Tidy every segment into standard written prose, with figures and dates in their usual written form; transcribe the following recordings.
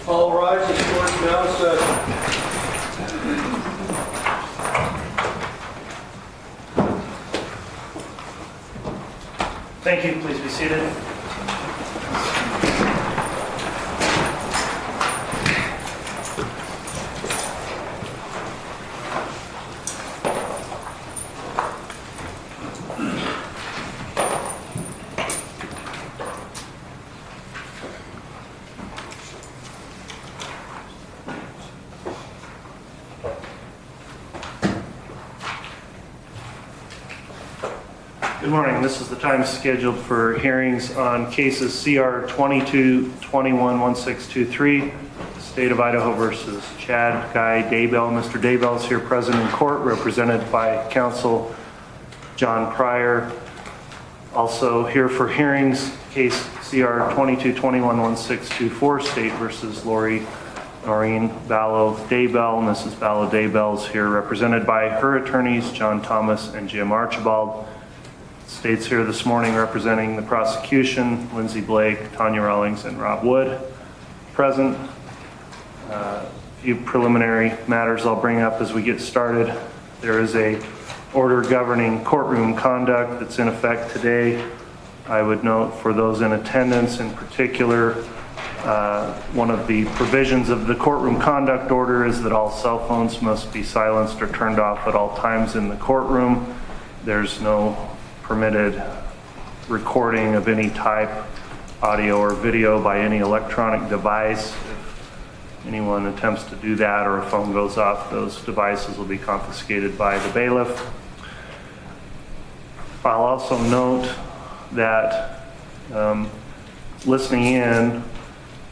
All rise, the court is now in session. Thank you. Please be seated. Good morning. This is the time scheduled for hearings on cases CR 22-21-1623, State of Idaho versus Chad Guy Daybell. Mr. Daybell is here present in court, represented by counsel John Pryor. Also here for hearings, case CR 22-21-1624, State versus Lori Ballo Daybell. Mrs. Ballo Daybell is here represented by her attorneys, John Thomas and Jim Archibald. State's here this morning representing the prosecution, Lindsay Blake, Tanya Rawlings, and Rob Wood. Present. A few preliminary matters I'll bring up as we get started. There is a order governing courtroom conduct that's in effect today. I would note for those in attendance in particular, one of the provisions of the courtroom conduct order is that all cell phones must be silenced or turned off at all times in the courtroom. There's no permitted recording of any type, audio or video, by any electronic device. If anyone attempts to do that or a phone goes off, those devices will be confiscated by the bailiff. I'll also note that listening in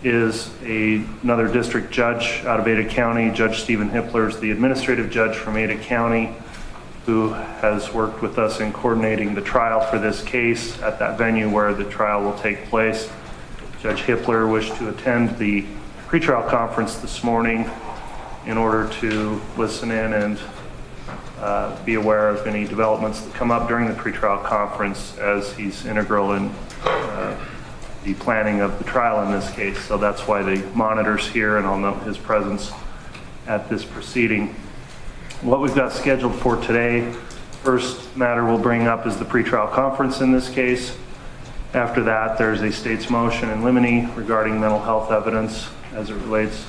is another district judge out of Ada County. Judge Stephen Hippler is the administrative judge from Ada County, who has worked with us in coordinating the trial for this case at that venue where the trial will take place. Judge Hippler wished to attend the pretrial conference this morning in order to listen in and be aware of any developments that come up during the pretrial conference, as he's integral in the planning of the trial in this case. So that's why the monitor's here, and I'll note his presence at this proceeding. What we've got scheduled for today, first matter we'll bring up is the pretrial conference in this case. After that, there's a state's motion in limine regarding mental health evidence as it relates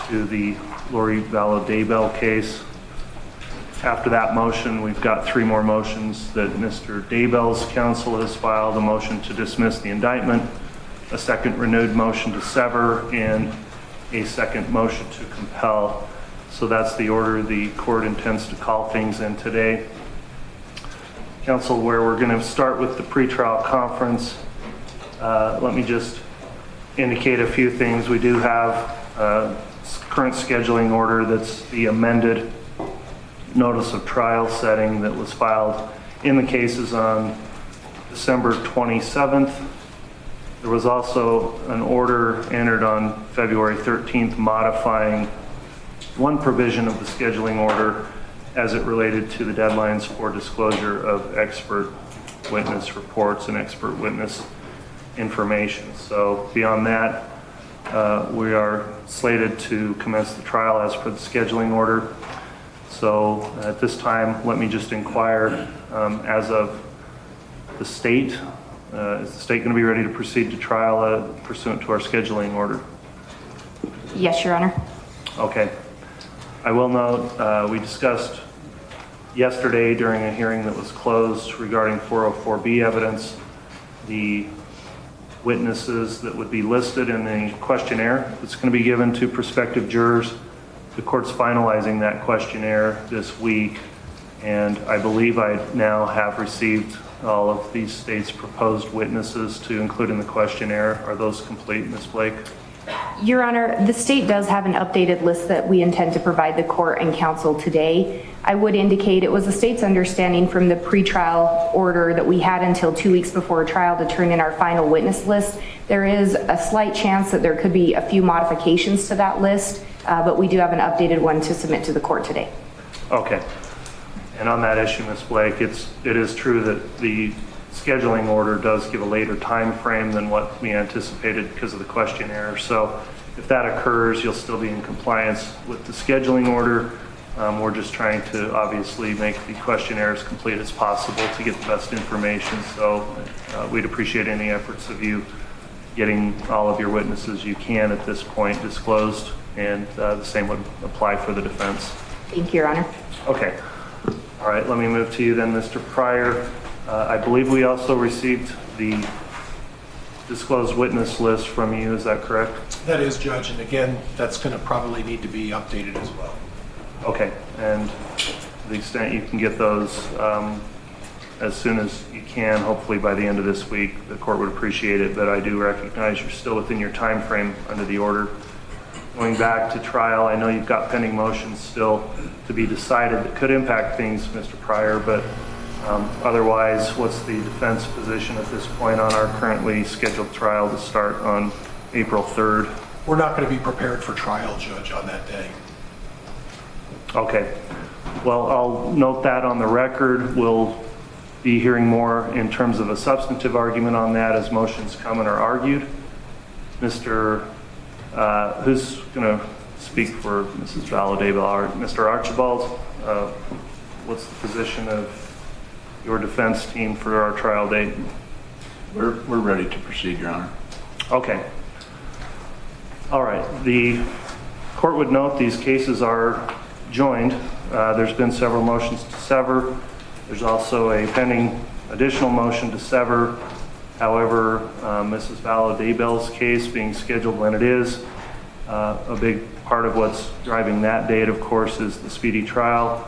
to the Lori Daybell case. After that motion, we've got three more motions that Mr. Daybell's counsel has filed: a motion to dismiss the indictment, a second renewed motion to sever, and a second motion to compel. So that's the order the court intends to call things in today. Counsel, where we're going to start with the pretrial conference, let me just indicate a few things. We do have a current scheduling order that's the amended notice of trial setting that was filed in the cases on December 27th. There was also an order entered on February 13th modifying one provision of the scheduling order as it related to the deadlines for disclosure of expert witness reports and expert witness information. So beyond that, we are slated to commence the trial as per the scheduling order. So at this time, let me just inquire, as of the state, is the state going to be ready to proceed to trial pursuant to our scheduling order? Yes, Your Honor. Okay. I will note, we discussed yesterday during a hearing that was closed regarding 404B evidence, the witnesses that would be listed in the questionnaire that's going to be given to prospective jurors. The court's finalizing that questionnaire this week, and I believe I now have received all of these state's proposed witnesses to include in the questionnaire. Are those complete, Ms. Blake? Your Honor, the state does have an updated list that we intend to provide the court and counsel today. I would indicate it was the state's understanding from the pretrial order that we had until 2 weeks before trial to turn in our final witness list. There is a slight chance that there could be a few modifications to that list, but we do have an updated one to submit to the court today. Okay. And on that issue, Ms. Blake, it is true that the scheduling order does give a later time frame than what we anticipated because of the questionnaire. So if that occurs, you'll still be in compliance with the scheduling order. We're just trying to obviously make the questionnaire as complete as possible to get the best information. So we'd appreciate any efforts of you getting all of your witnesses you can at this point disclosed, and the same would apply for the defense. Thank you, Your Honor. Okay. All right, let me move to you then, Mr. Pryor. I believe we also received the disclosed witness list from you. Is that correct? That is, Judge, and again, that's going to probably need to be updated as well. Okay, and to the extent you can get those as soon as you can, hopefully by the end of this week, the court would appreciate it, but I do recognize you're still within your time frame under the order. Going back to trial, I know you've got pending motions still to be decided that could impact things, Mr. Pryor, but otherwise, what's the defense position at this point on our currently scheduled trial to start on April 3rd? We're not going to be prepared for trial, Judge, on that day. Okay. Well, I'll note that on the record. We'll be hearing more in terms of a substantive argument on that as motions come and are argued. Who's going to speak for Mrs. Daybell? Mr. Archibald, what's the position of your defense team for our trial date? We're ready to proceed, Your Honor. Okay. All right. The court would note these cases are joined. There's been several motions to sever. There's also a pending additional motion to sever. However, Mrs. Daybell's case being scheduled when it is, a big part of what's driving that date, of course, is the speedy trial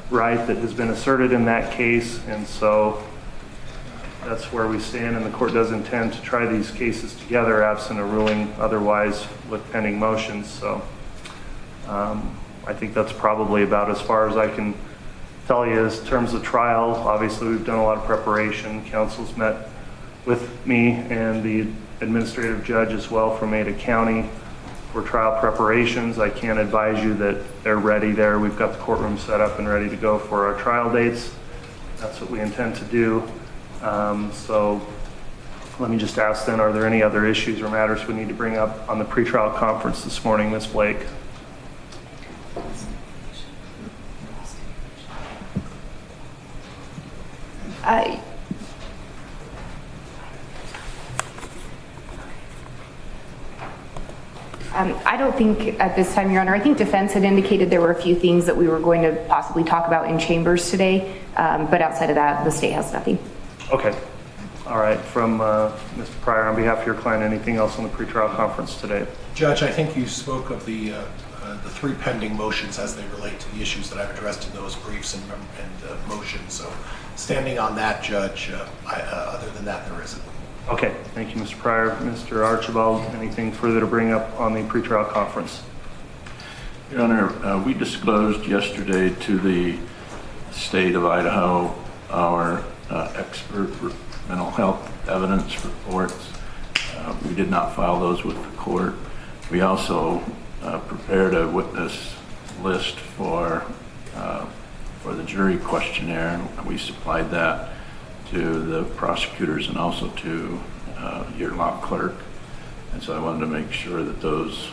right that has been asserted in that case. And so that's where we stand, and the court does intend to try these cases together absent a ruling otherwise with pending motions. So I think that's probably about as far as I can tell you in terms of trial. Obviously, we've done a lot of preparation. Counsel's met with me and the administrative judge as well from Ada County for trial preparations. I can't advise you that they're ready there. We've got the courtroom set up and ready to go for our trial dates. That's what we intend to do. So let me just ask then, are there any other issues or matters we need to bring up on the pretrial conference this morning, Ms. Blake? I don't think at this time, Your Honor. I think defense had indicated there were a few things that we were going to possibly talk about in chambers today, but outside of that, the state has nothing. Okay. All right. From Mr. Pryor, on behalf of your client, anything else on the pretrial conference today? Judge, I think you spoke of the three pending motions as they relate to the issues that I've addressed in those briefs and motions. So standing on that, Judge, other than that, there isn't. Okay. Thank you, Mr. Pryor. Mr. Archibald, anything further to bring up on the pretrial conference? Your Honor, we disclosed yesterday to the state of Idaho our expert mental health evidence reports. We did not file those with the court. We also prepared a witness list for the jury questionnaire, and we supplied that to the prosecutors and also to your law clerk. And so I wanted to make sure that those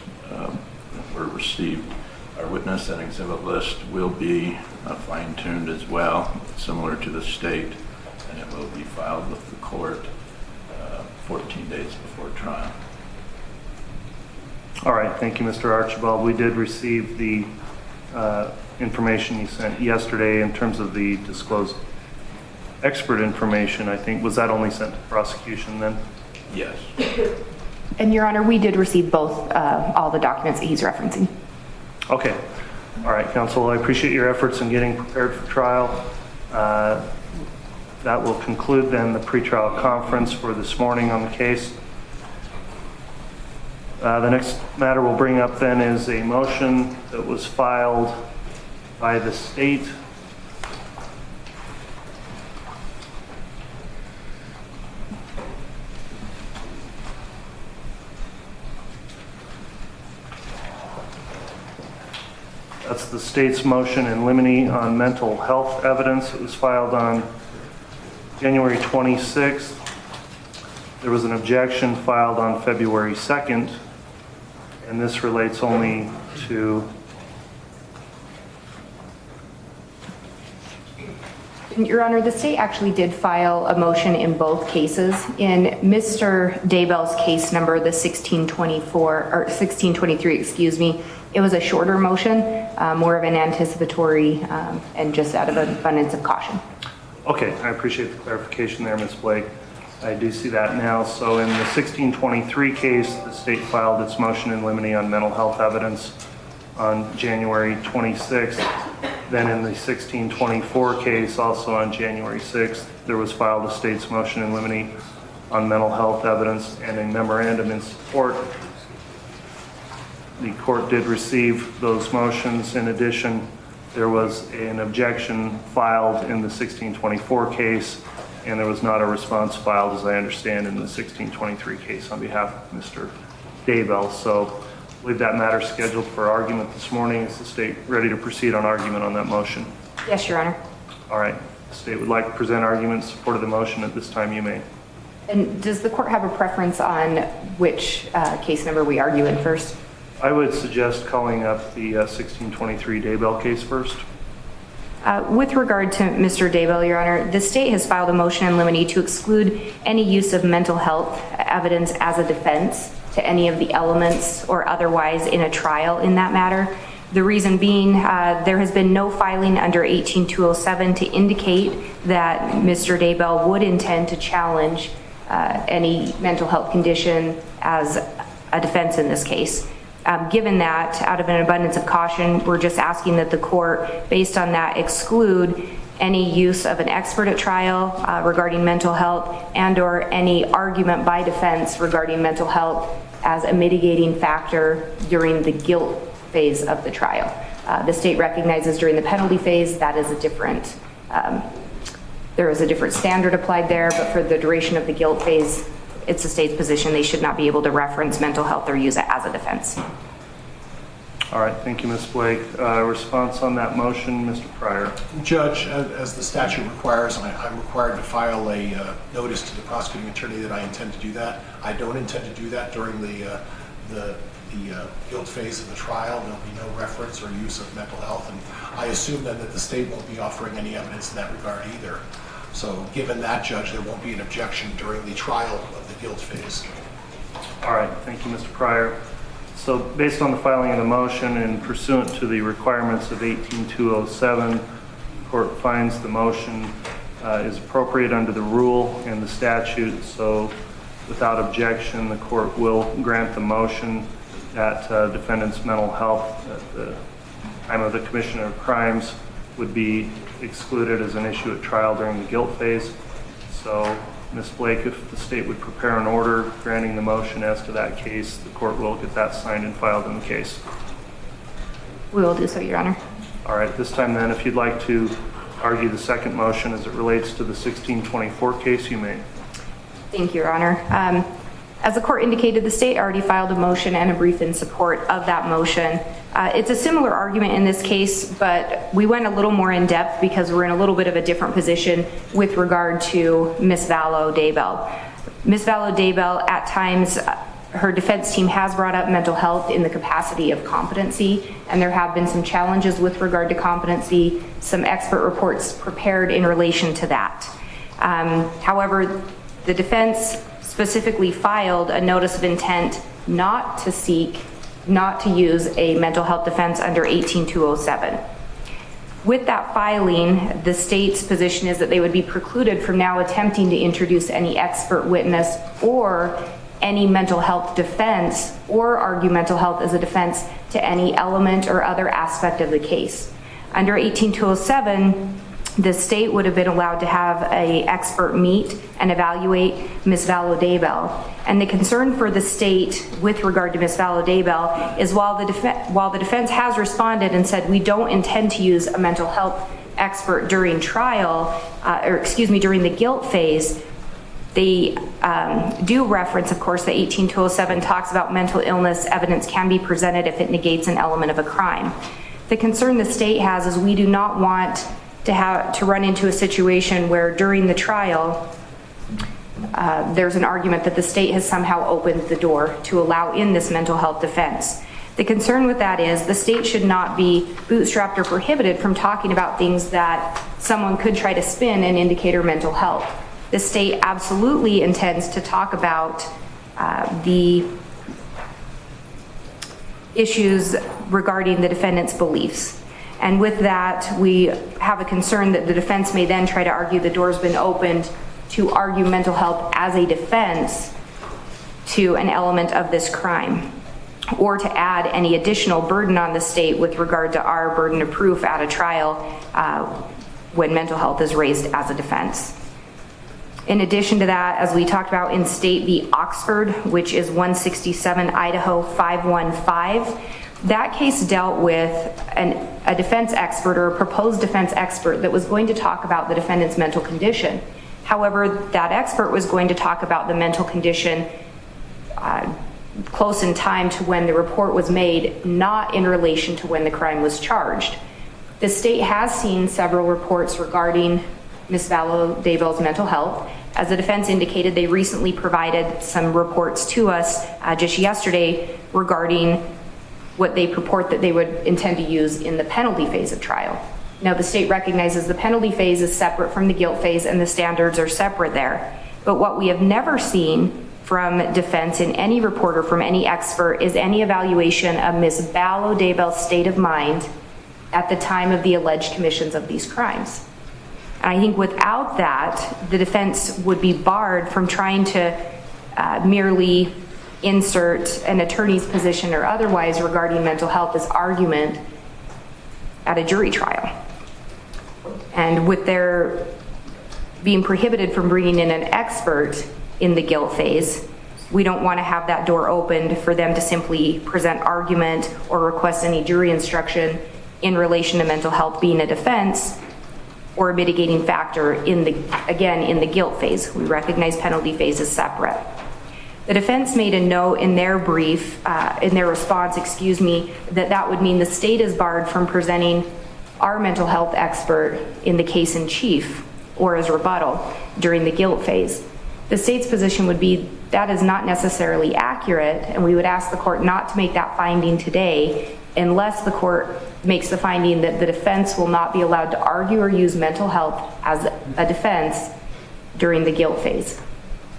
were received. Our witness and exhibit list will be fine-tuned as well, similar to the state, and it will be filed with the court 14 days before trial. All right. Thank you, Mr. Archibald. We did receive the information you sent yesterday in terms of the disclosed expert information. I think, was that only sent to prosecution then? Yes. And Your Honor, we did receive both, all the documents that he's referencing. Okay. All right, counsel, I appreciate your efforts in getting prepared for trial. That will conclude then the pretrial conference for this morning on the case. The next matter we'll bring up then is a motion that was filed by the state. That's the state's motion in limine on mental health evidence. It was filed on January 26th. There was an objection filed on February 2nd, and this relates only to Your Honor, the state actually did file a motion in both cases. In Mr. Daybell's case number, the 1624 or 1623, excuse me, it was a shorter motion, more of an anticipatory and just out of an abundance of caution. Okay, I appreciate the clarification there, Ms. Blake. I do see that now. So in the 1623 case, the state filed its motion in limine on mental health evidence on January 26th. Then in the 1624 case, also on January 6th, there was filed a state's motion in limine on mental health evidence and a memorandum in support. The court did receive those motions. In addition, there was an objection filed in the 1624 case, and there was not a response filed, as I understand, in the 1623 case on behalf of Mr. Daybell. So I believe that matter scheduled for argument this morning. Is the state ready to proceed on argument on that motion? Yes, Your Honor. All right. the state would like to present arguments in support of the motion at this time, you may. And does the court have a preference on which case number we argue in first? I would suggest calling up the 1623 Daybell case first. With regard to Mr. Daybell, Your Honor, the state has filed a motion in limine to exclude any use of mental health evidence as a defense to any of the elements or otherwise in a trial in that matter. The reason being, there has been no filing under 18207 to indicate that Mr. Daybell would intend to challenge any mental health condition as a defense in this case. Given that, out of an abundance of caution, we're just asking that the court, based on that, exclude any use of an expert at trial regarding mental health and/or any argument by defense regarding mental health as a mitigating factor during the guilt phase of the trial. The state recognizes during the penalty phase that is a different, there is a different standard applied there, but for the duration of the guilt phase, it's the state's position they should not be able to reference mental health or use it as a defense. All right, thank you, Ms. Blake. Response on that motion, Mr. Pryor. Judge, as the statute requires, I'm required to file a notice to the prosecuting attorney that I intend to do that. I don't intend to do that during the guilt phase of the trial. There'll be no reference or use of mental health, and I assume then that the state won't be offering any evidence in that regard either. So given that, Judge, there won't be an objection during the trial of the guilt phase. All right, thank you, Mr. Pryor. So based on the filing of the motion and pursuant to the requirements of 18207, the court finds the motion is appropriate under the rule and the statute. So without objection, the court will grant the motion that defendant's mental health at the time of the commission of crimes would be excluded as an issue at trial during the guilt phase. So, Ms. Blake, if the state would prepare an order granting the motion as to that case, the court will get that signed and filed in the case. We will do so, Your Honor. All right, this time then, if you'd like to argue the second motion as it relates to the 1624 case, you may. Thank you, Your Honor. As the court indicated, the state already filed a motion and a brief in support of that motion. It's a similar argument in this case, but we went a little more in depth because we're in a little bit of a different position with regard to Ms. Vallow Daybell. Ms. Vallow Daybell, at times, her defense team has brought up mental health in the capacity of competency, and there have been some challenges with regard to competency, some expert reports prepared in relation to that. However, the defense specifically filed a notice of intent not to use a mental health defense under 18207. With that filing, the state's position is that they would be precluded from now attempting to introduce any expert witness or any mental health defense or argue mental health as a defense to any element or other aspect of the case. Under 18207, the state would have been allowed to have an expert meet and evaluate Ms. Vallow Daybell. And the concern for the state with regard to Ms. Vallow Daybell is while the defense has responded and said we don't intend to use a mental health expert during trial, during the guilt phase, they do reference, of course, that 18207 talks about mental illness evidence can be presented if it negates an element of a crime. The concern the state has is we do not want to run into a situation where during the trial there's an argument that the state has somehow opened the door to allow in this mental health defense. The concern with that is the state should not be bootstrapped or prohibited from talking about things that someone could try to spin and indicate her mental health. The state absolutely intends to talk about the issues regarding the defendant's beliefs. And with that, we have a concern that the defense may then try to argue the door's been opened to argue mental health as a defense to an element of this crime, or to add any additional burden on the state with regard to our burden of proof at a trial when mental health is raised as a defense. In addition to that, as we talked about in State v. Oxford, which is 167 Idaho 515, that case dealt with a defense expert or a proposed defense expert that was going to talk about the defendant's mental condition. However, that expert was going to talk about the mental condition close in time to when the report was made, not in relation to when the crime was charged. The state has seen several reports regarding Ms. Daybell's mental health. As the defense indicated, they recently provided some reports to us just yesterday regarding what they purport that they would intend to use in the penalty phase of trial. Now, the state recognizes the penalty phase is separate from the guilt phase and the standards are separate there. But what we have never seen from defense in any report or from any expert is any evaluation of Ms. Daybell's state of mind at the time of the alleged commissions of these crimes. And I think without that, the defense would be barred from trying to merely insert an attorney's position or otherwise regarding mental health as argument at a jury trial. And with their being prohibited from bringing in an expert in the guilt phase, we don't want to have that door opened for them to simply present argument or request any jury instruction in relation to mental health being a defense or a mitigating factor in the guilt phase. We recognize penalty phase is separate. The defense made a note in their brief, in their response, that would mean the state is barred from presenting our mental health expert in the case in chief or as rebuttal during the guilt phase. The state's position would be that is not necessarily accurate, and we would ask the court not to make that finding today unless the court makes the finding that the defense will not be allowed to argue or use mental health as a defense during the guilt phase.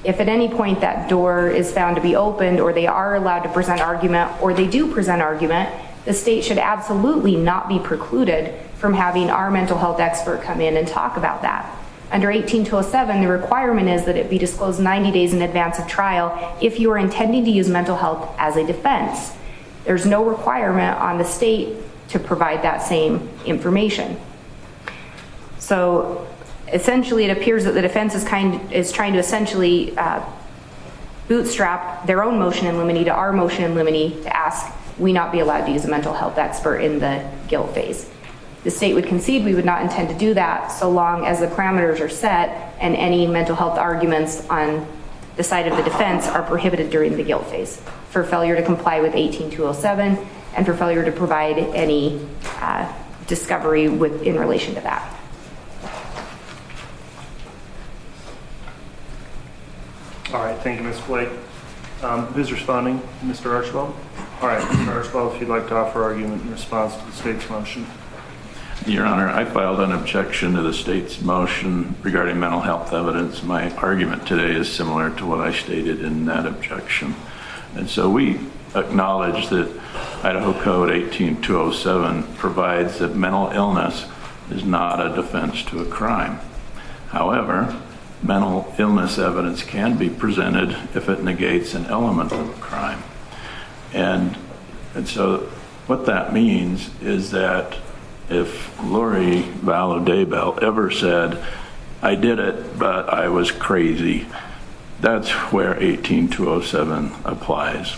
If at any point that door is found to be opened or they are allowed to present argument or they do present argument, the state should absolutely not be precluded from having our mental health expert come in and talk about that. Under 18207, the requirement is that it be disclosed 90 days in advance of trial if you are intending to use mental health as a defense. There's no requirement on the state to provide that same information. So essentially, it appears that the defense is trying to essentially bootstrap their own motion in limine to our motion in limine to ask we not be allowed to use a mental health expert in the guilt phase. The state would concede we would not intend to do that so long as the parameters are set and any mental health arguments on the side of the defense are prohibited during the guilt phase for failure to comply with 18207 and for failure to provide any discovery in relation to that. All right, thank you, Ms. Blake. Who's responding? Mr. Archibald? All right, Mr. Archibald, if you'd like to offer argument in response to the state's motion. Your Honor, I filed an objection to the state's motion regarding mental health evidence. My argument today is similar to what I stated in that objection. And so we acknowledge that Idaho Code 18207 provides that mental illness is not a defense to a crime. However, mental illness evidence can be presented if it negates an element of a crime. And so what that means is that if Lori Daybell ever said, I did it, but I was crazy, that's where 18207 applies.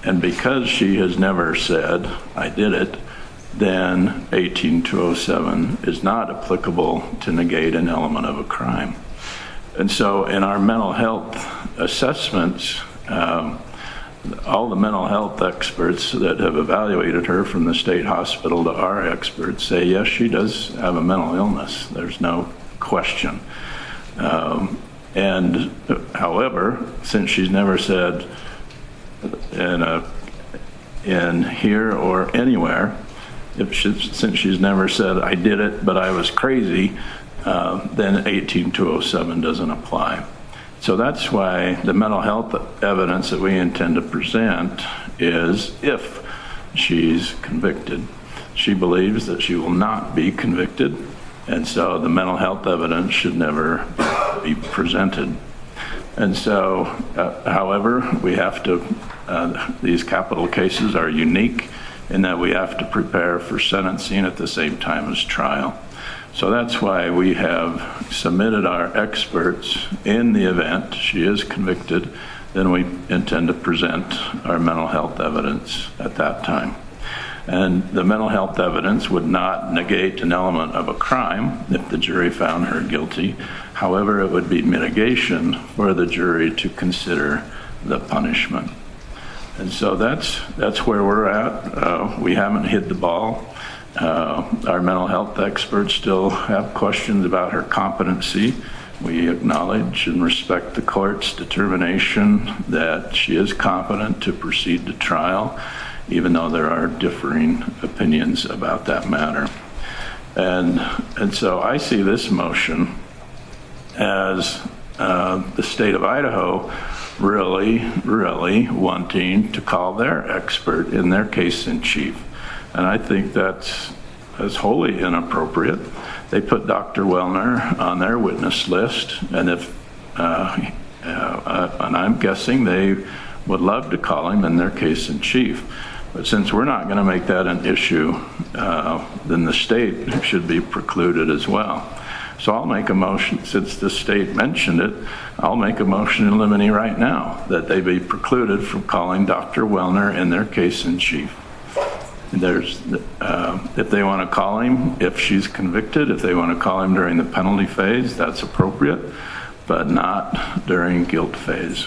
And because she has never said, I did it, then 18207 is not applicable to negate an element of a crime. And so in our mental health assessments, all the mental health experts that have evaluated her from the state hospital to our experts say, yes, she does have a mental illness. There's no question. And however, since she's never said in here or anywhere, since she's never said, I did it, but I was crazy, then 18207 doesn't apply. So that's why the mental health evidence that we intend to present is if she's convicted. She believes that she will not be convicted, and so the mental health evidence should never be presented. And so, however, we have to, these capital cases are unique in that we have to prepare for sentencing at the same time as trial. So that's why we have submitted our experts in the event she is convicted, then we intend to present our mental health evidence at that time. And the mental health evidence would not negate an element of a crime if the jury found her guilty. However, it would be mitigation for the jury to consider the punishment. And so that's where we're at. We haven't hit the ball. our mental health experts still have questions about her competency. We acknowledge and respect the court's determination that she is competent to proceed to trial, even though there are differing opinions about that matter. And so I see this motion as the state of Idaho really wanting to call their expert in their case in chief. And I think that's wholly inappropriate. They put Dr. Wellner on their witness list, and and I'm guessing they would love to call him in their case in chief. But since we're not going to make that an issue, then the state should be precluded as well. So I'll make a motion, since the state mentioned it, I'll make a motion in limine right now that they be precluded from calling Dr. Wellner in their case in chief. If they want to call him, if she's convicted, if they want to call him during the penalty phase, that's appropriate, but not during guilt phase.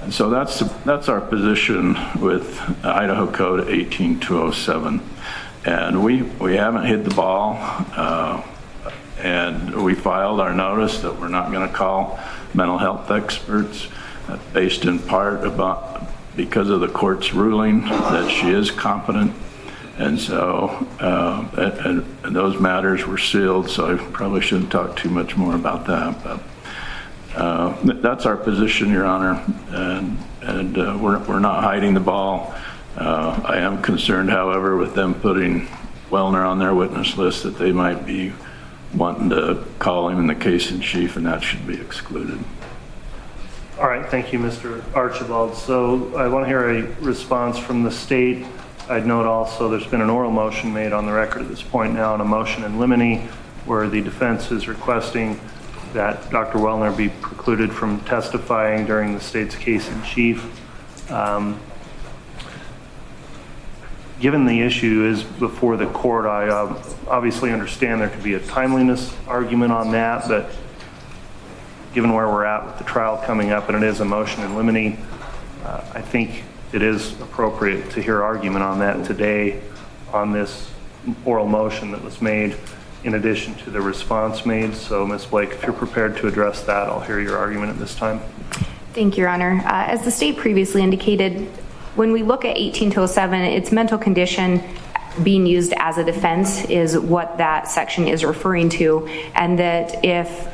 And so that's our position with Idaho Code 18207. And we haven't hit the ball, and we filed our notice that we're not going to call mental health experts, based in part because of the court's ruling that she is competent. And so, and those matters were sealed, so I probably shouldn't talk too much more about that. But that's our position, Your Honor, and we're not hiding the ball. I am concerned, however, with them putting Wellner on their witness list, that they might be wanting to call him in the case in chief, and that should be excluded. All right, thank you, Mr. Archibald. So I want to hear a response from the state. I'd note also there's been an oral motion made on the record at this point now, and a motion in limine where the defense is requesting that Dr. Wellner be precluded from testifying during the state's case in chief. Given the issue is before the court, I obviously understand there could be a timeliness argument on that, but given where we're at with the trial coming up, and it is a motion in limine, I think it is appropriate to hear argument on that today on this oral motion that was made in addition to the response made. So Ms. Blake, if you're prepared to address that, I'll hear your argument at this time. Thank you, Your Honor. As the state previously indicated, when we look at 18207, it's mental condition being used as a defense is what that section is referring to, and that if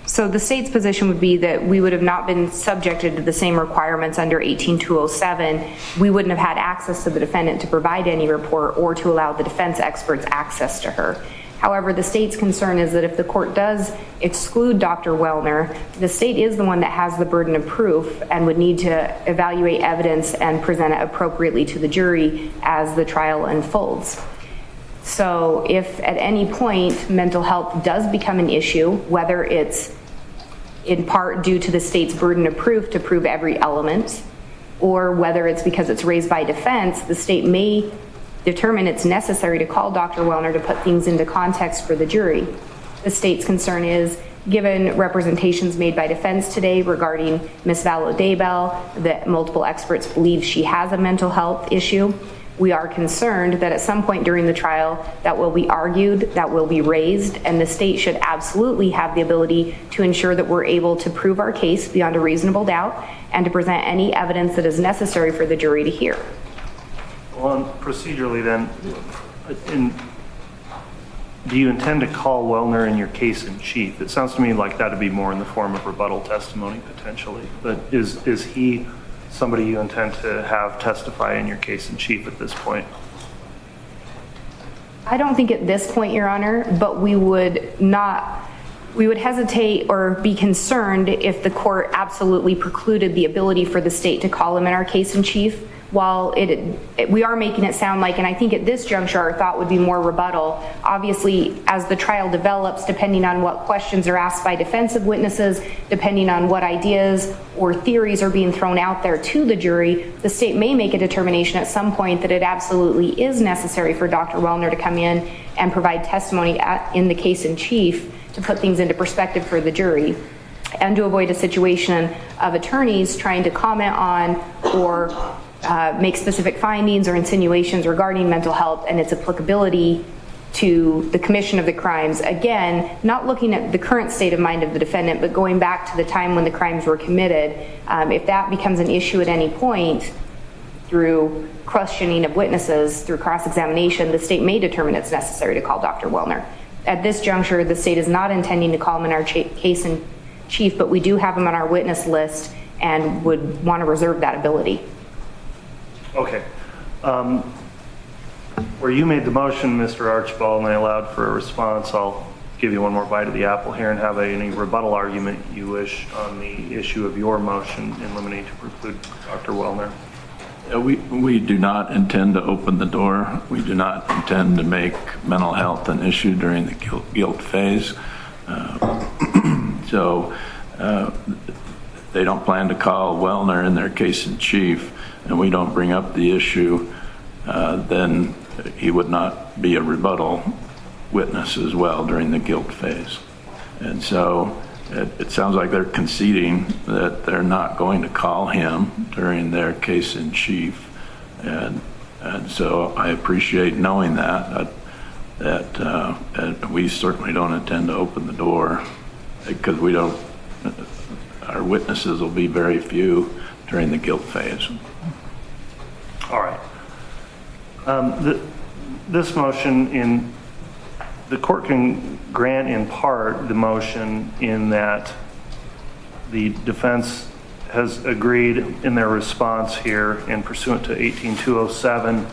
so the state's position would be that we would have not been subjected to the same requirements under 18207. We wouldn't have had access to the defendant to provide any report or to allow the defense experts access to her. However, the state's concern is that if the court does exclude Dr. Wellner, the state is the one that has the burden of proof and would need to evaluate evidence and present it appropriately to the jury as the trial unfolds. So if at any point mental health does become an issue, whether it's in part due to the state's burden of proof to prove every element, or whether it's because it's raised by defense, the state may determine it's necessary to call Dr. Wellner to put things into context for the jury. The state's concern is, given representations made by defense today regarding Ms. Daybell, that multiple experts believe she has a mental health issue, we are concerned that at some point during the trial that will be argued, that will be raised, and the state should absolutely have the ability to ensure that we're able to prove our case beyond a reasonable doubt and to present any evidence that is necessary for the jury to hear. Well, procedurally then, do you intend to call Wellner in your case in chief? It sounds to me like that would be more in the form of rebuttal testimony potentially, but is he somebody you intend to have testify in your case in chief at this point? I don't think at this point, Your Honor, but we would hesitate or be concerned if the court absolutely precluded the ability for the state to call him in our case in chief. While we are making it sound like, and I think at this juncture our thought would be more rebuttal. Obviously, as the trial develops, depending on what questions are asked by defensive witnesses, depending on what ideas or theories are being thrown out there to the jury, the state may make a determination at some point that it absolutely is necessary for Dr. Wellner to come in and provide testimony in the case in chief to put things into perspective for the jury, and to avoid a situation of attorneys trying to comment on or make specific findings or insinuations regarding mental health and its applicability to the commission of the crimes. Again, not looking at the current state of mind of the defendant, but going back to the time when the crimes were committed. If that becomes an issue at any point through questioning of witnesses, through cross-examination, the state may determine it's necessary to call Dr. Wellner. At this juncture, the state is not intending to call him in our case in chief, but we do have him on our witness list and would want to reserve that ability. Okay. Where you made the motion, Mr. Archibald, and I allowed for a response, I'll give you one more bite of the apple here and have any rebuttal argument you wish on the issue of your motion in limine to preclude Dr. Wellner. We do not intend to open the door. We do not intend to make mental health an issue during the guilt phase. So they don't plan to call Wellner in their case in chief, and we don't bring up the issue, then he would not be a rebuttal witness as well during the guilt phase. And so it sounds like they're conceding that they're not going to call him during their case in chief. And so I appreciate knowing that we certainly don't intend to open the door, because our witnesses will be very few during the guilt phase. All right. This motion, the court can grant in part the motion in that the defense has agreed in their response here and pursuant to 18207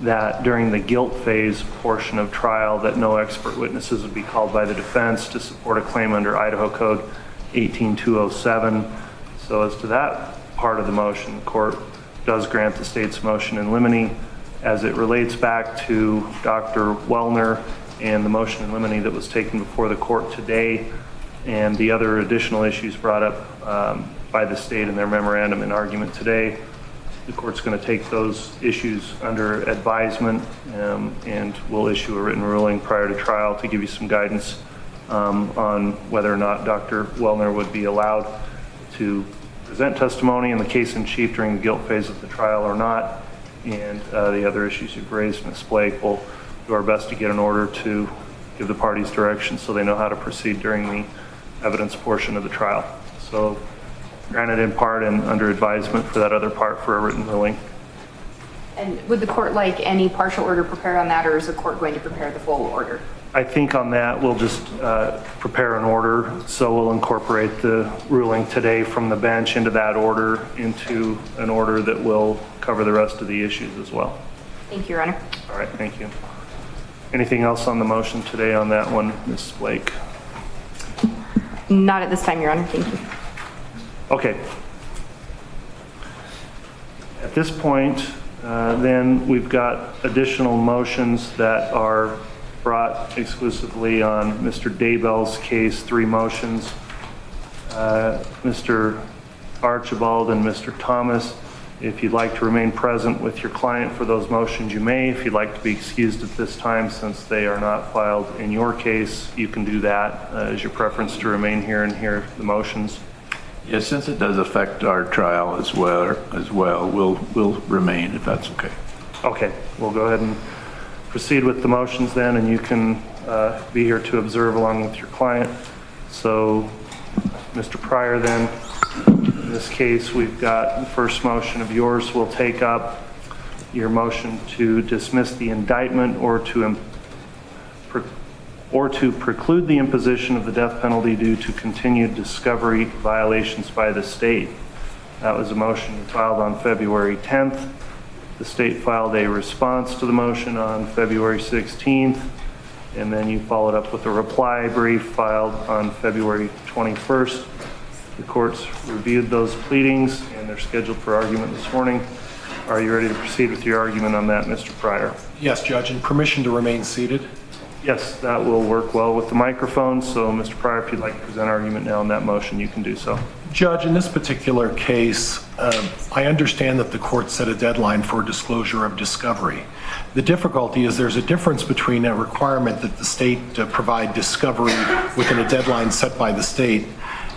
that during the guilt phase portion of trial that no expert witnesses would be called by the defense to support a claim under Idaho Code 18207. So as to that part of the motion, the court does grant the state's motion in limine. As it relates back to Dr. Wellner and the motion in limine that was taken before the court today and the other additional issues brought up by the state in their memorandum and argument today, the court's going to take those issues under advisement and will issue a written ruling prior to trial to give you some guidance on whether or not Dr. Wellner would be allowed to present testimony in the case in chief during the guilt phase of the trial or not. And the other issues you've raised, Ms. Blake, will do our best to get an order to give the parties direction so they know how to proceed during the evidence portion of the trial. So granted in part and under advisement for that other part for a written ruling. And would the court like any partial order prepared on that, or is the court going to prepare the full order? I think on that we'll just prepare an order, so we'll incorporate the ruling today from the bench into that order, into an order that will cover the rest of the issues as well. Thank you, Your Honor. All right, thank you. Anything else on the motion today on that one, Ms. Blake? Not at this time, Your Honor. Thank you. Okay. At this point, then we've got additional motions that are brought exclusively on Mr. Daybell's case, 3 motions. Mr. Archibald and Mr. Thomas, if you'd like to remain present with your client for those motions, you may. If you'd like to be excused at this time since they are not filed in your case, you can do that as your preference to remain here and hear the motions. Yes, since it does affect our trial as well, we'll remain if that's okay. Okay, we'll go ahead and proceed with the motions then, and you can be here to observe along with your client. So, Mr. Pryor, then, in this case, we've got the first motion of yours. We'll take up your motion to dismiss the indictment or to preclude the imposition of the death penalty due to continued discovery violations by the state. That was a motion filed on February 10th. The state filed a response to the motion on February 16th, and then you followed up with a reply brief filed on February 21st. The courts reviewed those pleadings, and they're scheduled for argument this morning. Are you ready to proceed with your argument on that, Mr. Pryor? Yes, Judge, and permission to remain seated? Yes, that will work well with the microphone. So, Mr. Pryor, if you'd like to present argument now on that motion, you can do so. Judge, in this particular case, I understand that the court set a deadline for disclosure of discovery. The difficulty is there's a difference between a requirement that the state provide discovery within a deadline set by the state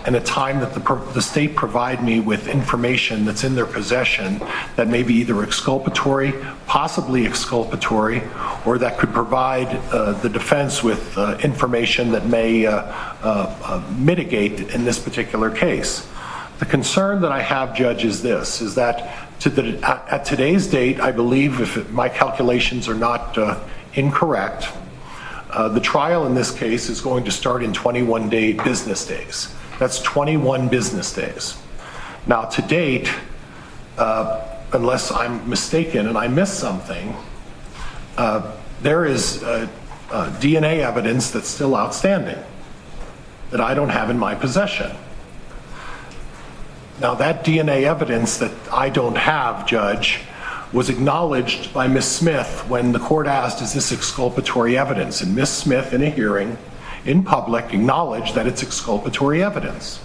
and a time that the state provide me with information that's in their possession that may be either exculpatory, possibly exculpatory, or that could provide the defense with information that may mitigate in this particular case. The concern that I have, Judge, is this, is that at today's date, I believe, if my calculations are not incorrect, the trial in this case is going to start in 21 business days. That's 21 business days. Now, to date, unless I'm mistaken and I missed something, there is DNA evidence that's still outstanding that I don't have in my possession. Now, that DNA evidence that I don't have, Judge, was acknowledged by Ms. Smith when the court asked, is this exculpatory evidence? And Ms. Smith, in a hearing in public, acknowledged that it's exculpatory evidence.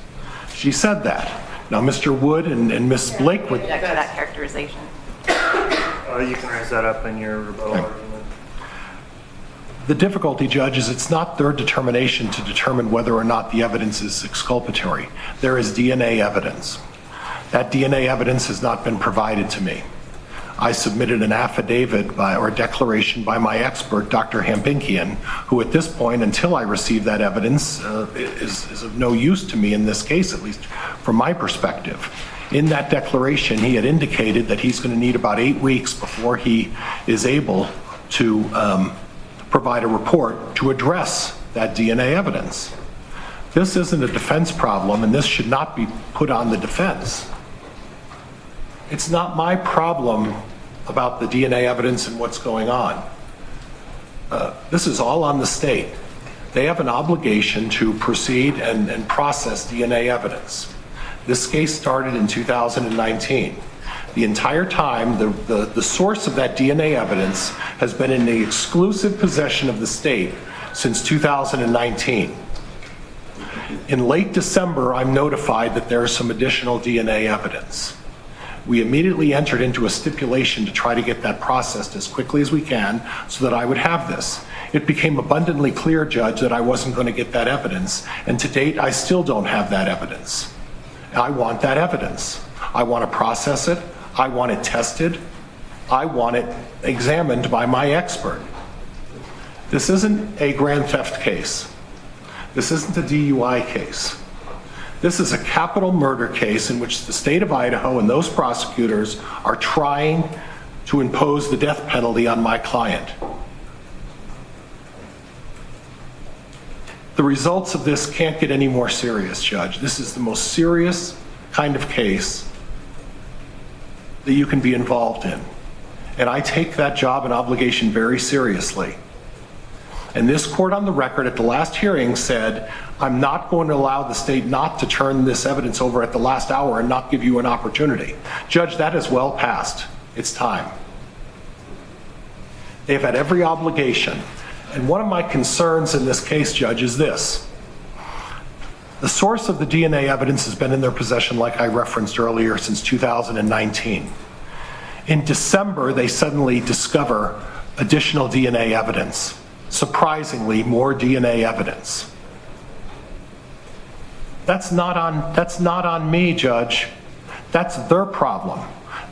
She said that. Now, Mr. Wood and Ms. Blake would... Object to that characterization. You can raise that up in your rebuttal argument. The difficulty, Judge, is it's not their determination to determine whether or not the evidence is exculpatory. There is DNA evidence. That DNA evidence has not been provided to me. I submitted an affidavit or a declaration by my expert, Dr. Hampinkian, who at this point, until I receive that evidence, is of no use to me in this case, at least from my perspective. In that declaration, he had indicated that he's going to need about 8 weeks before he is able to provide a report to address that DNA evidence. This isn't a defense problem, and this should not be put on the defense. It's not my problem about the DNA evidence and what's going on. This is all on the state. They have an obligation to proceed and process DNA evidence. This case started in 2019. The entire time, the source of that DNA evidence has been in the exclusive possession of the state since 2019. In late December, I'm notified that there is some additional DNA evidence. We immediately entered into a stipulation to try to get that processed as quickly as we can so that I would have this. It became abundantly clear, Judge, that I wasn't going to get that evidence, and to date, I still don't have that evidence. I want that evidence. I want to process it. I want it tested. I want it examined by my expert. This isn't a grand theft case. This isn't a DUI case. This is a capital murder case in which the state of Idaho and those prosecutors are trying to impose the death penalty on my client. The results of this can't get any more serious, Judge. This is the most serious kind of case that you can be involved in. And I take that job and obligation very seriously. And this court on the record at the last hearing said, I'm not going to allow the state not to turn this evidence over at the last hour and not give you an opportunity. Judge, that is well past. It's time. They've had every obligation. And one of my concerns in this case, Judge, is this. The source of the DNA evidence has been in their possession, like I referenced earlier, since 2019. In December, they suddenly discover additional DNA evidence. Surprisingly, more DNA evidence. That's not on me, Judge. That's their problem.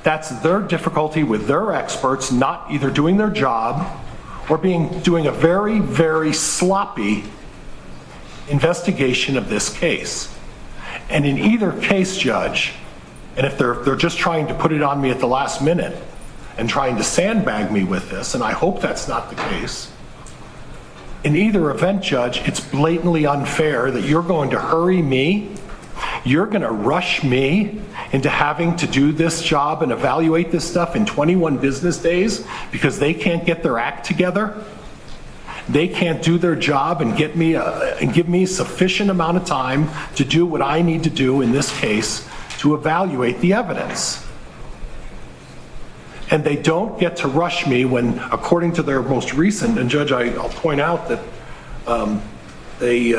That's their difficulty with their experts not either doing their job or doing a very, very sloppy investigation of this case. And in either case, Judge, and if they're just trying to put it on me at the last minute and trying to sandbag me with this, and I hope that's not the case, in either event, Judge, it's blatantly unfair that you're going to hurry me, you're going to rush me into having to do this job and evaluate this stuff in 21 business days because they can't get their act together. They can't do their job and give me sufficient amount of time to do what I need to do in this case to evaluate the evidence. And they don't get to rush me when, according to their most recent, and Judge, I'll point out that they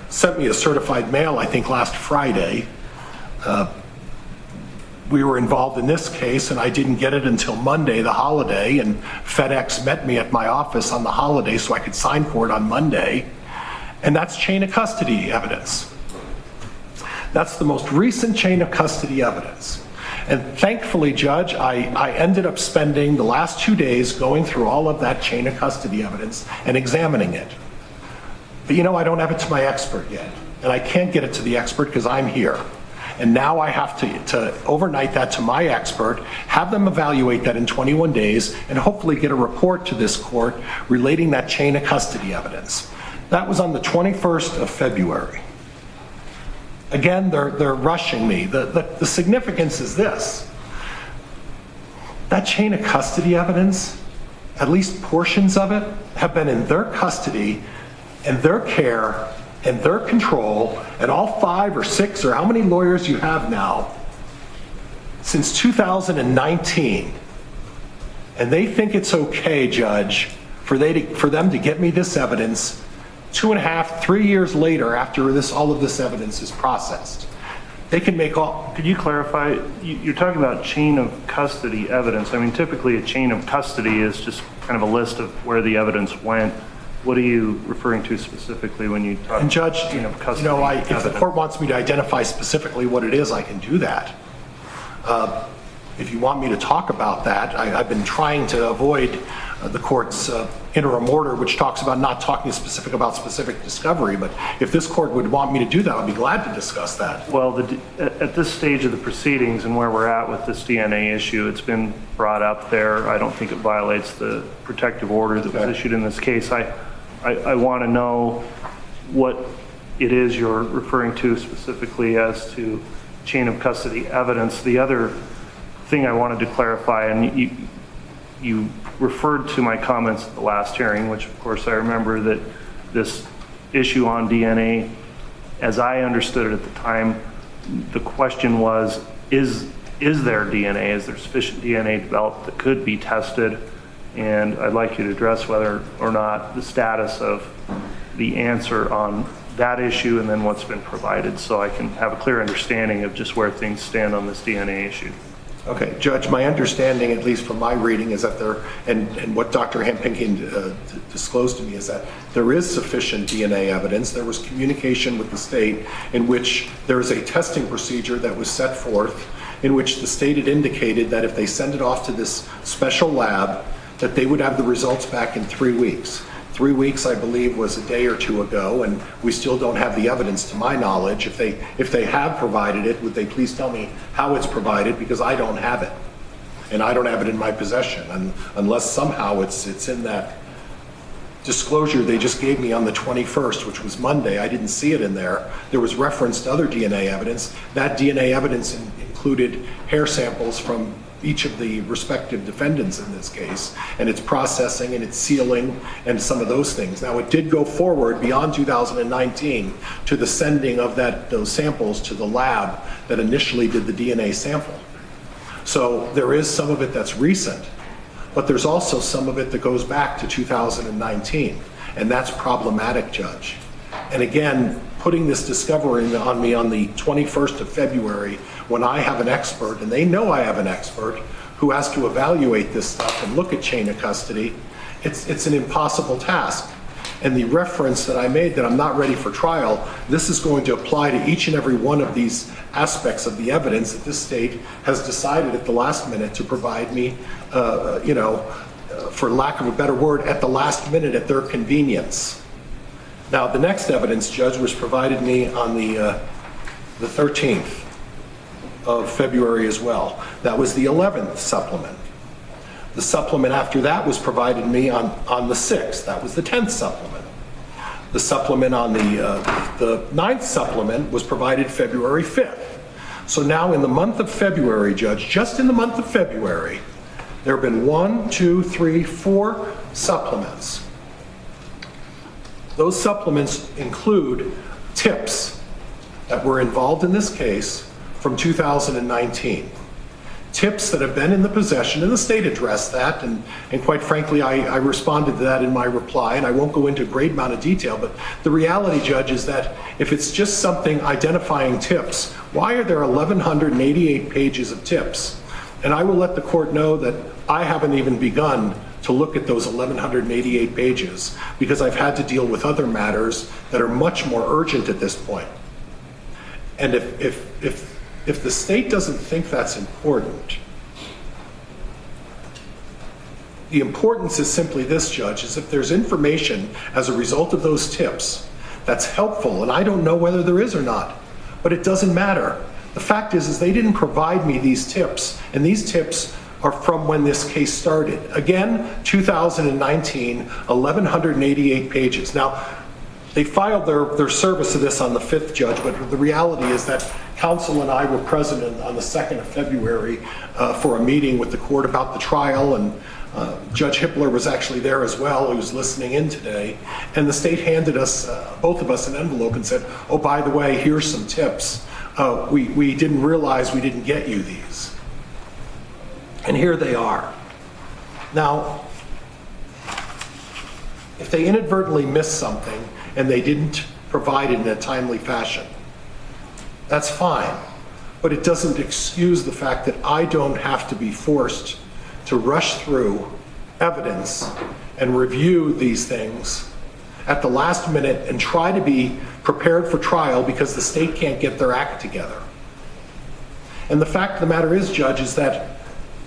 sent me a certified mail, I think last Friday. We were involved in this case and I didn't get it until Monday, the holiday, and FedEx met me at my office on the holiday so I could sign for it on Monday. And that's chain of custody evidence. That's the most recent chain of custody evidence. And thankfully, Judge, I ended up spending the last 2 days going through all of that chain of custody evidence and examining it. But I don't have it to my expert yet. And I can't get it to the expert because I'm here. And now I have to overnight that to my expert, have them evaluate that in 21 days, and hopefully get a report to this court relating that chain of custody evidence. That was on the 21st of February. Again, they're rushing me. The significance is this. That chain of custody evidence, at least portions of it, have been in their custody and their care and their control, and all 5 or 6 or how many lawyers you have now, since 2019. And they think it's okay, Judge, for them to get me this evidence 2.5, 3 years later after all of this evidence is processed. They can make all... Could you clarify? You're talking about chain of custody evidence. I mean, typically a chain of custody is just kind of a list of where the evidence went. What are you referring to specifically when you talk and Judge, about chain of custody if the court wants me to identify specifically what it is, I can do that. If you want me to talk about that, I've been trying to avoid the court's interim order, which talks about not talking about specific discovery. But if this court would want me to do that, I'd be glad to discuss that. Well, at this stage of the proceedings and where we're at with this DNA issue, it's been brought up there. I don't think it violates the protective order that was issued in this case. I want to know what it is you're referring to specifically as to chain of custody evidence. The other thing I wanted to clarify, and you referred to my comments at the last hearing, which of course I remember, that this issue on DNA, as I understood it at the time, the question was, is there DNA? Is there sufficient DNA developed that could be tested? And I'd like you to address whether or not the status of the answer on that issue and then what's been provided, so I can have a clear understanding of just where things stand on this DNA issue. Okay, Judge, my understanding, at least from my reading, is that and what Dr. Hampinkin disclosed to me, is that there is sufficient DNA evidence. There was communication with the state in which there is a testing procedure that was set forth in which the state had indicated that if they send it off to this special lab, that they would have the results back in 3 weeks. 3 weeks, I believe, was a day or two ago, and we still don't have the evidence to my knowledge. If they have provided it, would they please tell me how it's provided, because I don't have it. And I don't have it in my possession, unless somehow it's in that disclosure they just gave me on the 21st, which was Monday. I didn't see it in there. There was reference to other DNA evidence. That DNA evidence included hair samples from each of the respective defendants in this case, and its processing and its sealing and some of those things. Now, it did go forward beyond 2019 to the sending of those samples to the lab that initially did the DNA sample. So there is some of it that's recent, but there's also some of it that goes back to 2019, and that's problematic, Judge. And again, putting this discovery on me on the 21st of February, when I have an expert, and they know I have an expert, who has to evaluate this stuff and look at chain of custody, it's an impossible task. And the reference that I made, that I'm not ready for trial, this is going to apply to each and every one of these aspects of the evidence that this state has decided at the last minute to provide me, for lack of a better word, at the last minute at their convenience. Now, the next evidence, Judge, was provided me on the 13th of February as well. That was the 11th supplement. The supplement after that was provided me on the 6th. That was the 10th supplement. The supplement on the 9th supplement was provided February 5th. So now in the month of February, Judge, just in the month of February, there have been 4 supplements. Those supplements include tips that were involved in this case from 2019. Tips that have been in the possession, and the state addressed that, and quite frankly, I responded to that in my reply, and I won't go into a great amount of detail, but the reality, Judge, is that if it's just something identifying tips, why are there 1,188 pages of tips? And I will let the court know that I haven't even begun to look at those 1,188 pages, because I've had to deal with other matters that are much more urgent at this point. And if the state doesn't think that's important, the importance is simply this, Judge, is if there's information as a result of those tips that's helpful, and I don't know whether there is or not, but it doesn't matter. The fact is they didn't provide me these tips, and these tips are from when this case started. Again, 2019, 1,188 pages. Now, they filed their service of this on the 5th, Judge, but the reality is that counsel and I were present on the 2nd of February for a meeting with the court about the trial, and Judge Hippler was actually there as well. He was listening in today, and the state handed us, both of us, an envelope and said, oh, by the way, here's some tips. We didn't realize we didn't get you these. And here they are. Now, if they inadvertently missed something and they didn't provide it in a timely fashion, that's fine. But it doesn't excuse the fact that I don't have to be forced to rush through evidence and review these things at the last minute and try to be prepared for trial because the state can't get their act together. And the fact of the matter is, Judge, is that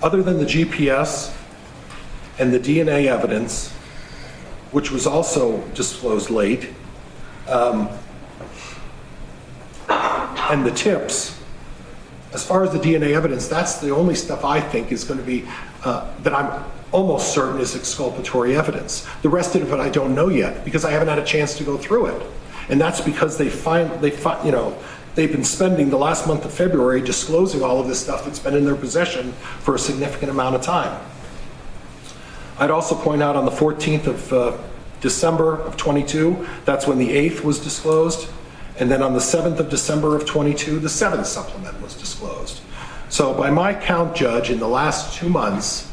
other than the GPS and the DNA evidence, which was also disclosed late, and the tips, as far as the DNA evidence, that's the only stuff I think is going to be, that I'm almost certain is exculpatory evidence. The rest of it I don't know yet because I haven't had a chance to go through it. And that's because they've been spending the last month of February disclosing all of this stuff that's been in their possession for a significant amount of time. I'd also point out on the 14th of December of 22, that's when the 8th was disclosed. And then on the 7th of December of 22, the 7th supplement was disclosed. So by my count, Judge, in the last 2 months,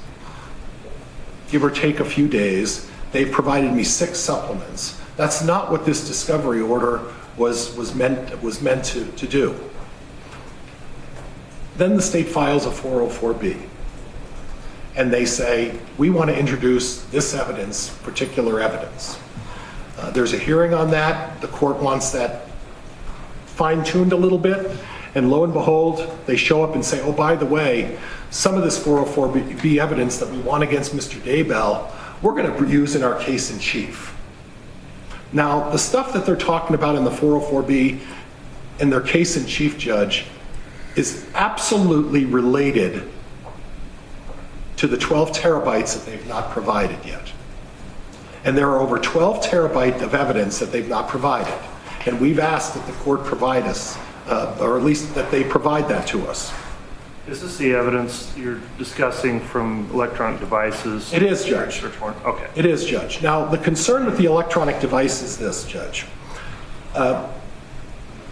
give or take a few days, they've provided me 6 supplements. That's not what this discovery order was meant to do. Then the state files a 404B. And they say, we want to introduce this evidence, particular evidence. There's a hearing on that. The court wants that fine-tuned a little bit. And lo and behold, they show up and say, oh, by the way, some of this 404B evidence that we want against Mr. Daybell, we're going to use in our case in chief. Now, the stuff that they're talking about in the 404B in their case in chief, Judge, is absolutely related to the 12 terabytes that they've not provided yet. And there are over 12 terabytes of evidence that they've not provided. And we've asked that the court provide us, or at least that they provide that to us. Is this the evidence you're discussing from electronic devices? It is, Judge. Search warrant? Okay. It is, Judge. Now, the concern with the electronic device is this, Judge.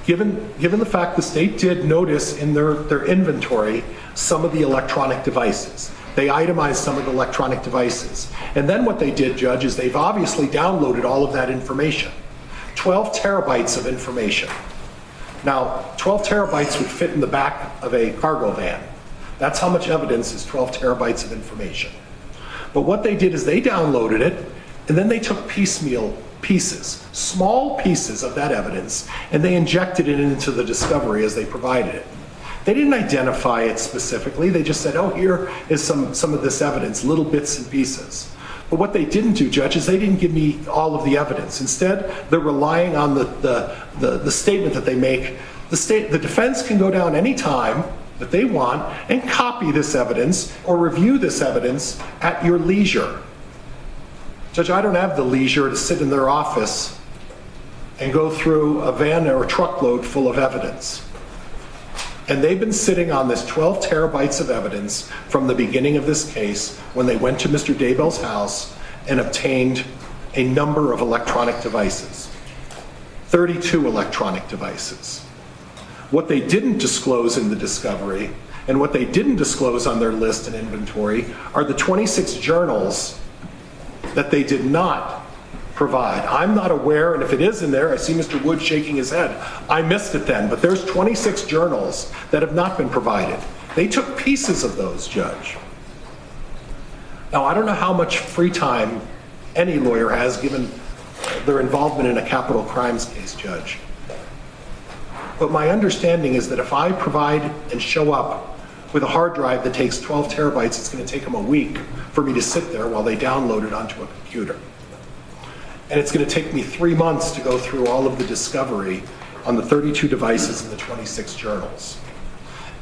Given the fact the state did notice in their inventory some of the electronic devices, they itemized some of the electronic devices. And then what they did, Judge, is they've obviously downloaded all of that information. 12 terabytes of information. Now, 12 terabytes would fit in the back of a cargo van. That's how much evidence is 12 terabytes of information. But what they did is they downloaded it, and then they took piecemeal pieces, small pieces of that evidence, and they injected it into the discovery as they provided it. They didn't identify it specifically. They just said, oh, here is some of this evidence, little bits and pieces. But what they didn't do, Judge, is they didn't give me all of the evidence. Instead, they're relying on the statement that they make. The defense can go down any time that they want and copy this evidence or review this evidence at your leisure. Judge, I don't have the leisure to sit in their office and go through a van or a truckload full of evidence. And they've been sitting on this 12 terabytes of evidence from the beginning of this case when they went to Mr. Daybell's house and obtained a number of electronic devices, 32 electronic devices. What they didn't disclose in the discovery and what they didn't disclose on their list and inventory are the 26 journals that they did not provide. I'm not aware, and if it is in there, I see Mr. Wood shaking his head. I missed it then, but there's 26 journals that have not been provided. They took pieces of those, Judge. Now, I don't know how much free time any lawyer has given their involvement in a capital crimes case, Judge. But my understanding is that if I provide and show up with a hard drive that takes 12 terabytes, it's going to take them a week for me to sit there while they download it onto a computer. And it's going to take me 3 months to go through all of the discovery on the 32 devices and the 26 journals.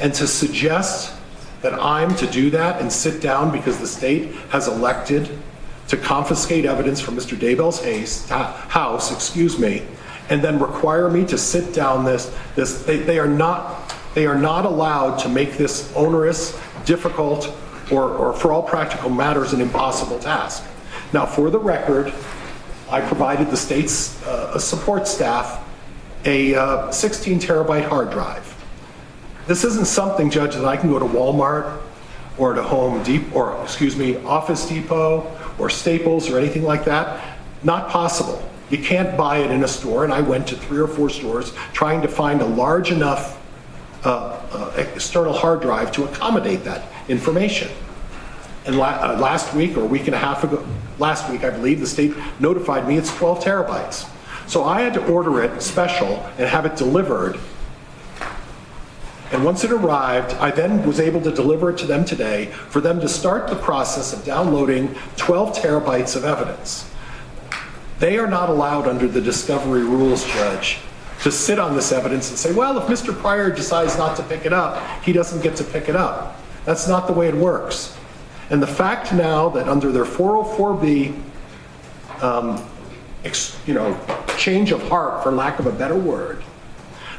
And to suggest that I'm to do that and sit down because the state has elected to confiscate evidence from Mr. Daybell's house, and then require me to sit down they are not allowed to make this onerous, difficult, or for all practical matters, an impossible task. Now, for the record, I provided the state's support staff a 16 terabyte hard drive. This isn't something, Judge, that I can go to Walmart or to Office Depot or Staples or anything like that. Not possible. You can't buy it in a store, and I went to 3 or 4 stores trying to find a large enough external hard drive to accommodate that information. And last week, or a week and a half ago, last week I believe, the state notified me it's 12 terabytes. So I had to order it special and have it delivered. And once it arrived, I then was able to deliver it to them today for them to start the process of downloading 12 terabytes of evidence. They are not allowed under the discovery rules, Judge, to sit on this evidence and say, well, if Mr. Pryor decides not to pick it up, he doesn't get to pick it up. That's not the way it works. And the fact now that under their 404B, change of heart, for lack of a better word,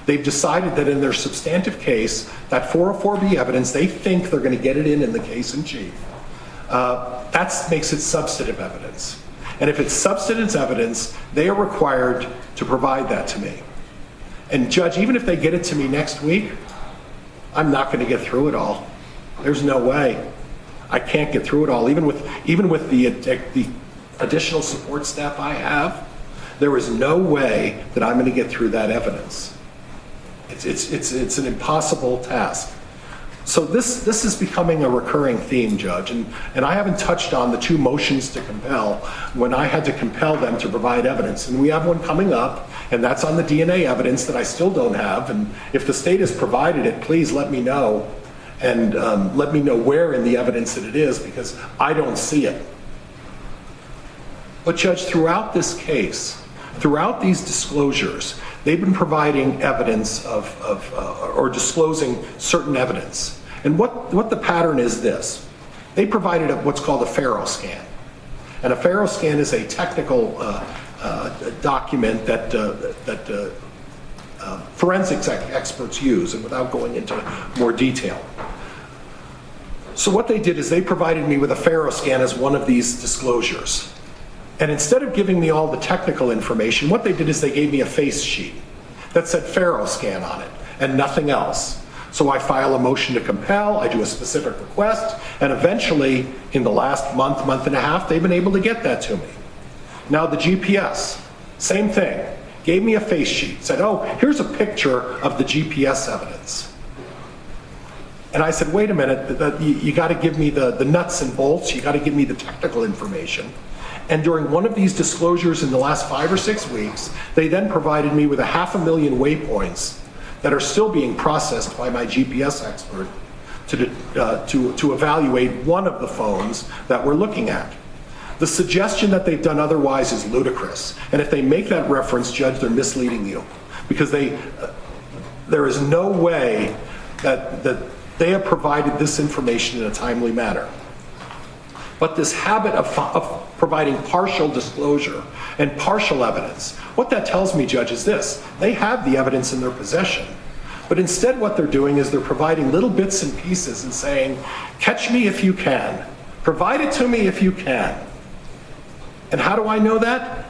they've decided that in their substantive case, that 404B evidence, they think they're going to get it in the case in chief. That makes it substantive evidence. And if it's substantive evidence, they are required to provide that to me. And Judge, even if they get it to me next week, I'm not going to get through it all. There's no way. I can't get through it all. Even with the additional support staff I have, there is no way that I'm going to get through that evidence. It's an impossible task. So this is becoming a recurring theme, Judge, and I haven't touched on the 2 motions to compel when I had to compel them to provide evidence. And we have one coming up, and that's on the DNA evidence that I still don't have. And if the state has provided it, please let me know, and let me know where in the evidence that it is, because I don't see it. But Judge, throughout this case, throughout these disclosures, they've been providing evidence or disclosing certain evidence. And what the pattern is this. They provided what's called a Faro scan. And a Faro scan is a technical document that forensics experts use, and without going into more detail. So what they did is they provided me with a Faro scan as one of these disclosures. And instead of giving me all the technical information, what they did is they gave me a face sheet that said Faro scan on it and nothing else. So I file a motion to compel, I do a specific request, and eventually, in the last month and a half, they've been able to get that to me. Now the GPS, same thing. Gave me a face sheet, said, oh, here's a picture of the GPS evidence. And I said, wait a minute, you got to give me the nuts and bolts, you got to give me the technical information. And during one of these disclosures in the last 5 or 6 weeks, they then provided me with 500,000 waypoints that are still being processed by my GPS expert to evaluate one of the phones that we're looking at. The suggestion that they've done otherwise is ludicrous. And if they make that reference, Judge, they're misleading you. Because there is no way that they have provided this information in a timely manner. But this habit of providing partial disclosure and partial evidence, what that tells me, Judge, is this. They have the evidence in their possession. But instead what they're doing is they're providing little bits and pieces and saying, catch me if you can. Provide it to me if you can. And how do I know that?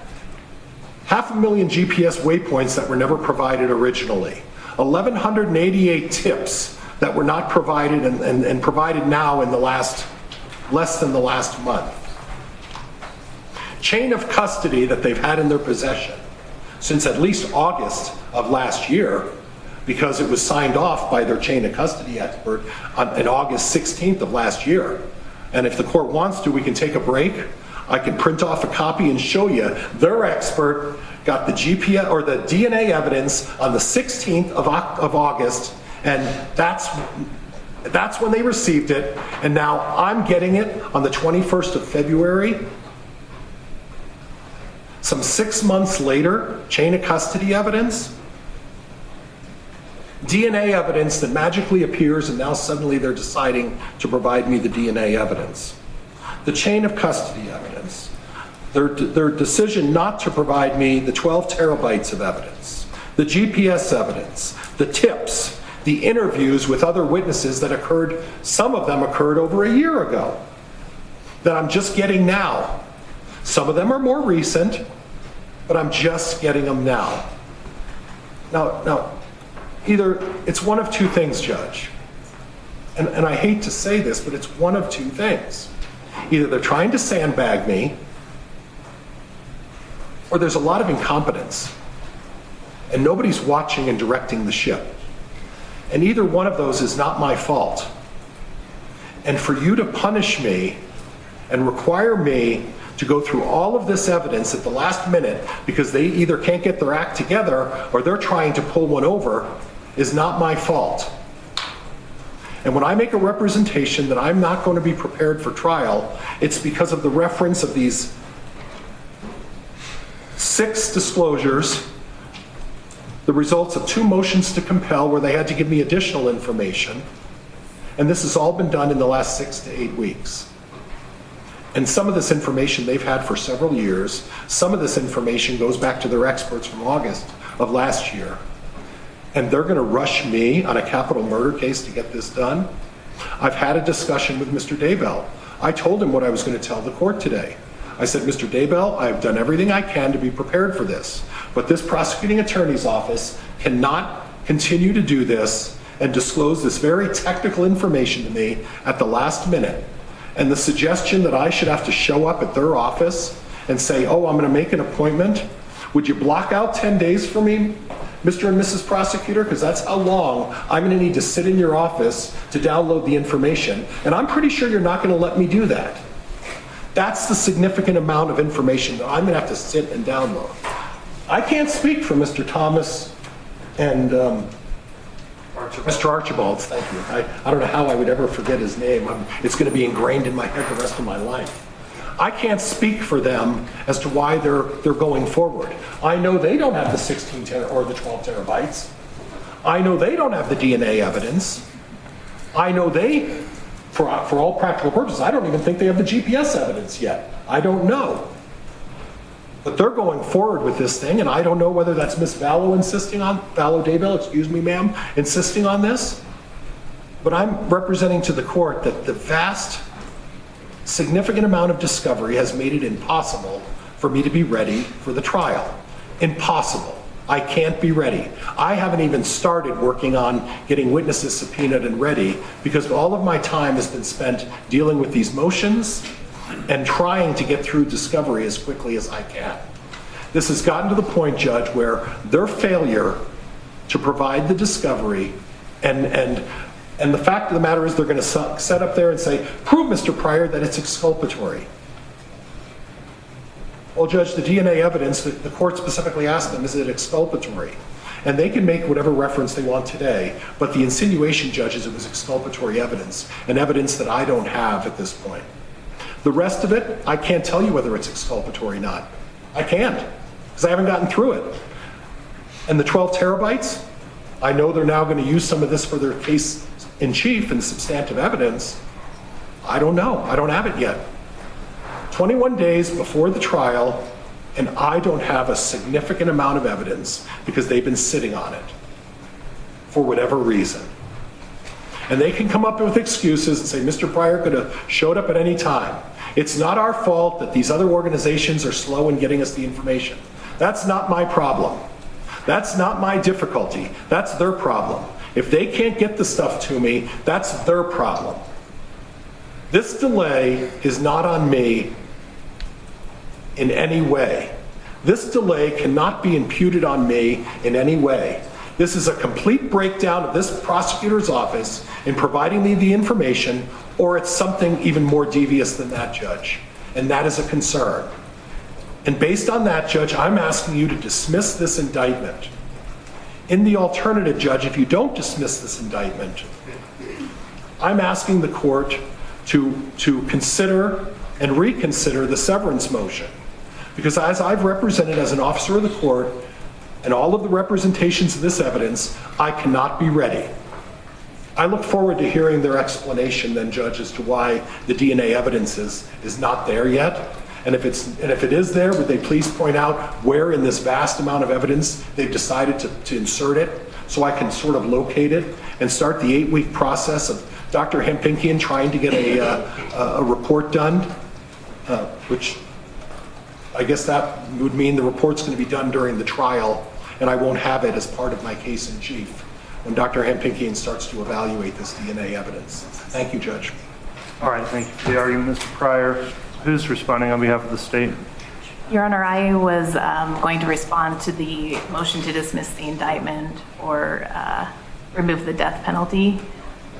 500,000 GPS waypoints that were never provided originally. 1,188 tips that were not provided and provided now in the less than the last month. Chain of custody that they've had in their possession since at least August of last year, because it was signed off by their chain of custody expert on August 16th of last year. And if the court wants to, we can take a break. I can print off a copy and show you their expert got the GPS or the DNA evidence on the 16th of August, and that's when they received it, and now I'm getting it on the 21st of February. Some 6 months later, chain of custody evidence, DNA evidence that magically appears, and now suddenly they're deciding to provide me the DNA evidence. The chain of custody evidence, their decision not to provide me the 12 terabytes of evidence, the GPS evidence, the tips, the interviews with other witnesses that occurred, some of them occurred over a year ago, that I'm just getting now. Some of them are more recent, but I'm just getting them now. Now, either it's one of two things, Judge, and I hate to say this, but it's one of two things. Either they're trying to sandbag me, or there's a lot of incompetence, and nobody's watching and directing the ship. And either one of those is not my fault. And for you to punish me and require me to go through all of this evidence at the last minute because they either can't get their act together or they're trying to pull one over is not my fault. And when I make a representation that I'm not going to be prepared for trial, it's because of the reference of these 6 disclosures, the results of 2 motions to compel where they had to give me additional information, and this has all been done in the last 6 to 8 weeks. And some of this information they've had for several years. Some of this information goes back to their experts from August of last year. And they're going to rush me on a capital murder case to get this done. I've had a discussion with Mr. Daybell. I told him what I was going to tell the court today. I said, Mr. Daybell, I've done everything I can to be prepared for this, but this prosecuting attorney's office cannot continue to do this and disclose this very technical information to me at the last minute. And the suggestion that I should have to show up at their office and say, oh, I'm going to make an appointment. Would you block out 10 days for me, Mr. and Mrs. Prosecutor? Because that's how long I'm going to need to sit in your office to download the information. And I'm pretty sure you're not going to let me do that. That's the significant amount of information that I'm going to have to sit and download. I can't speak for Mr. Thomas and Mr. Archibald, thank you. I don't know how I would ever forget his name. It's going to be ingrained in my head the rest of my life. I can't speak for them as to why they're going forward. I know they don't have the 16 or the 12 terabytes. I know they don't have the DNA evidence. I know they, for all practical purposes, I don't even think they have the GPS evidence yet. I don't know. But they're going forward with this thing, and I don't know whether that's Miss Vallow Daybell, excuse me, ma'am, insisting on this. But I'm representing to the court that the vast, significant amount of discovery has made it impossible for me to be ready for the trial. Impossible. I can't be ready. I haven't even started working on getting witnesses subpoenaed and ready because all of my time has been spent dealing with these motions and trying to get through discovery as quickly as I can. This has gotten to the point, Judge, where their failure to provide the discovery and the fact of the matter is they're going to set up there and say, prove, Mr. Pryor, that it's exculpatory. Well, Judge, the DNA evidence, the court specifically asked them, is it exculpatory? And they can make whatever reference they want today, but the insinuation, Judge, is it was exculpatory evidence, and evidence that I don't have at this point. The rest of it, I can't tell you whether it's exculpatory or not. I can't, because I haven't gotten through it. And the 12 terabytes, I know they're now going to use some of this for their case in chief and substantive evidence. I don't know. I don't have it yet. 21 days before the trial, and I don't have a significant amount of evidence because they've been sitting on it for whatever reason. And they can come up with excuses and say, Mr. Pryor could have showed up at any time. It's not our fault that these other organizations are slow in getting us the information. That's not my problem. That's not my difficulty. That's their problem. If they can't get the stuff to me, that's their problem. This delay is not on me in any way. This delay cannot be imputed on me in any way. This is a complete breakdown of this prosecutor's office in providing me the information, or it's something even more devious than that, Judge. and that is a concern. And based on that, Judge, I'm asking you to dismiss this indictment. In the alternative, Judge, if you don't dismiss this indictment, I'm asking the court to consider and reconsider the severance motion. Because as I've represented as an officer of the court and all of the representations of this evidence, I cannot be ready. I look forward to hearing their explanation then, Judge, as to why the DNA evidence is not there yet. And if it is there, would they please point out where in this vast amount of evidence they've decided to insert it so I can sort of locate it and start the 8-week process of Dr. Hempinkian trying to get a report done, which I guess that would mean the report's going to be done during the trial, and I won't have it as part of my case in chief when Dr. Hempinkian starts to evaluate this DNA evidence. Thank you, Judge. All right, thank you for the argument, Mr. Pryor. Who's responding on behalf of the state? Your Honor, I was going to respond to the motion to dismiss the indictment or remove the death penalty.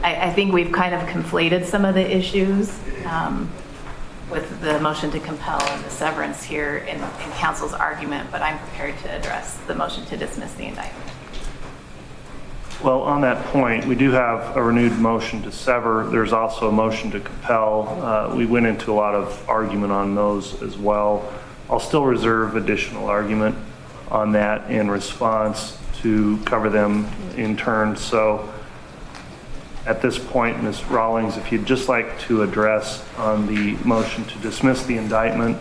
I think we've kind of conflated some of the issues with the motion to compel and the severance here in counsel's argument, but I'm prepared to address the motion to dismiss the indictment. Well, on that point, we do have a renewed motion to sever. There's also a motion to compel. We went into a lot of argument on those as well. I'll still reserve additional argument on that in response to cover them in turn. So at this point, Ms. Rawlings, if you'd just like to address on the motion to dismiss the indictment,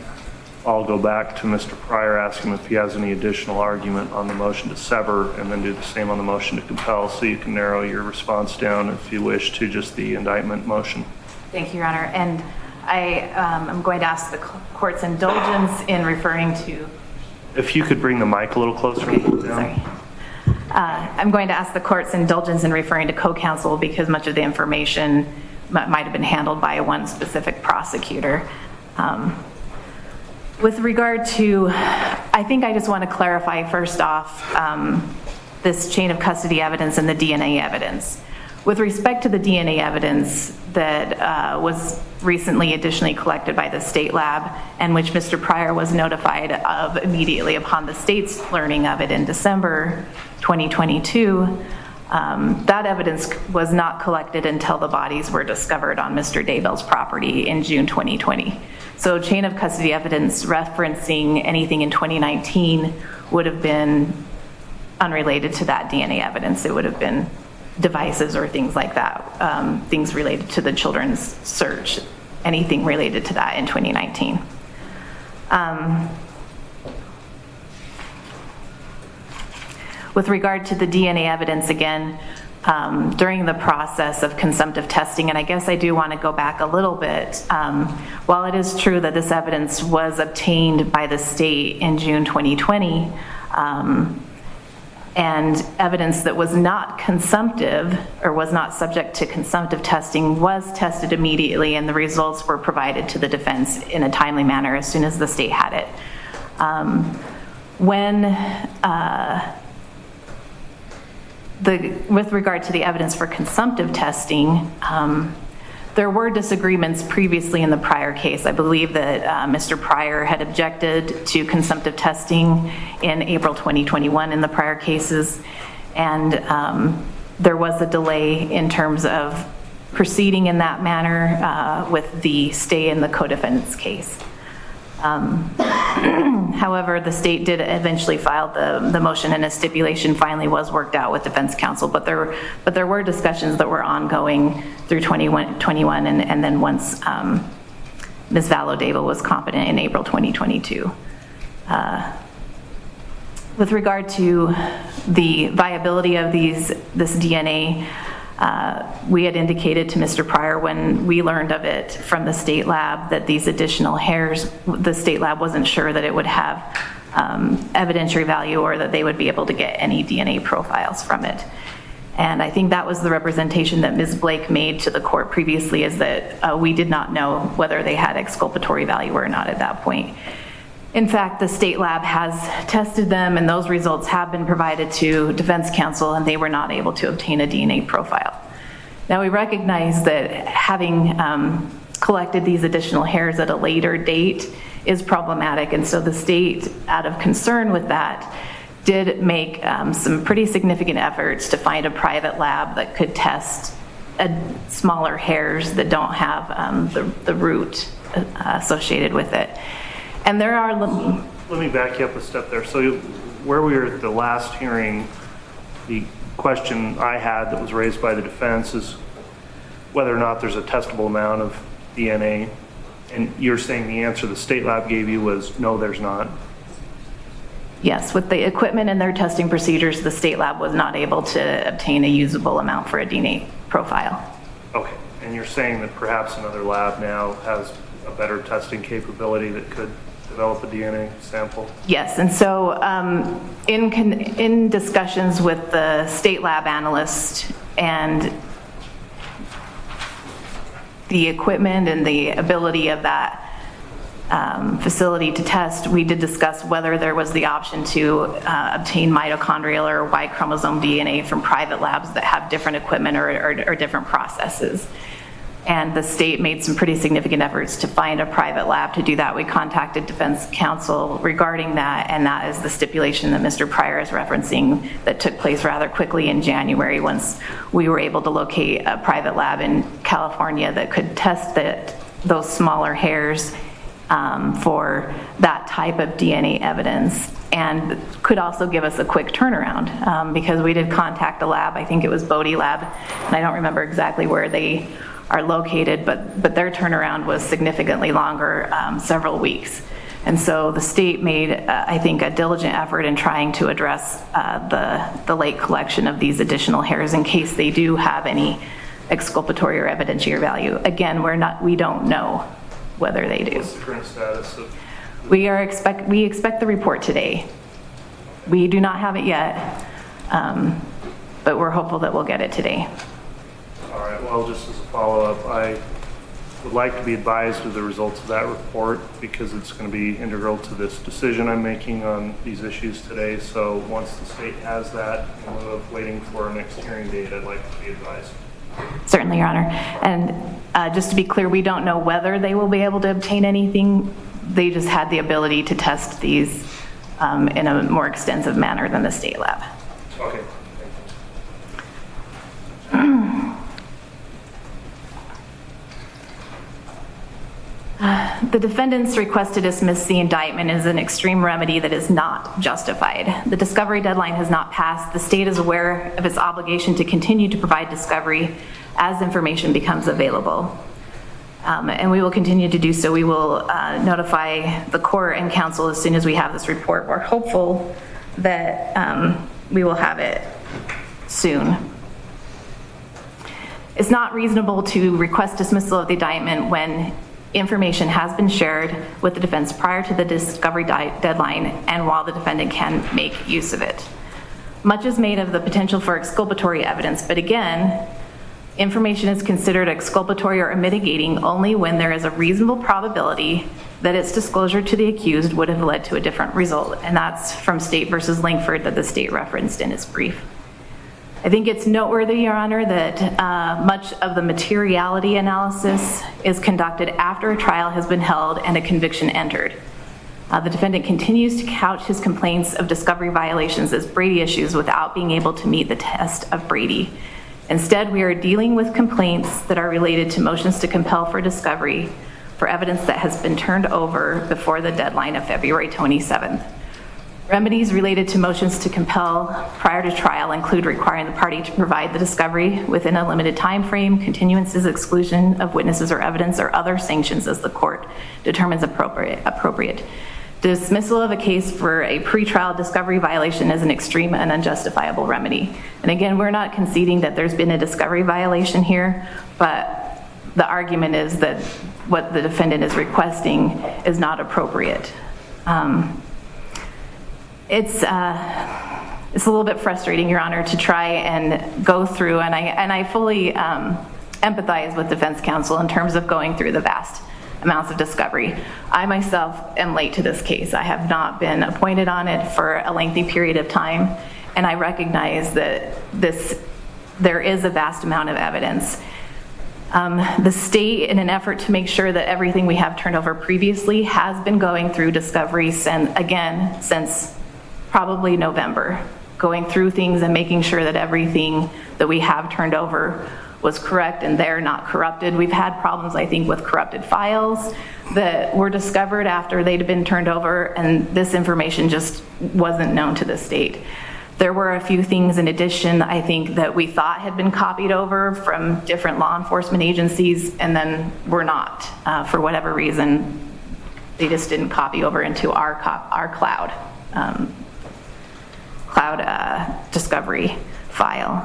I'll go back to Mr. Pryor, ask him if he has any additional argument on the motion to sever, and then do the same on the motion to compel, so you can narrow your response down, if you wish, to just the indictment motion. Thank you, Your Honor. And I am going to ask the court's indulgence in referring to... If you could bring the mic a little closer. Okay, sorry. I'm going to ask the court's indulgence in referring to co-counsel because much of the information might have been handled by one specific prosecutor. With regard to, I think I just want to clarify first off this chain of custody evidence and the DNA evidence. With respect to the DNA evidence that was recently additionally collected by the state lab and which Mr. Pryor was notified of immediately upon the state's learning of it in December 2022, that evidence was not collected until the bodies were discovered on Mr. Daybell's property in June 2020. So chain of custody evidence referencing anything in 2019 would have been unrelated to that DNA evidence. It would have been devices or things like that, things related to the children's search, anything related to that in 2019. With regard to the DNA evidence, again, during the process of consumptive testing, and I guess I do want to go back a little bit, while it is true that this evidence was obtained by the state in June 2020, and evidence that was not consumptive or was not subject to consumptive testing was tested immediately, and the results were provided to the defense in a timely manner as soon as the state had it. With regard to the evidence for consumptive testing, there were disagreements previously in the prior case. I believe that Mr. Pryor had objected to consumptive testing in April 2021 in the prior cases, and there was a delay in terms of proceeding in that manner with the stay in the co-defendant's case. However, the state did eventually file the motion, and a stipulation finally was worked out with defense counsel. But there were discussions that were ongoing through 2021, and then once Ms. Daybell was competent in April 2022. With regard to the viability of this DNA, we had indicated to Mr. Pryor when we learned of it from the state lab that these additional hairs, the state lab wasn't sure that it would have evidentiary value or that they would be able to get any DNA profiles from it. And I think that was the representation that Ms. Blake made to the court previously, is that we did not know whether they had exculpatory value or not at that point. In fact, the state lab has tested them, and those results have been provided to defense counsel, and they were not able to obtain a DNA profile. Now, we recognize that having collected these additional hairs at a later date is problematic. And so the state, out of concern with that, did make some pretty significant efforts to find a private lab that could test smaller hairs that don't have the root associated with it. And there are... Let me back you up a step there. So where we were at the last hearing, the question I had that was raised by the defense is whether or not there's a testable amount of DNA. And you're saying the answer the state lab gave you was no, there's not. Yes, with the equipment and their testing procedures, the state lab was not able to obtain a usable amount for a DNA profile. Okay, and you're saying that perhaps another lab now has a better testing capability that could develop a DNA sample? Yes, and so in discussions with the state lab analyst and the equipment and the ability of that facility to test, we did discuss whether there was the option to obtain mitochondrial or Y chromosome DNA from private labs that have different equipment or different processes. And the state made some pretty significant efforts to find a private lab to do that. We contacted defense counsel regarding that, and that is the stipulation that Mr. Pryor is referencing that took place rather quickly in January once we were able to locate a private lab in California that could test those smaller hairs for that type of DNA evidence, and could also give us a quick turnaround because we did contact a lab. I think it was Bodie Lab, and I don't remember exactly where they are located, but their turnaround was significantly longer, several weeks. And so the state made, I think, a diligent effort in trying to address the late collection of these additional hairs in case they do have any exculpatory or evidentiary value. Again, we don't know whether they do. What's the current status of? We expect the report today. We do not have it yet, but we're hopeful that we'll get it today. All right, well, just as a follow-up, I would like to be advised of the results of that report because it's going to be integral to this decision I'm making on these issues today. So once the state has that, in lieu of waiting for our next hearing date, I'd like to be advised. Certainly, Your Honor. And just to be clear, we don't know whether they will be able to obtain anything. They just had the ability to test these in a more extensive manner than the state lab. Okay. The defendant's request to dismiss the indictment is an extreme remedy that is not justified. The discovery deadline has not passed. The state is aware of its obligation to continue to provide discovery as information becomes available. And we will continue to do so. We will notify the court and counsel as soon as we have this report. We're hopeful that we will have it soon. It's not reasonable to request dismissal of the indictment when information has been shared with the defense prior to the discovery deadline and while the defendant can make use of it. Much is made of the potential for exculpatory evidence, but again, information is considered exculpatory or mitigating only when there is a reasonable probability that its disclosure to the accused would have led to a different result, and that's from State versus Langford that the state referenced in its brief. I think it's noteworthy, Your Honor, that much of the materiality analysis is conducted after a trial has been held and a conviction entered. The defendant continues to couch his complaints of discovery violations as Brady issues without being able to meet the test of Brady. Instead, we are dealing with complaints that are related to motions to compel for discovery for evidence that has been turned over before the deadline of February 27th. Remedies related to motions to compel prior to trial include requiring the party to provide the discovery within a limited time frame, continuances, exclusion of witnesses or evidence, or other sanctions as the court determines appropriate. Dismissal of a case for a pretrial discovery violation is an extreme and unjustifiable remedy. And again, we're not conceding that there's been a discovery violation here, but the argument is that what the defendant is requesting is not appropriate. It's a little bit frustrating, Your Honor, to try and go through, and I fully empathize with defense counsel in terms of going through the vast amounts of discovery. I myself am late to this case. I have not been appointed on it for a lengthy period of time, and I recognize that there is a vast amount of evidence. The state, in an effort to make sure that everything we have turned over previously, has been going through discovery since probably November, going through things and making sure that everything that we have turned over was correct and they're not corrupted. We've had problems, I think, with corrupted files that were discovered after they'd been turned over, and this information just wasn't known to the state. There were a few things in addition, I think, that we thought had been copied over from different law enforcement agencies and then were not. For whatever reason, they just didn't copy over into our cloud discovery file.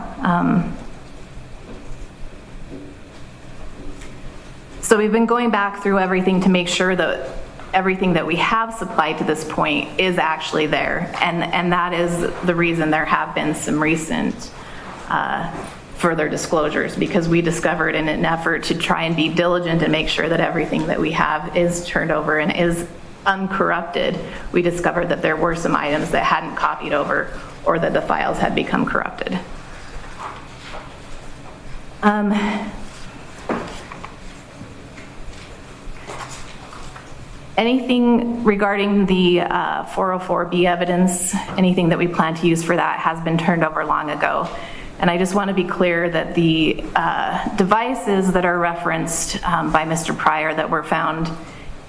So we've been going back through everything to make sure that everything that we have supplied to this point is actually there. And that is the reason there have been some recent further disclosures, because we discovered, in an effort to try and be diligent and make sure that everything that we have is turned over and is uncorrupted, we discovered that there were some items that hadn't copied over or that the files had become corrupted. Anything regarding the 404B evidence, anything that we plan to use for that has been turned over long ago. And I just want to be clear that the devices that are referenced by Mr. Pryor that were found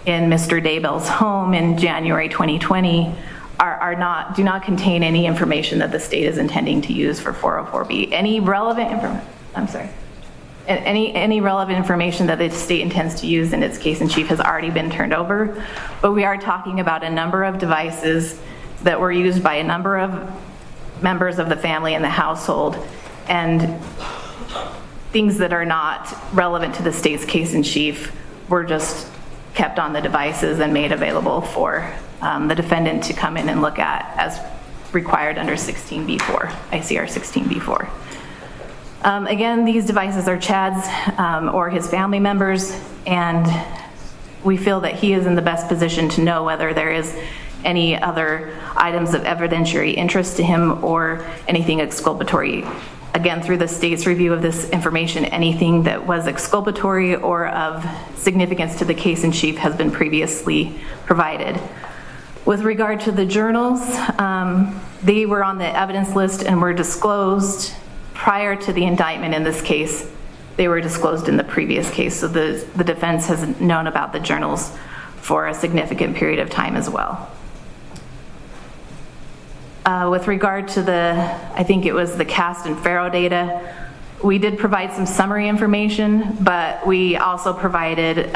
in Mr. Daybell's home in January 2020 do not contain any information that the state is intending to use for 404B. Any relevant Any relevant information that the state intends to use in its case in chief has already been turned over, but we are talking about a number of devices that were used by a number of members of the family and the household, and things that are not relevant to the state's case in chief were just kept on the devices and made available for the defendant to come in and look at as required under 16b4, ICR 16b4. Again, these devices are Chad's or his family members, and we feel that he is in the best position to know whether there is any other items of evidentiary interest to him or anything exculpatory. Again, through the state's review of this information, anything that was exculpatory or of significance to the case in chief has been previously provided. With regard to the journals, they were on the evidence list and were disclosed prior to the indictment in this case. They were disclosed in the previous case, so the defense has known about the journals for a significant period of time as well. With regard to I think it was the Cast and Farrow data, we did provide some summary information, but we also provided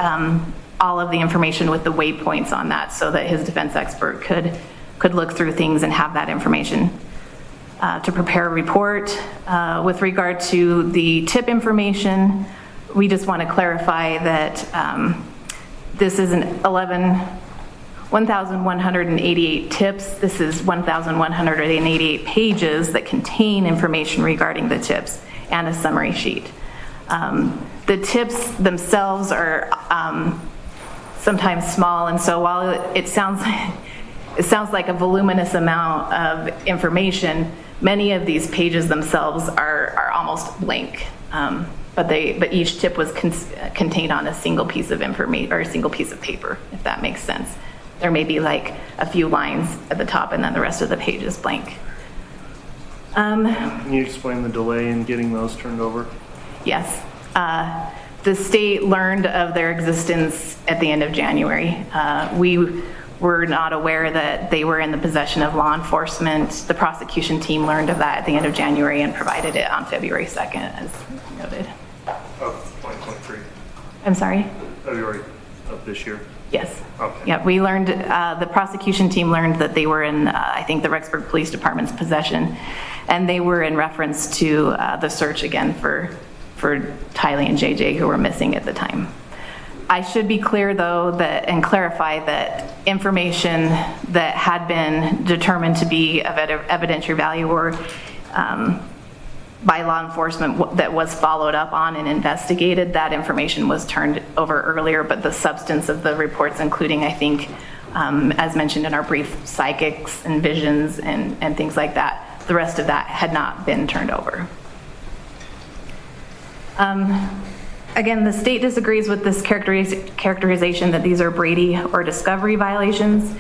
all of the information with the waypoints on that so that his defense expert could look through things and have that information to prepare a report. With regard to the tip information, we just want to clarify that this isn't 1,188 tips. This is 1,188 pages that contain information regarding the tips and a summary sheet. The tips themselves are sometimes small, and so while it sounds like a voluminous amount of information, many of these pages themselves are almost blank, but each tip was contained on a single piece of information or a single piece of paper, if that makes sense. There may be like a few lines at the top and then the rest of the page is blank. Can you explain the delay in getting those turned over? Yes. The state learned of their existence at the end of January. We were not aware that they were in the possession of law enforcement. The prosecution team learned of that at the end of January and provided it on February 2nd, as noted. Of 2023? I'm sorry? February of this year? Yes. Okay. Yeah, we learned, the prosecution team learned that they were in, I think, the Rexburg Police Department's possession, and they were in reference to the search again for Tylee and JJ, who were missing at the time. I should be clear, though, and clarify that information that had been determined to be of evidentiary value or by law enforcement that was followed up on and investigated, that information was turned over earlier, but the substance of the reports, including, I think, as mentioned in our brief, psychics and visions and things like that, the rest of that had not been turned over. Again, the state disagrees with this characterization that these are Brady or discovery violations.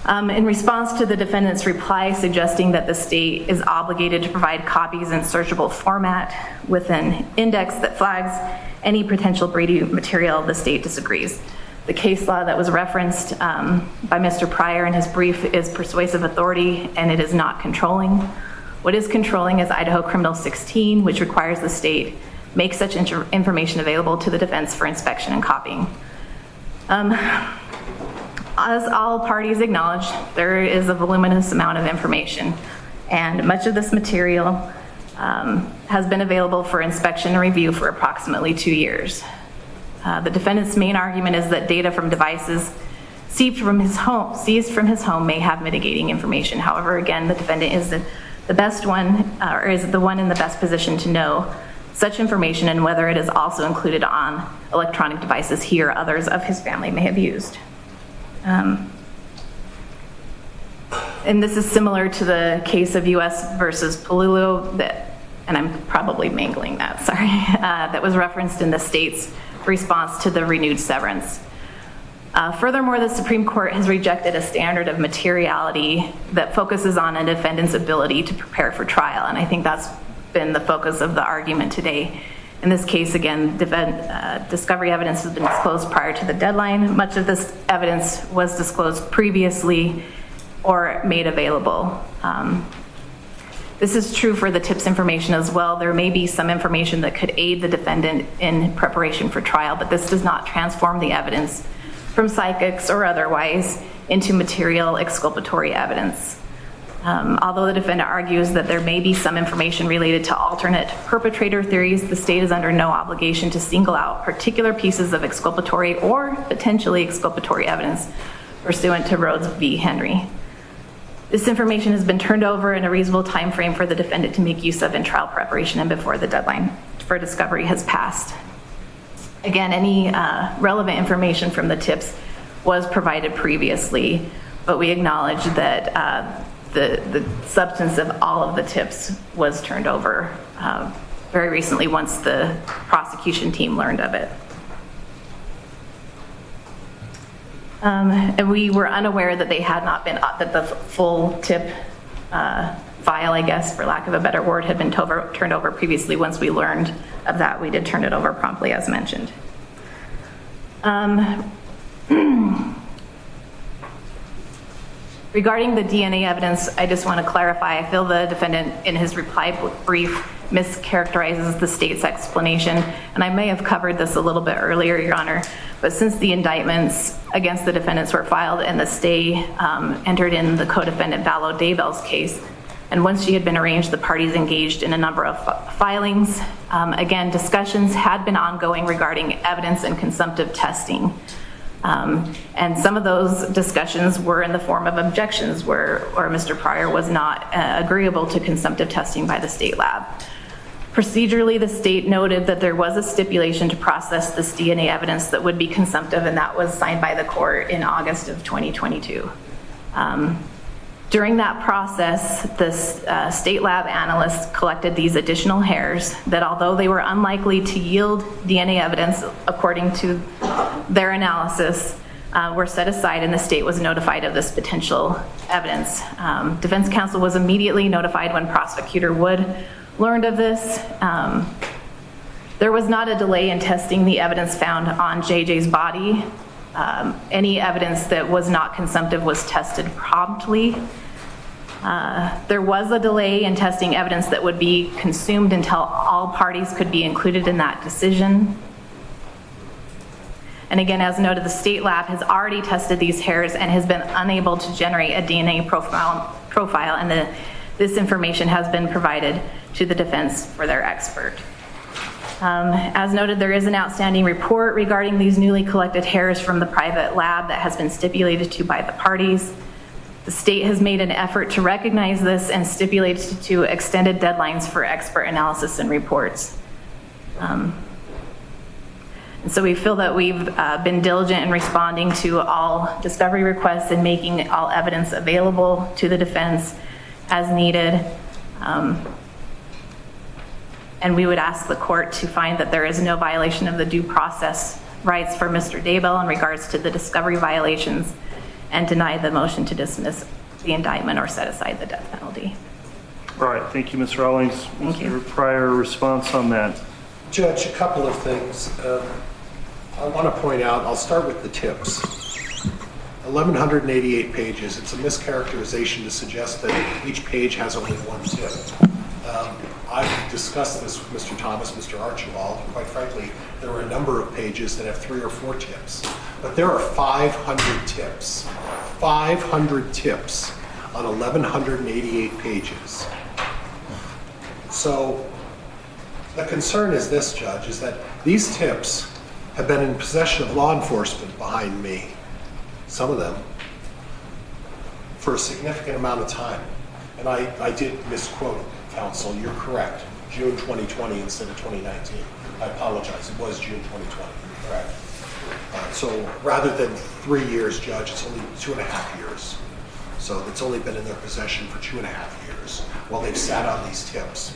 In response to the defendant's reply suggesting that the state is obligated to provide copies in searchable format with an index that flags any potential Brady material, the state disagrees. The case law that was referenced by Mr. Pryor in his brief is persuasive authority, and it is not controlling. What is controlling is Idaho Criminal 16, which requires the state make such information available to the defense for inspection and copying. As all parties acknowledge, there is a voluminous amount of information, and much of this material has been available for inspection and review for approximately 2 years. The defendant's main argument is that data from devices seized from his home may have mitigating information. However, again, the defendant is the best one, or is the one in the best position to know such information and whether it is also included on electronic devices he or others of his family may have used. And this is similar to the case of U.S. versus Palulu, and I'm probably mangling that, sorry, that was referenced in the state's response to the renewed severance. Furthermore, the Supreme Court has rejected a standard of materiality that focuses on a defendant's ability to prepare for trial, and I think that's been the focus of the argument today. In this case, again, discovery evidence has been disclosed prior to the deadline. Much of this evidence was disclosed previously or made available. This is true for the tips information as well. There may be some information that could aid the defendant in preparation for trial, but this does not transform the evidence from psychics or otherwise into material exculpatory evidence. Although the defendant argues that there may be some information related to alternate perpetrator theories, the state is under no obligation to single out particular pieces of exculpatory or potentially exculpatory evidence pursuant to Rhodes v. Henry. This information has been turned over in a reasonable time frame for the defendant to make use of in trial preparation and before the deadline for discovery has passed. Again, any relevant information from the tips was provided previously, but we acknowledge that the substance of all of the tips was turned over very recently once the prosecution team learned of it. And we were unaware that they had not been, that the full tip file, I guess, for lack of a better word, had been turned over previously. Once we learned of that, we did turn it over promptly, as mentioned. Regarding the DNA evidence, I just want to clarify, I feel the defendant in his reply brief mischaracterizes the state's explanation, and I may have covered this a little bit earlier, Your Honor, but since the indictments against the defendants were filed and the stay entered in the co-defendant Lori Daybell's case, and once she had been arraigned, the parties engaged in a number of filings. Again, discussions had been ongoing regarding evidence and consumptive testing. And some of those discussions were in the form of objections where Mr. Pryor was not agreeable to consumptive testing by the state lab. Procedurally, the state noted that there was a stipulation to process this DNA evidence that would be consumptive, and that was signed by the court in August of 2022. During that process, the state lab analysts collected these additional hairs that, although they were unlikely to yield DNA evidence according to their analysis, were set aside, and the state was notified of this potential evidence. Defense counsel was immediately notified when prosecutor Wood learned of this. There was not a delay in testing the evidence found on JJ's body. Any evidence that was not consumptive was tested promptly. There was a delay in testing evidence that would be consumed until all parties could be included in that decision. And again, as noted, the state lab has already tested these hairs and has been unable to generate a DNA profile, and this information has been provided to the defense for their expert. As noted, there is an outstanding report regarding these newly collected hairs from the private lab that has been stipulated to by the parties. The state has made an effort to recognize this and stipulated to extended deadlines for expert analysis and reports. And so we feel that we've been diligent in responding to all discovery requests and making all evidence available to the defense as needed. And we would ask the court to find that there is no violation of the due process rights for Mr. Daybell in regards to the discovery violations and deny the motion to dismiss the indictment or set aside the death penalty. All right, thank you, Ms. Rawlings. Thank you. Mr. Pryor, response on that? Judge, a couple of things. I want to point out, I'll start with the tips. 1,188 pages. It's a mischaracterization to suggest that each page has only one tip. I've discussed this with Mr. Thomas, Mr. Archibald, and quite frankly, there are a number of pages that have 3 or 4 tips. But there are 500 tips. 500 tips on 1,188 pages. So the concern is this, Judge, is that these tips have been in possession of law enforcement behind me, some of them, for a significant amount of time. And I did misquote counsel. You're correct. June 2020 instead of 2019. I apologize. It was June 2020. You're correct. So rather than 3 years, Judge, it's only 2.5 years. So it's only been in their possession for 2.5 years while they've sat on these tips.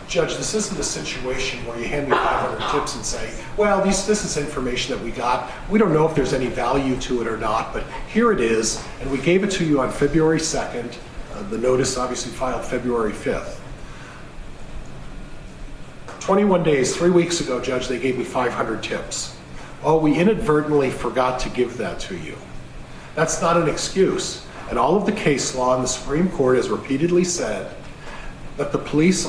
Judge, this isn't a situation where you hand me 500 tips and say, well, this is information that we got. We don't know if there's any value to it or not, but here it is, and we gave it to you on February 2nd. The notice obviously filed February 5th. 21 days, 3 weeks ago, Judge, they gave me 500 tips. Oh, we inadvertently forgot to give that to you. That's not an excuse. And all of the case law in the Supreme Court has repeatedly said that the police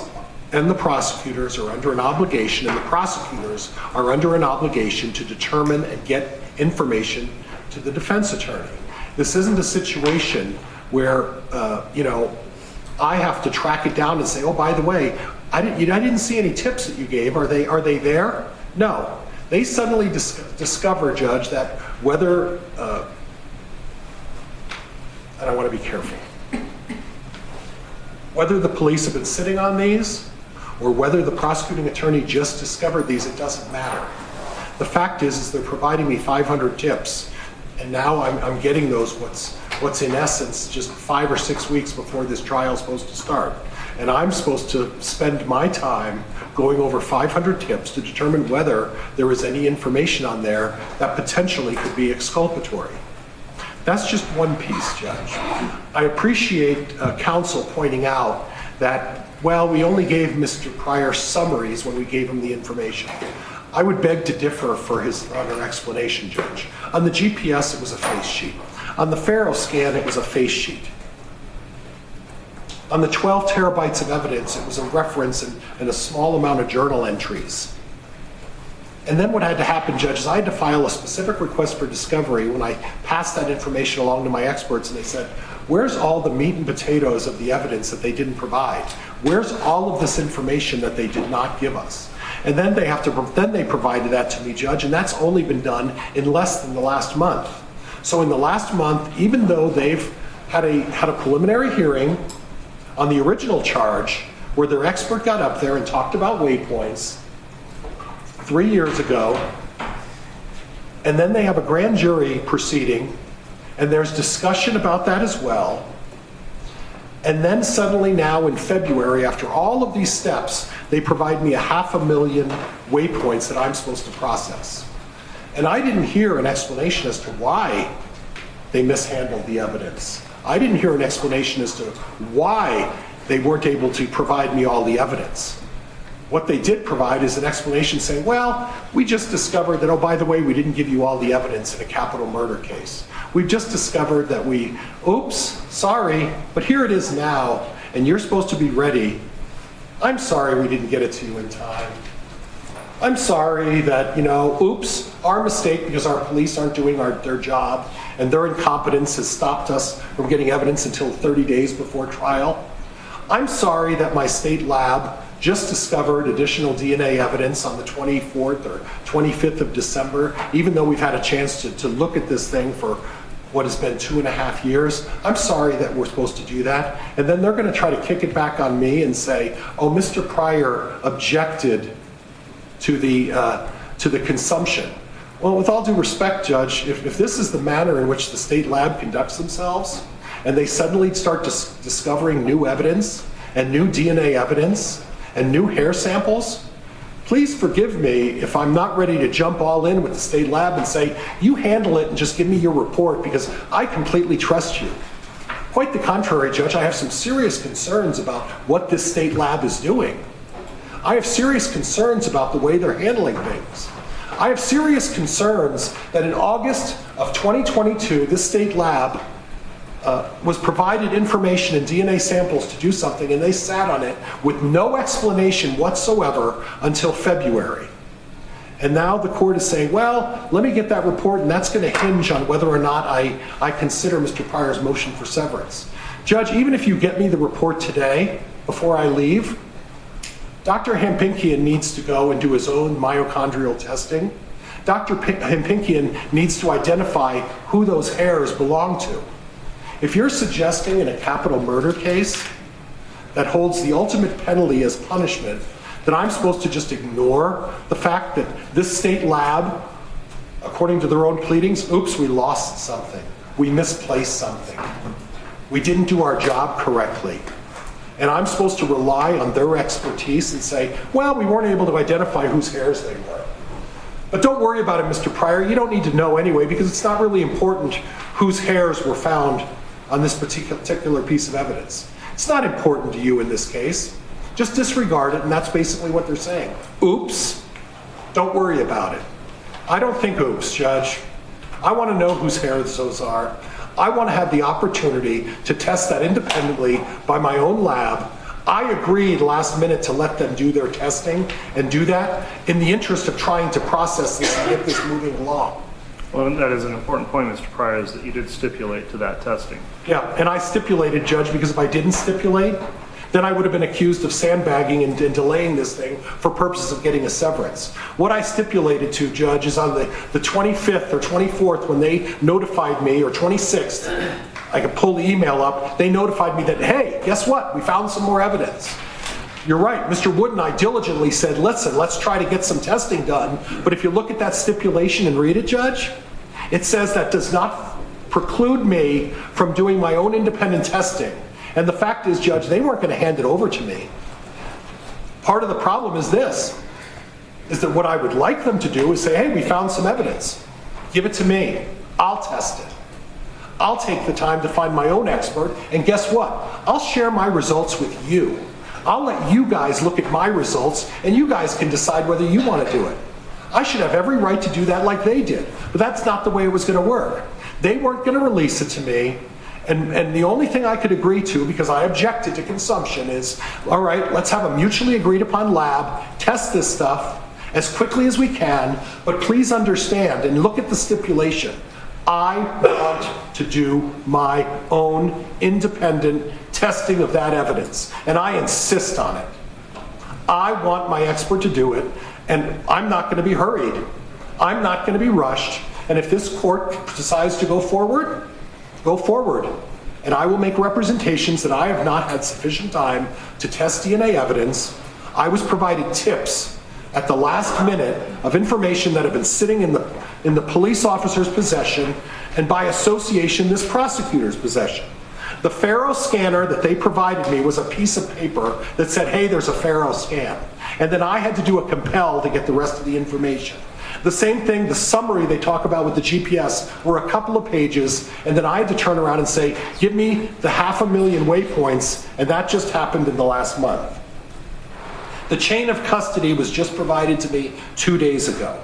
and the prosecutors are under an obligation, and the prosecutors are under an obligation to determine and get information to the defense attorney. This isn't a situation where, I have to track it down and say, oh, by the way, I didn't see any tips that you gave. Are they there? No. They suddenly discover, Judge, that whether, and I want to be careful, whether the police have been sitting on these or whether the prosecuting attorney just discovered these, it doesn't matter. The fact is they're providing me 500 tips, and now I'm getting those, what's in essence just 5 or 6 weeks before this trial is supposed to start. And I'm supposed to spend my time going over 500 tips to determine whether there is any information on there that potentially could be exculpatory. That's just one piece, Judge. I appreciate counsel pointing out that, well, we only gave Mr. Pryor summaries when we gave him the information. I would beg to differ for his other explanation, Judge. On the GPS, it was a face sheet. On the Faro scan, it was a face sheet. On the 12 terabytes of evidence, it was a reference and a small amount of journal entries. And then what had to happen, Judge, is I had to file a specific request for discovery when I passed that information along to my experts, and they said, where's all the meat and potatoes of the evidence that they didn't provide? Where's all of this information that they did not give us? And then they provided that to me, Judge, and that's only been done in less than the last month. So in the last month, even though they've had a preliminary hearing on the original charge where their expert got up there and talked about waypoints 3 years ago, and then they have a grand jury proceeding, and there's discussion about that as well, and then suddenly now in February, after all of these steps, they provide me 500,000 waypoints that I'm supposed to process. And I didn't hear an explanation as to why they mishandled the evidence. I didn't hear an explanation as to why they weren't able to provide me all the evidence. What they did provide is an explanation saying, well, we just discovered that, oh, by the way, we didn't give you all the evidence in a capital murder case. We've just discovered that oops, sorry, but here it is now, and you're supposed to be ready. I'm sorry we didn't get it to you in time. I'm sorry that, oops, our mistake because our police aren't doing their job, and their incompetence has stopped us from getting evidence until 30 days before trial. I'm sorry that my state lab just discovered additional DNA evidence on the 24th or 25th of December, even though we've had a chance to look at this thing for what has been 2.5 years. I'm sorry that we're supposed to do that. And then they're going to try to kick it back on me and say, oh, Mr. Pryor objected to the consumption. Well, with all due respect, Judge, if this is the manner in which the state lab conducts themselves, and they suddenly start discovering new evidence, and new DNA evidence and new hair samples, please forgive me if I'm not ready to jump all in with the state lab and say, you handle it and just give me your report because I completely trust you. Quite the contrary, Judge, I have some serious concerns about what this state lab is doing. I have serious concerns about the way they're handling things. I have serious concerns that in August of 2022, this state lab was provided information and DNA samples to do something, and they sat on it with no explanation whatsoever until February. And now the court is saying, well, let me get that report, and that's going to hinge on whether or not I consider Mr. Pryor's motion for severance. Judge, even if you get me the report today before I leave, Dr. Hampinkian needs to go and do his own mitochondrial testing. Dr. Hampinkian needs to identify who those hairs belong to. If you're suggesting in a capital murder case that holds the ultimate penalty as punishment, that I'm supposed to just ignore the fact that this state lab, according to their own pleadings, oops, we lost something. We misplaced something. We didn't do our job correctly. And I'm supposed to rely on their expertise and say, well, we weren't able to identify whose hairs they were. But don't worry about it, Mr. Pryor. You don't need to know anyway, because it's not really important whose hairs were found on this particular piece of evidence. It's not important to you in this case. Just disregard it, and that's basically what they're saying. Oops, don't worry about it. I don't think oops, Judge. I want to know whose hairs those are. I want to have the opportunity to test that independently by my own lab. I agreed last minute to let them do their testing and do that in the interest of trying to process this and get this moving along. Well, that is an important point, Mr. Pryor, is that you did stipulate to that testing. Yeah, and I stipulated, Judge, because if I didn't stipulate, then I would have been accused of sandbagging and delaying this thing for purposes of getting a severance. What I stipulated to, Judge, is on the 25th or 24th when they notified me, or 26th, I could pull the email up, they notified me that, hey, guess what? We found some more evidence. You're right, Mr. Wood and I diligently said, listen, let's try to get some testing done. But if you look at that stipulation and read it, Judge, it says that does not preclude me from doing my own independent testing. And the fact is, Judge, they weren't going to hand it over to me. Part of the problem is this, is that what I would like them to do is say, hey, we found some evidence. Give it to me. I'll test it. I'll take the time to find my own expert, and guess what? I'll share my results with you. I'll let you guys look at my results, and you guys can decide whether you want to do it. I should have every right to do that like they did, but that's not the way it was going to work. They weren't going to release it to me, and the only thing I could agree to, because I objected to consumption, is, all right, let's have a mutually agreed upon lab, test this stuff as quickly as we can, but please understand and look at the stipulation. I want to do my own independent testing of that evidence, and I insist on it. I want my expert to do it, and I'm not going to be hurried. I'm not going to be rushed, and if this court decides to go forward, go forward. And I will make representations that I have not had sufficient time to test DNA evidence. I was provided tips at the last minute of information that have been sitting in the police officer's possession, and by association, this prosecutor's possession. The Faro scanner that they provided me was a piece of paper that said, hey, there's a Faro scan. And then I had to do a compel to get the rest of the information. The same thing, the summary they talk about with the GPS were a couple of pages, and then I had to turn around and say, give me the 500,000 waypoints, and that just happened in the last month. The chain of custody was just provided to me 2 days ago.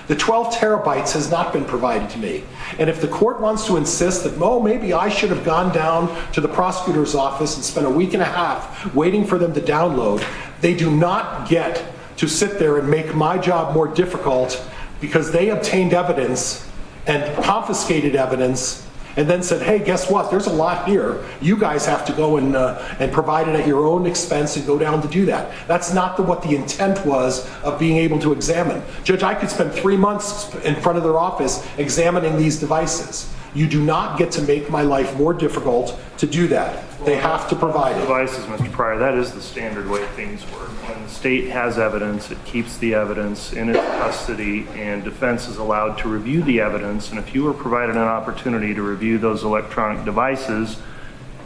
The 12 terabytes has not been provided to me. And if the court wants to insist that, oh, maybe I should have gone down to the prosecutor's office and spent a week and a half waiting for them to download, they do not get to sit there and make my job more difficult because they obtained evidence and confiscated evidence and then said, hey, guess what? There's a lot here. You guys have to go and provide it at your own expense and go down to do that. That's not what the intent was of being able to examine. Judge, I could spend 3 months in front of their office examining these devices. You do not get to make my life more difficult to do that. They have to provide it. Devices, Mr. Pryor, that is the standard way things work. When the state has evidence, it keeps the evidence in its custody, and defense is allowed to review the evidence. And if you were provided an opportunity to review those electronic devices,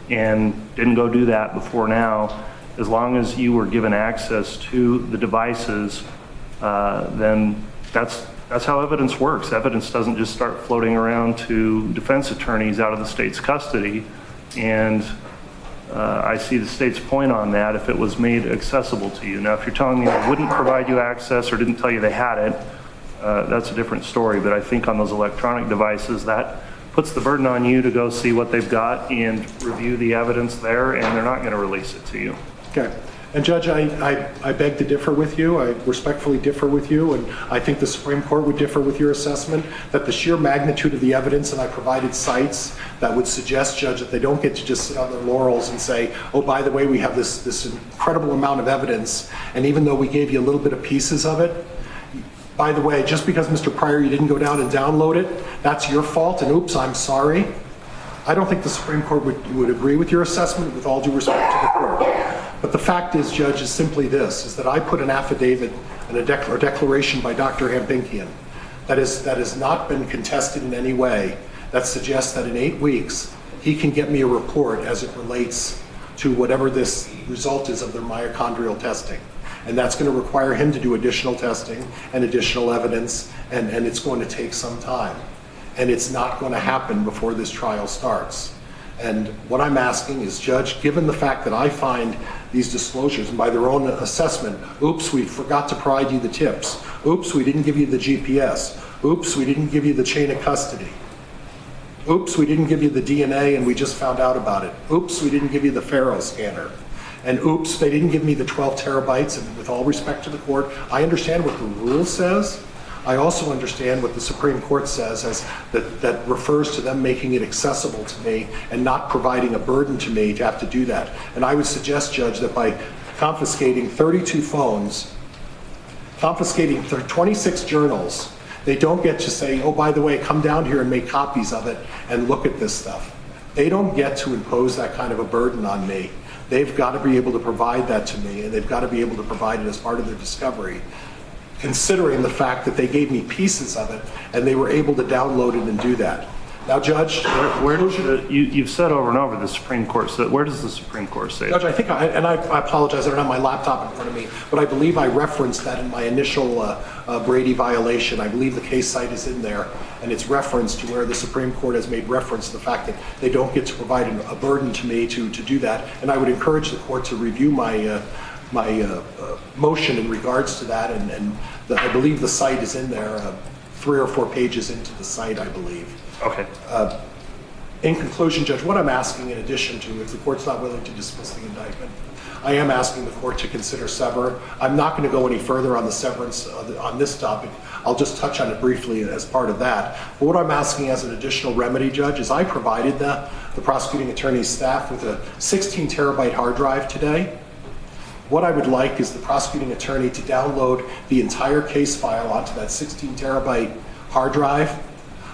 and didn't go do that before now, as long as you were given access to the devices, then that's how evidence works. Evidence doesn't just start floating around to defense attorneys out of the state's custody. And I see the state's point on that if it was made accessible to you. Now, if you're telling me they wouldn't provide you access or didn't tell you they had it, that's a different story. But I think on those electronic devices, that puts the burden on you to go see what they've got and review the evidence there, and they're not going to release it to you. Okay. And Judge, I beg to differ with you. I respectfully differ with you, and I think the Supreme Court would differ with your assessment that the sheer magnitude of the evidence, and I provided cites that would suggest, Judge, that they don't get to just sit on their laurels and say, oh, by the way, we have this incredible amount of evidence, and even though we gave you a little bit of pieces of it, by the way, just because, Mr. Pryor, you didn't go down and download it, that's your fault, and oops, I'm sorry. I don't think the Supreme Court would agree with your assessment, with all due respect to the court. But the fact is, Judge, is simply this, is that I put an affidavit and a declaration by Dr. Hampinkian that has not been contested in any way that suggests that in 8 weeks he can get me a report as it relates to whatever this result is of their mitochondrial testing. And that's going to require him to do additional testing and additional evidence, and it's going to take some time. And it's not going to happen before this trial starts. And what I'm asking is, Judge, given the fact that I find these disclosures, and by their own assessment, oops, we forgot to provide you the tips. Oops, we didn't give you the GPS. Oops, we didn't give you the chain of custody. Oops, we didn't give you the DNA and we just found out about it. Oops, we didn't give you the Faro scanner. And oops, they didn't give me the 12 terabytes. And with all respect to the court, I understand what the rule says. I also understand what the Supreme Court says as that refers to them making it accessible to me and not providing a burden to me to have to do that. And I would suggest, Judge, that by confiscating 32 phones, confiscating 26 journals, they don't get to say, oh, by the way, come down here and make copies of it and look at this stuff. They don't get to impose that kind of a burden on me. They've got to be able to provide that to me, and they've got to be able to provide it as part of their discovery, considering the fact that they gave me pieces of it and they were able to download it and do that. Now, Judge, where does you've said over and over the Supreme Court, so where does the Supreme Court say Judge, that? I think, I apologize, I don't have my laptop in front of me, but I believe I referenced that in my initial Brady violation. I believe the case site is in there, and it's referenced to where the Supreme Court has made reference to the fact that they don't get to provide a burden to me to do that. And I would encourage the court to review my motion in regards to that, and I believe the site is in there, 3 or 4 pages into the site, I believe. Okay. In conclusion, Judge, what I'm asking, in addition to, if the court's not willing to dismiss the indictment, I am asking the court to consider sever. I'm not going to go any further on the severance on this topic. I'll just touch on it briefly as part of that. But what I'm asking as an additional remedy, Judge, is I provided the prosecuting attorney's staff with a 16 terabyte hard drive today. What I would like is the prosecuting attorney to download the entire case file onto that 16 terabyte hard drive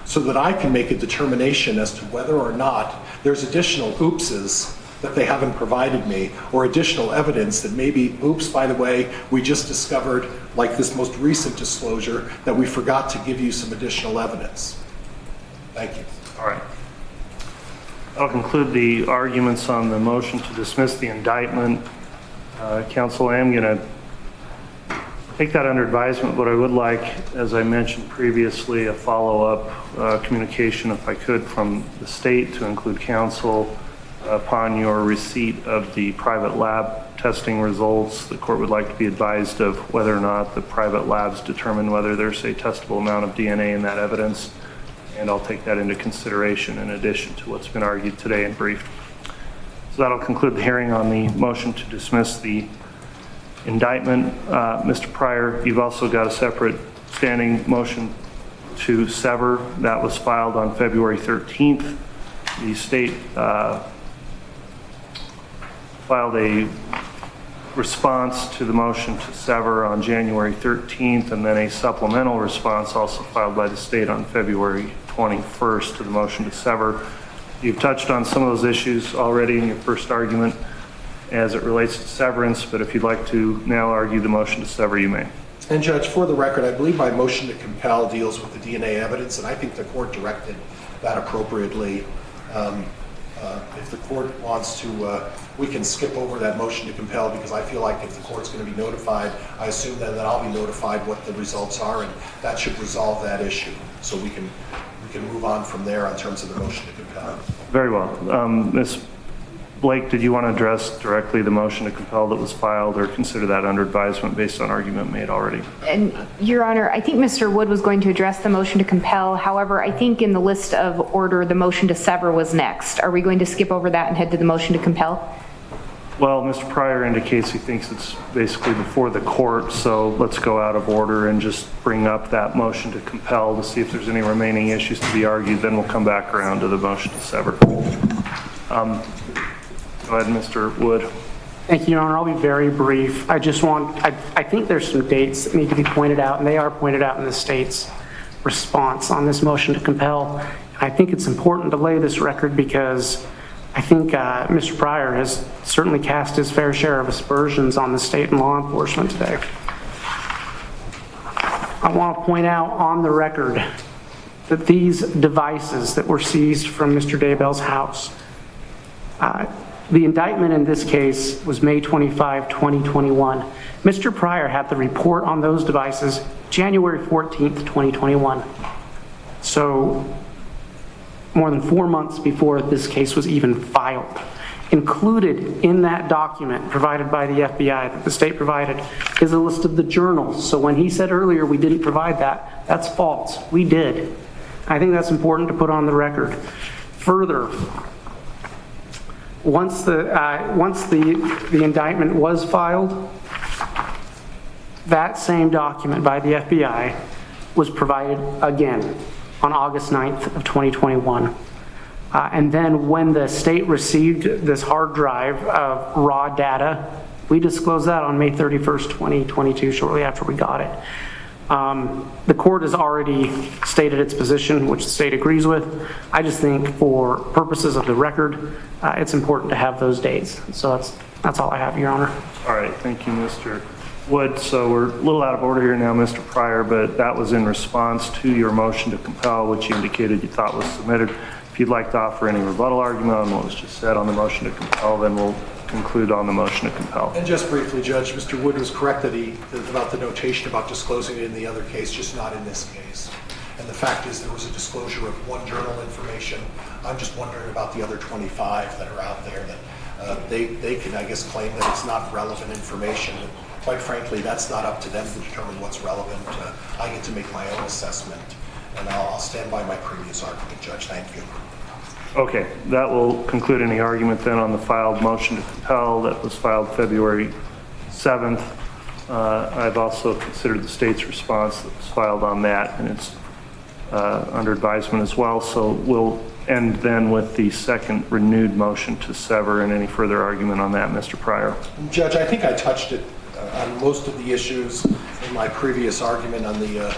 so that I can make a determination as to whether or not there's additional oopses that they haven't provided me, or additional evidence that maybe, oops, by the way, we just discovered, like this most recent disclosure, that we forgot to give you some additional evidence. Thank you. All right. I'll conclude the arguments on the motion to dismiss the indictment. Counsel, I am going to take that under advisement, but I would like, as I mentioned previously, a follow-up communication, if I could, from the state to include counsel upon your receipt of the private lab testing results. The court would like to be advised of whether or not the private labs determine whether there's a testable amount of DNA in that evidence, and I'll take that into consideration in addition to what's been argued today and briefed. So that'll conclude the hearing on the motion to dismiss the indictment. Mr. Pryor, you've also got a separate standing motion to sever that was filed on February 13th. The state filed a response to the motion to sever on January 13th, and then a supplemental response also filed by the state on February 21st to the motion to sever. You've touched on some of those issues already in your first argument as it relates to severance, but if you'd like to now argue the motion to sever, you may. And Judge, for the record, I believe my motion to compel deals with the DNA evidence, and I think the court directed that appropriately. If the court wants to, we can skip over that motion to compel, because I feel like if the court's going to be notified, I assume then that I'll be notified what the results are, and that should resolve that issue. So we can move on from there in terms of the motion to compel. Very well. Ms. Blake, did you want to address directly the motion to compel that was filed, or consider that under advisement based on argument made already? And Your Honor, I think Mr. Wood was going to address the motion to compel. However, I think in the list of order, the motion to sever was next. Are we going to skip over that and head to the motion to compel? Well, Mr. Pryor indicates he thinks it's basically before the court, so let's go out of order and just bring up that motion to compel to see if there's any remaining issues to be argued. Then we'll come back around to the motion to sever. Go ahead, Mr. Wood. Thank you, Your Honor. I'll be very brief. I think there's some dates that need to be pointed out, and they are pointed out in the state's response on this motion to compel. I think it's important to lay this record because I think Mr. Pryor has certainly cast his fair share of aspersions on the state and law enforcement today. I want to point out on the record that these devices that were seized from Mr. Daybell's house, the indictment in this case was May 25, 2021. Mr. Pryor had the report on those devices January 14th, 2021. So more than 4 months before this case was even filed. Included in that document provided by the FBI that the state provided is a list of the journals. So when he said earlier we didn't provide that, that's false. We did. I think that's important to put on the record. Further, once the indictment was filed, that same document by the FBI was provided again on August 9th of 2021. And then when the state received this hard drive of raw data, we disclosed that on May 31st, 2022, shortly after we got it. The court has already stated its position, which the state agrees with. I just think for purposes of the record, it's important to have those dates. So that's all I have, Your Honor. All right, thank you, Mr. Wood. So we're a little out of order here now, Mr. Pryor, but that was in response to your motion to compel, which you indicated you thought was submitted. If you'd like to offer any rebuttal argument on what was just said on the motion to compel, then we'll conclude on the motion to compel. And just briefly, Judge, Mr. Wood was correct that about the notation about disclosing it in the other case, just not in this case. And the fact is there was a disclosure of one journal information. I'm just wondering about the other 25 that are out there that they can, I guess, claim that it's not relevant information. Quite frankly, that's not up to them to determine what's relevant. I get to make my own assessment, and I'll stand by my previous argument, Judge. Thank you. Okay, that will conclude any argument then on the filed motion to compel that was filed February 7th. I've also considered the state's response that was filed on that, and it's under advisement as well. So we'll end then with the second renewed motion to sever, and any further argument on that, Mr. Pryor. Judge, I think I touched it on most of the issues in my previous argument on the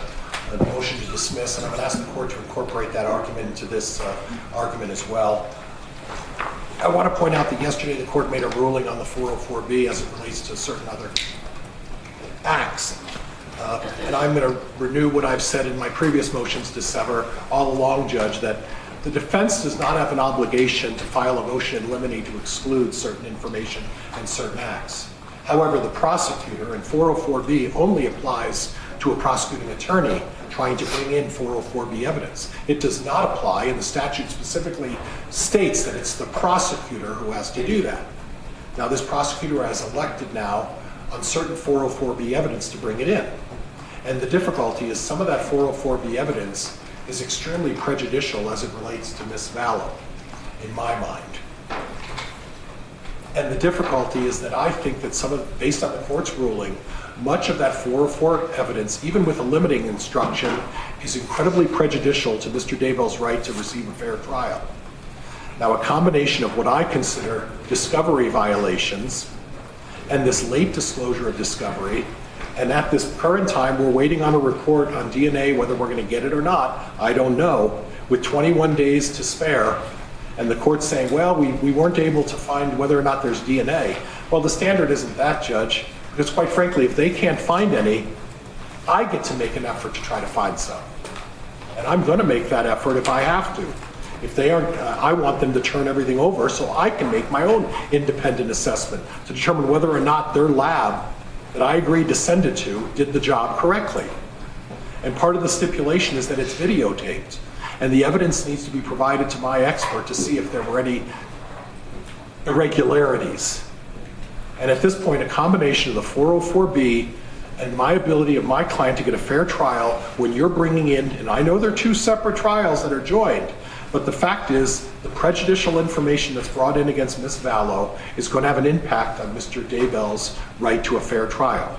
motion to dismiss, and I'm going to ask the court to incorporate that argument into this argument as well. I want to point out that yesterday the court made a ruling on the 404B as it relates to certain other acts. And I'm going to renew what I've said in my previous motions to sever all along, Judge, that the defense does not have an obligation to file a motion in limine to exclude certain information and certain acts. However, the prosecutor in 404B only applies to a prosecuting attorney trying to bring in 404B evidence. It does not apply, and the statute specifically states that it's the prosecutor who has to do that. Now, this prosecutor has elected now on certain 404B evidence to bring it in. And the difficulty is some of that 404B evidence is extremely prejudicial as it relates to Ms. Vallow, in my mind. And the difficulty is that I think that based on the court's ruling, much of that 404 evidence, even with a limiting instruction, is incredibly prejudicial to Mr. Daybell's right to receive a fair trial. Now, a combination of what I consider discovery violations and this late disclosure of discovery, and at this current time, we're waiting on a report on DNA, whether we're going to get it or not, I don't know, with 21 days to spare, and the court saying, well, we weren't able to find whether or not there's DNA. Well, the standard isn't that, Judge, because quite frankly, if they can't find any, I get to make an effort to try to find some. And I'm going to make that effort if I have to. If they aren't, I want them to turn everything over so I can make my own independent assessment to determine whether or not their lab that I agreed to send it to did the job correctly. And part of the stipulation is that it's videotaped, and the evidence needs to be provided to my expert to see if there were any irregularities. And at this point, a combination of the 404B and my ability of my client to get a fair trial when you're bringing in, and I know they're two separate trials that are joined, but the fact is the prejudicial information that's brought in against Ms. Vallow is going to have an impact on Mr. Daybell's right to a fair trial.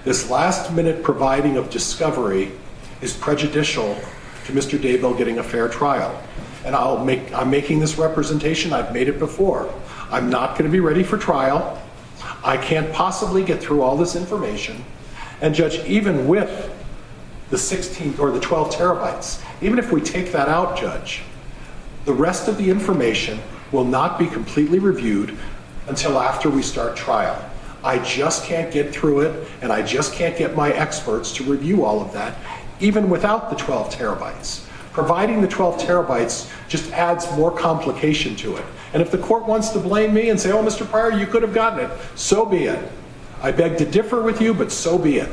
This last minute providing of discovery is prejudicial to Mr. Daybell getting a fair trial. And I'm making this representation, I've made it before. I'm not going to be ready for trial. I can't possibly get through all this information. And Judge, even with the 16 or the 12 terabytes, even if we take that out, Judge, the rest of the information will not be completely reviewed until after we start trial. I just can't get through it, and I just can't get my experts to review all of that, even without the 12 terabytes. Providing the 12 terabytes just adds more complication to it. And if the court wants to blame me and say, oh, Mr. Pryor, you could have gotten it, so be it. I beg to differ with you, but so be it.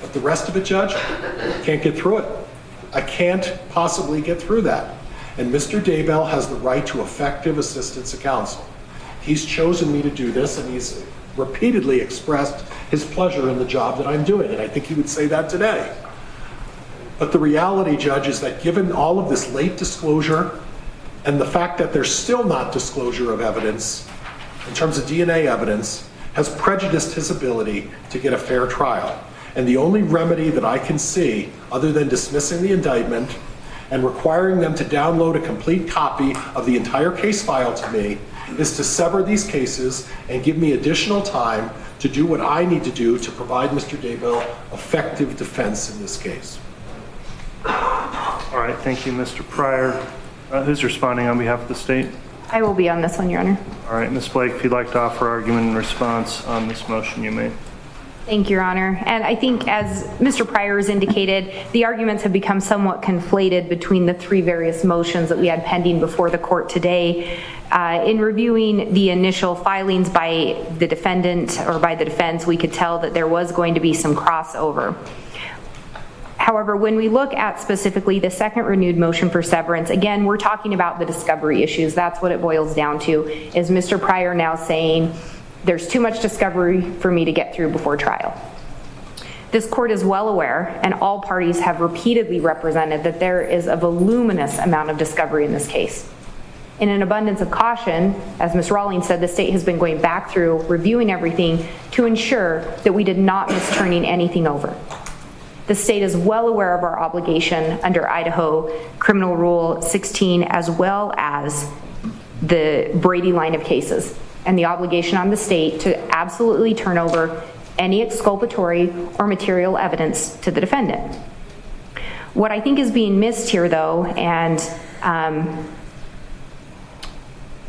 But the rest of it, Judge, I can't get through it. I can't possibly get through that. And Mr. Daybell has the right to effective assistance of counsel. He's chosen me to do this, and he's repeatedly expressed his pleasure in the job that I'm doing, and I think he would say that today. But the reality, Judge, is that given all of this late disclosure and the fact that there's still not disclosure of evidence in terms of DNA evidence has prejudiced his ability to get a fair trial. And the only remedy that I can see, other than dismissing the indictment and requiring them to download a complete copy of the entire case file to me, is to sever these cases and give me additional time to do what I need to do to provide Mr. Daybell effective defense in this case. All right, thank you, Mr. Pryor. Who's responding on behalf of the state? I will be on this one, Your Honor. All right, Ms. Blake, if you'd like to offer argument in response on this motion you made. Thank you, Your Honor. And I think, as Mr. Pryor has indicated, the arguments have become somewhat conflated between the three various motions that we had pending before the court today. In reviewing the initial filings by the defendant or by the defense, we could tell that there was going to be some crossover. However, when we look at specifically the second renewed motion for severance, again, we're talking about the discovery issues. That's what it boils down to, is Mr. Pryor now saying there's too much discovery for me to get through before trial. This court is well aware, and all parties have repeatedly represented, that there is a voluminous amount of discovery in this case. In an abundance of caution, as Ms. Rawlings said, the state has been going back through, reviewing everything to ensure that we did not miss turning anything over. The state is well aware of our obligation under Idaho Criminal Rule 16, as well as the Brady line of cases, and the obligation on the state to absolutely turn over any exculpatory or material evidence to the defendant. What I think is being missed here, though, and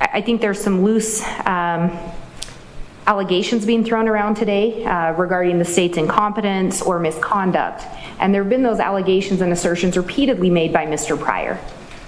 I think there's some loose allegations being thrown around today regarding the state's incompetence or misconduct. And there have been those allegations and assertions repeatedly made by Mr. Pryor.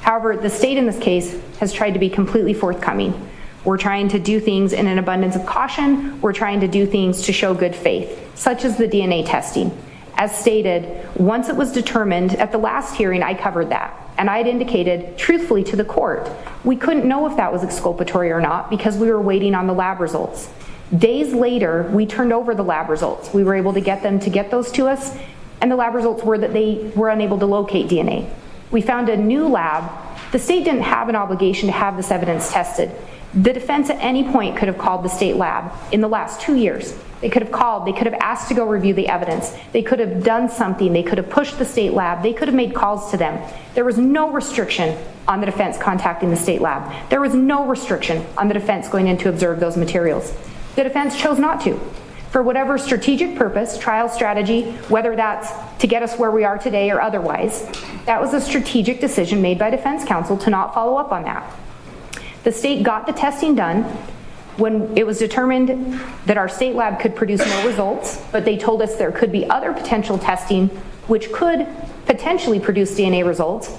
However, the state in this case has tried to be completely forthcoming. We're trying to do things in an abundance of caution. We're trying to do things to show good faith, such as the DNA testing. As stated, once it was determined, at the last hearing I covered that, and I had indicated truthfully to the court, we couldn't know if that was exculpatory or not because we were waiting on the lab results. Days later, we turned over the lab results. We were able to get them to get those to us, and the lab results were that they were unable to locate DNA. We found a new lab. The state didn't have an obligation to have this evidence tested. The defense at any point could have called the state lab in the last 2 years. They could have called, they could have asked to go review the evidence. They could have done something, they could have pushed the state lab, they could have made calls to them. There was no restriction on the defense contacting the state lab. There was no restriction on the defense going in to observe those materials. The defense chose not to. For whatever strategic purpose, trial strategy, whether that's to get us where we are today or otherwise, that was a strategic decision made by defense counsel to not follow up on that. The state got the testing done when it was determined that our state lab could produce no results, but they told us there could be other potential testing which could potentially produce DNA results.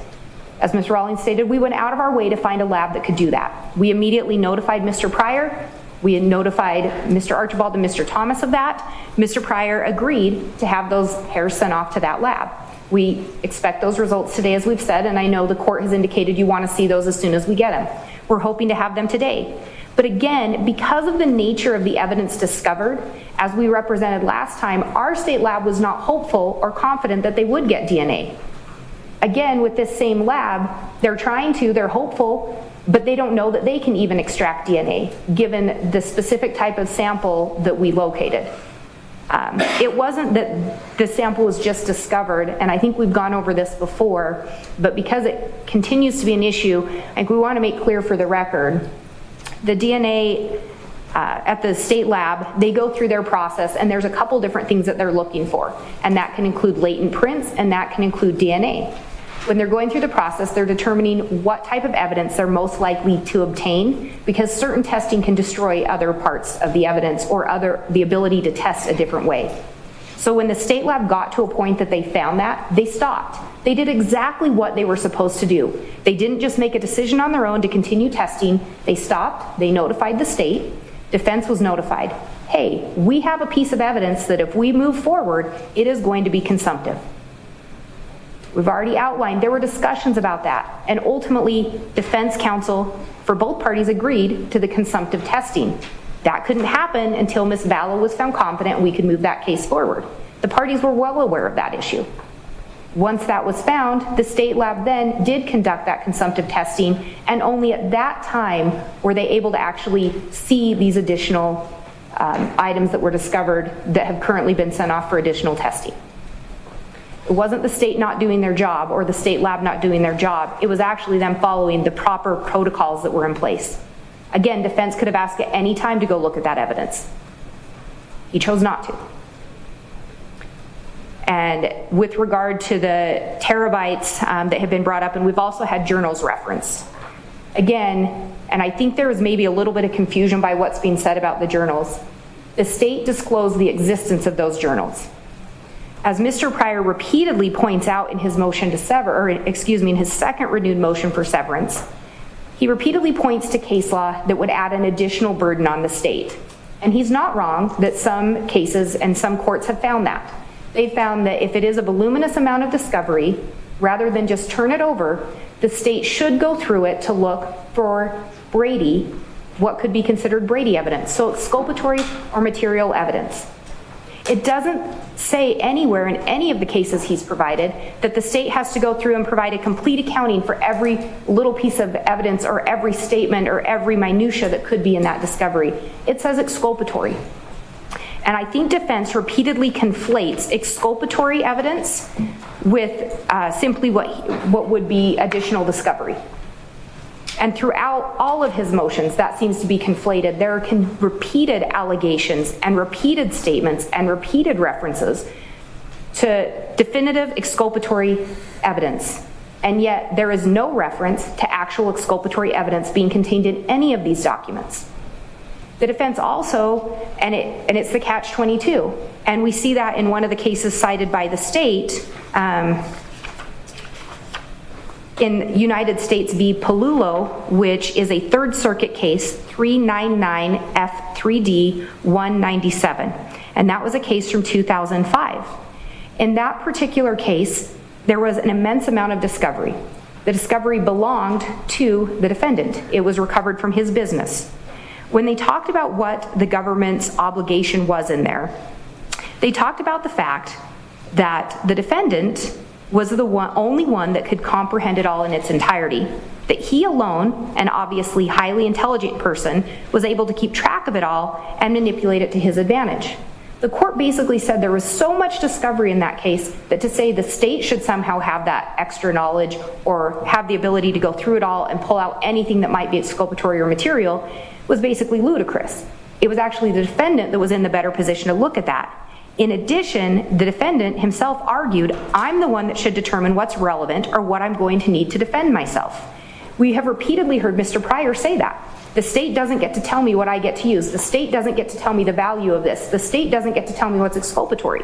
As Ms. Rawlings stated, we went out of our way to find a lab that could do that. We immediately notified Mr. Pryor. We had notified Mr. Archibald and Mr. Thomas of that. Mr. Pryor agreed to have those hairs sent off to that lab. We expect those results today, as we've said, and I know the court has indicated you want to see those as soon as we get them. We're hoping to have them today. But again, because of the nature of the evidence discovered, as we represented last time, our state lab was not hopeful or confident that they would get DNA. Again, with this same lab, they're hopeful, but they don't know that they can even extract DNA, given the specific type of sample that we located. It wasn't that the sample was just discovered, and I think we've gone over this before, but because it continues to be an issue, I think we want to make clear for the record, the DNA at the state lab, they go through their process, and there's a couple different things that they're looking for, and that can include latent prints, and that can include DNA. When they're going through the process, they're determining what type of evidence they're most likely to obtain, because certain testing can destroy other parts of the evidence or the ability to test a different way. So when the state lab got to a point that they found that, they stopped. They did exactly what they were supposed to do. They didn't just make a decision on their own to continue testing. They stopped, they notified the state, defense was notified. Hey, we have a piece of evidence that if we move forward, it is going to be consumptive. We've already outlined, there were discussions about that, and ultimately defense counsel for both parties agreed to the consumptive testing. That couldn't happen until Ms. Vallow was found competent and we could move that case forward. The parties were well aware of that issue. Once that was found, the state lab then did conduct that consumptive testing, and only at that time were they able to actually see these additional items that were discovered that have currently been sent off for additional testing. It wasn't the state not doing their job or the state lab not doing their job. It was actually them following the proper protocols that were in place. Again, defense could have asked at any time to go look at that evidence. He chose not to. And with regard to the terabytes that have been brought up, and we've also had journals referenced. Again, and I think there was maybe a little bit of confusion by what's being said about the journals. The state disclosed the existence of those journals. As Mr. Pryor repeatedly points out in his motion to sever, or excuse me, in his second renewed motion for severance, he repeatedly points to case law that would add an additional burden on the state. And he's not wrong that some cases and some courts have found that. They found that if it is a voluminous amount of discovery, rather than just turn it over, the state should go through it to look for Brady, what could be considered Brady evidence. So exculpatory or material evidence. It doesn't say anywhere in any of the cases he's provided that the state has to go through and provide a complete accounting for every little piece of evidence or every statement or every minutia that could be in that discovery. It says exculpatory. And I think defense repeatedly conflates exculpatory evidence with simply what would be additional discovery. And throughout all of his motions, that seems to be conflated. There are repeated allegations and repeated statements and repeated references to definitive exculpatory evidence. And yet there is no reference to actual exculpatory evidence being contained in any of these documents. The defense also, and it's the catch-22, and we see that in one of the cases cited by the state, in United States v. Palulo, which is a Third Circuit case, 399 F3D 197. And that was a case from 2005. In that particular case, there was an immense amount of discovery. The discovery belonged to the defendant. It was recovered from his business. When they talked about what the government's obligation was in there, they talked about the fact that the defendant was the only one that could comprehend it all in its entirety, that he alone, an obviously highly intelligent person, was able to keep track of it all and manipulate it to his advantage. The court basically said there was so much discovery in that case that to say the state should somehow have that extra knowledge or have the ability to go through it all and pull out anything that might be exculpatory or material was basically ludicrous. It was actually the defendant that was in the better position to look at that. In addition, the defendant himself argued, I'm the one that should determine what's relevant or what I'm going to need to defend myself. We have repeatedly heard Mr. Pryor say that. The state doesn't get to tell me what I get to use. The state doesn't get to tell me the value of this. The state doesn't get to tell me what's exculpatory.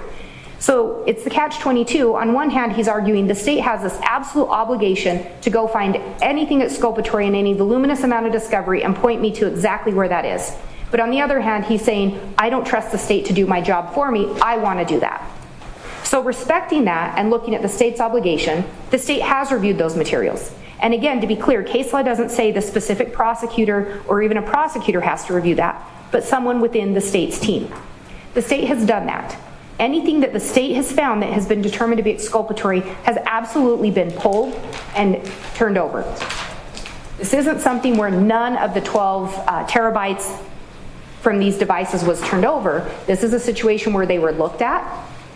So it's the catch-22. On one hand, he's arguing the state has this absolute obligation to go find anything exculpatory in any voluminous amount of discovery and point me to exactly where that is. But on the other hand, he's saying, I don't trust the state to do my job for me. I want to do that. So respecting that and looking at the state's obligation, the state has reviewed those materials. And again, to be clear, case law doesn't say the specific prosecutor or even a prosecutor has to review that, but someone within the state's team. The state has done that. Anything that the state has found that has been determined to be exculpatory has absolutely been pulled and turned over. This isn't something where none of the 12 terabytes from these devices was turned over. This is a situation where they were looked at,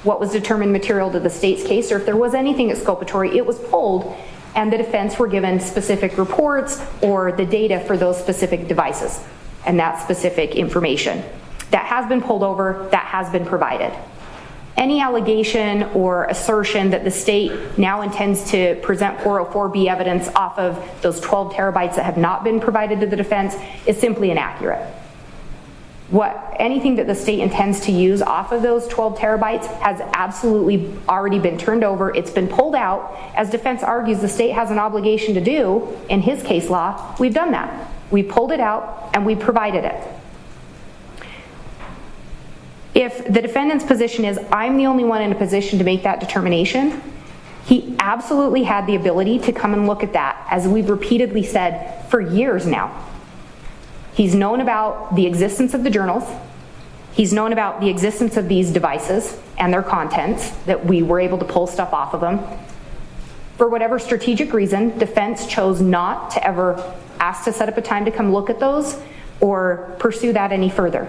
what was determined material to the state's case, or if there was anything exculpatory, it was pulled, and the defense were given specific reports or the data for those specific devices and that specific information. That has been pulled over, that has been provided. Any allegation or assertion that the state now intends to present 404B evidence off of those 12 terabytes that have not been provided to the defense is simply inaccurate. Anything that the state intends to use off of those 12 terabytes has absolutely already been turned over. It's been pulled out. As defense argues the state has an obligation to do in his case law, we've done that. We pulled it out and we provided it. If the defendant's position is, I'm the only one in a position to make that determination, he absolutely had the ability to come and look at that, as we've repeatedly said for years now. He's known about the existence of the journals. He's known about the existence of these devices and their contents, that we were able to pull stuff off of them. For whatever strategic reason, defense chose not to ever ask to set up a time to come look at those or pursue that any further.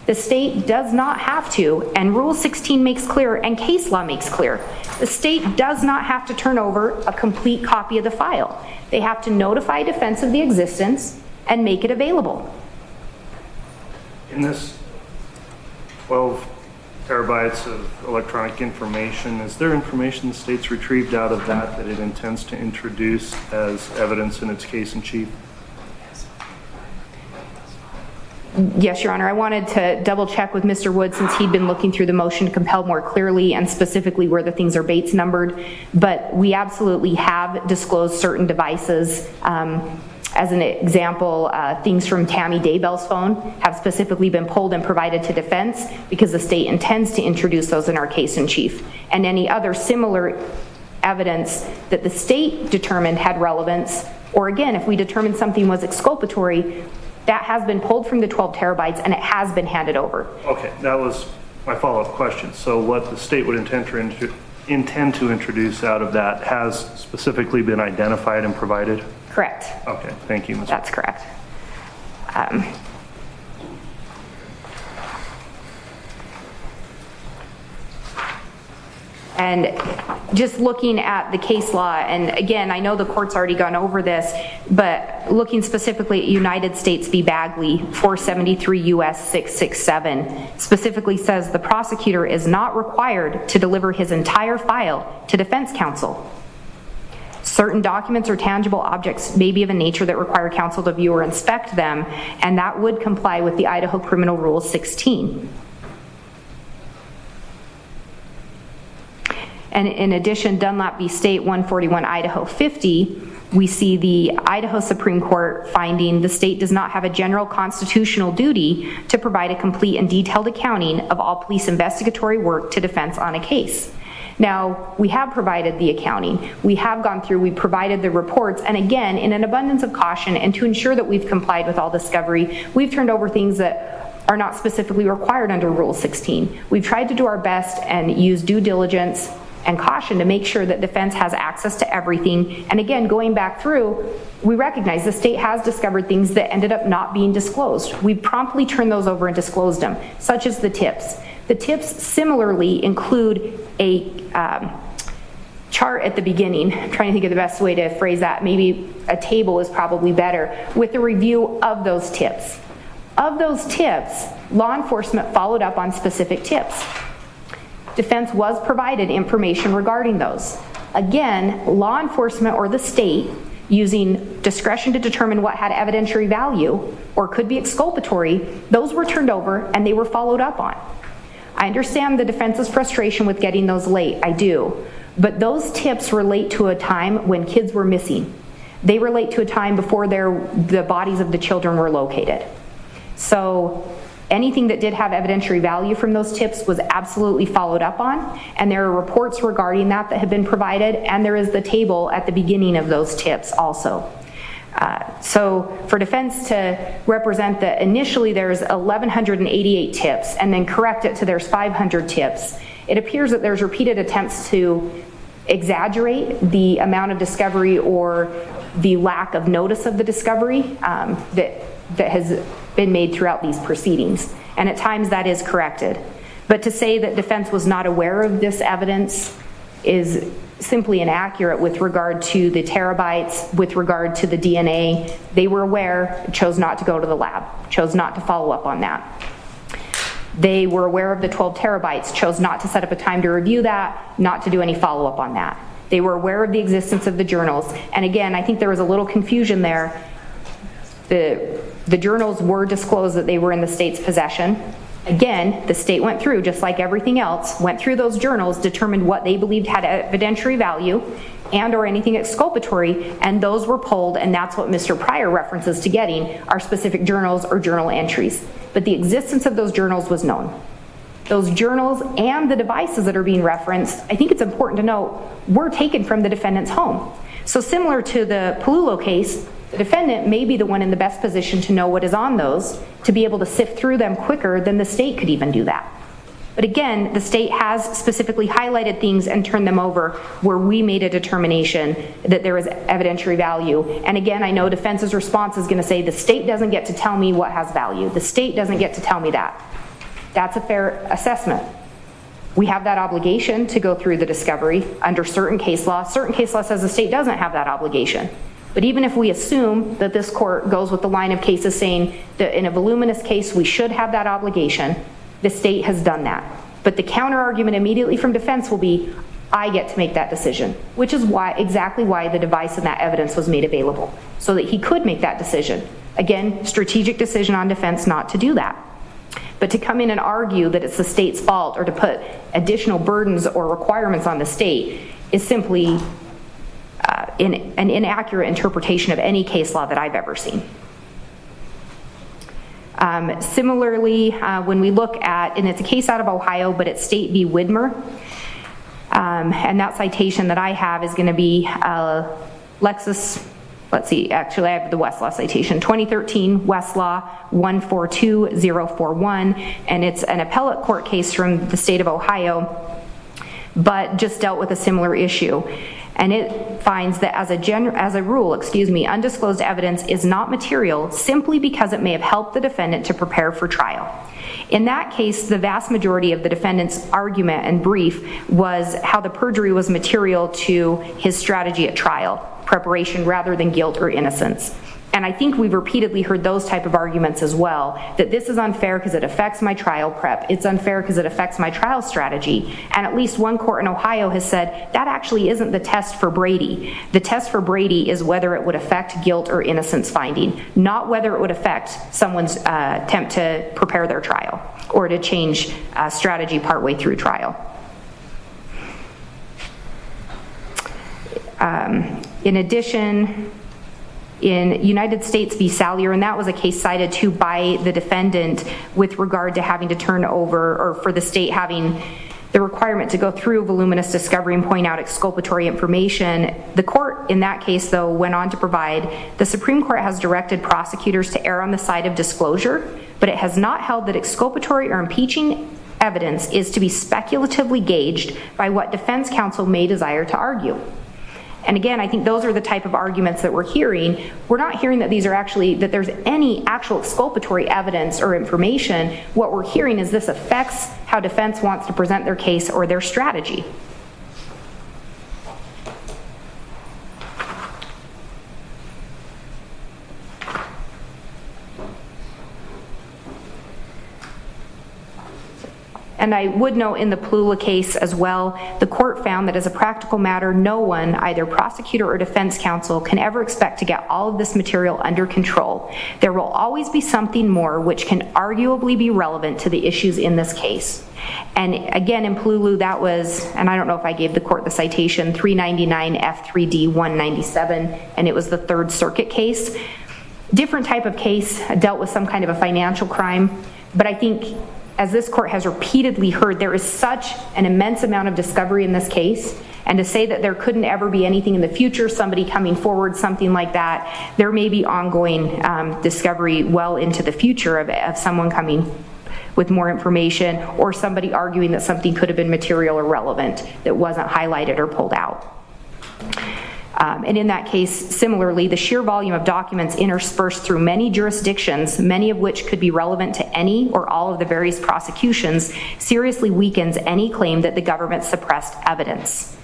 The state does not have to, and Rule 16 makes clear, and case law makes clear, the state does not have to turn over a complete copy of the file. They have to notify defense of the existence and make it available. In this 12 terabytes of electronic information, is there information the state's retrieved out of that it intends to introduce as evidence in its case in chief? Yes, Your Honor. I wanted to double check with Mr. Wood since he'd been looking through the motion to compel more clearly and specifically where the things are Bates numbered, but we absolutely have disclosed certain devices. As an example, things from Tammy Daybell's phone have specifically been pulled and provided to defense because the state intends to introduce those in our case in chief. And any other similar evidence that the state determined had relevance, or again, if we determined something was exculpatory, that has been pulled from the 12 terabytes and it has been handed over. Okay, that was my follow-up question. So what the state would intend to introduce out of that has specifically been identified and provided? Correct. Okay, thank you, Ms. That's correct. And just looking at the case law, and again, I know the court's already gone over this, but looking specifically at United States v. Bagley, 473 U.S. 667, specifically says the prosecutor is not required to deliver his entire file to defense counsel. Certain documents or tangible objects may be of a nature that require counsel to view or inspect them, and that would comply with the Idaho Criminal Rule 16. And in addition, Dunlap v. State 141 Idaho 50, we see the Idaho Supreme Court finding the state does not have a general constitutional duty to provide a complete and detailed accounting of all police investigatory work to defense on a case. Now, we have provided the accounting. We have gone through, we provided the reports, and again, in an abundance of caution and to ensure that we've complied with all discovery, we've turned over things that are not specifically required under Rule 16. We've tried to do our best and use due diligence and caution to make sure that defense has access to everything. And again, going back through, we recognize the state has discovered things that ended up not being disclosed. We promptly turned those over and disclosed them, such as the tips. The tips similarly include a chart at the beginning. I'm trying to think of the best way to phrase that. Maybe a table is probably better, with a review of those tips. Of those tips, law enforcement followed up on specific tips. Defense was provided information regarding those. Again, law enforcement or the state, using discretion to determine what had evidentiary value or could be exculpatory, those were turned over and they were followed up on. I understand the defense's frustration with getting those late, I do. But those tips relate to a time when kids were missing. They relate to a time before the bodies of the children were located. So anything that did have evidentiary value from those tips was absolutely followed up on, and there are reports regarding that have been provided, and there is the table at the beginning of those tips also. So for defense to represent that initially there's 1,188 tips and then correct it to there's 500 tips, it appears that there's repeated attempts to exaggerate the amount of discovery or the lack of notice of the discovery that has been made throughout these proceedings. And at times that is corrected. But to say that defense was not aware of this evidence is simply inaccurate with regard to the terabytes, with regard to the DNA. They were aware, chose not to go to the lab, chose not to follow up on that. They were aware of the 12 terabytes, chose not to set up a time to review that, not to do any follow-up on that. They were aware of the existence of the journals. And again, I think there was a little confusion there. The journals were disclosed that they were in the state's possession. Again, the state went through, just like everything else, went through those journals, determined what they believed had evidentiary value and or anything exculpatory, and those were pulled, and that's what Mr. Pryor references to getting, are specific journals or journal entries. But the existence of those journals was known. Those journals and the devices that are being referenced, I think it's important to note, were taken from the defendant's home. So similar to the Palulo case, the defendant may be the one in the best position to know what is on those, to be able to sift through them quicker than the state could even do that. But again, the state has specifically highlighted things and turned them over where we made a determination that there is evidentiary value. And again, I know defense's response is going to say the state doesn't get to tell me what has value. The state doesn't get to tell me that. That's a fair assessment. We have that obligation to go through the discovery under certain case law. Certain case law says the state doesn't have that obligation. But even if we assume that this court goes with the line of cases saying that in a voluminous case we should have that obligation, the state has done that. But the counter argument immediately from defense will be, I get to make that decision, which is exactly why the device and that evidence was made available, so that he could make that decision. Again, strategic decision on defense not to do that. But to come in and argue that it's the state's fault or to put additional burdens or requirements on the state is simply an inaccurate interpretation of any case law that I've ever seen. Similarly, when we look at, and it's a case out of Ohio, but it's State v. Widmer, and that citation that I have is going to be Lexus, let's see, actually I have the Westlaw citation, 2013 Westlaw 142041, and it's an appellate court case from the state of Ohio, but just dealt with a similar issue. And it finds that as a rule, undisclosed evidence is not material simply because it may have helped the defendant to prepare for trial. In that case, the vast majority of the defendant's argument and brief was how the perjury was material to his strategy at trial, preparation rather than guilt or innocence. And I think we've repeatedly heard those type of arguments as well, that this is unfair because it affects my trial prep. It's unfair because it affects my trial strategy. And at least one court in Ohio has said that actually isn't the test for Brady. The test for Brady is whether it would affect guilt or innocence finding, not whether it would affect someone's attempt to prepare their trial or to change strategy partway through trial. In addition, in United States v. Salyer, and that was a case cited to by the defendant with regard to having to turn over, or for the state having the requirement to go through voluminous discovery and point out exculpatory information. The court in that case, though, went on to provide, the Supreme Court has directed prosecutors to err on the side of disclosure, but it has not held that exculpatory or impeaching evidence is to be speculatively gauged by what defense counsel may desire to argue. And again, I think those are the type of arguments that we're hearing. We're not hearing that these are actually, that there's any actual exculpatory evidence or information. What we're hearing is this affects how defense wants to present their case or their strategy. And I would note in the Palula case as well, the court found that as a practical matter, no one, either prosecutor or defense counsel, can ever expect to get all of this material under control. There will always be something more which can arguably be relevant to the issues in this case. And again, in Palula, that was, and I don't know if I gave the court the citation, 399 F3D 197, and it was the Third Circuit case. Different type of case, dealt with some kind of a financial crime, but I think, as this court has repeatedly heard, there is such an immense amount of discovery in this case, and to say that there couldn't ever be anything in the future, somebody coming forward, something like that, there may be ongoing discovery well into the future of someone coming with more information, or somebody arguing that something could have been material or relevant that wasn't highlighted or pulled out. And in that case, similarly, the sheer volume of documents interspersed through many jurisdictions, many of which could be relevant to any or all of the various prosecutions, seriously weakens any claim that the government suppressed evidence.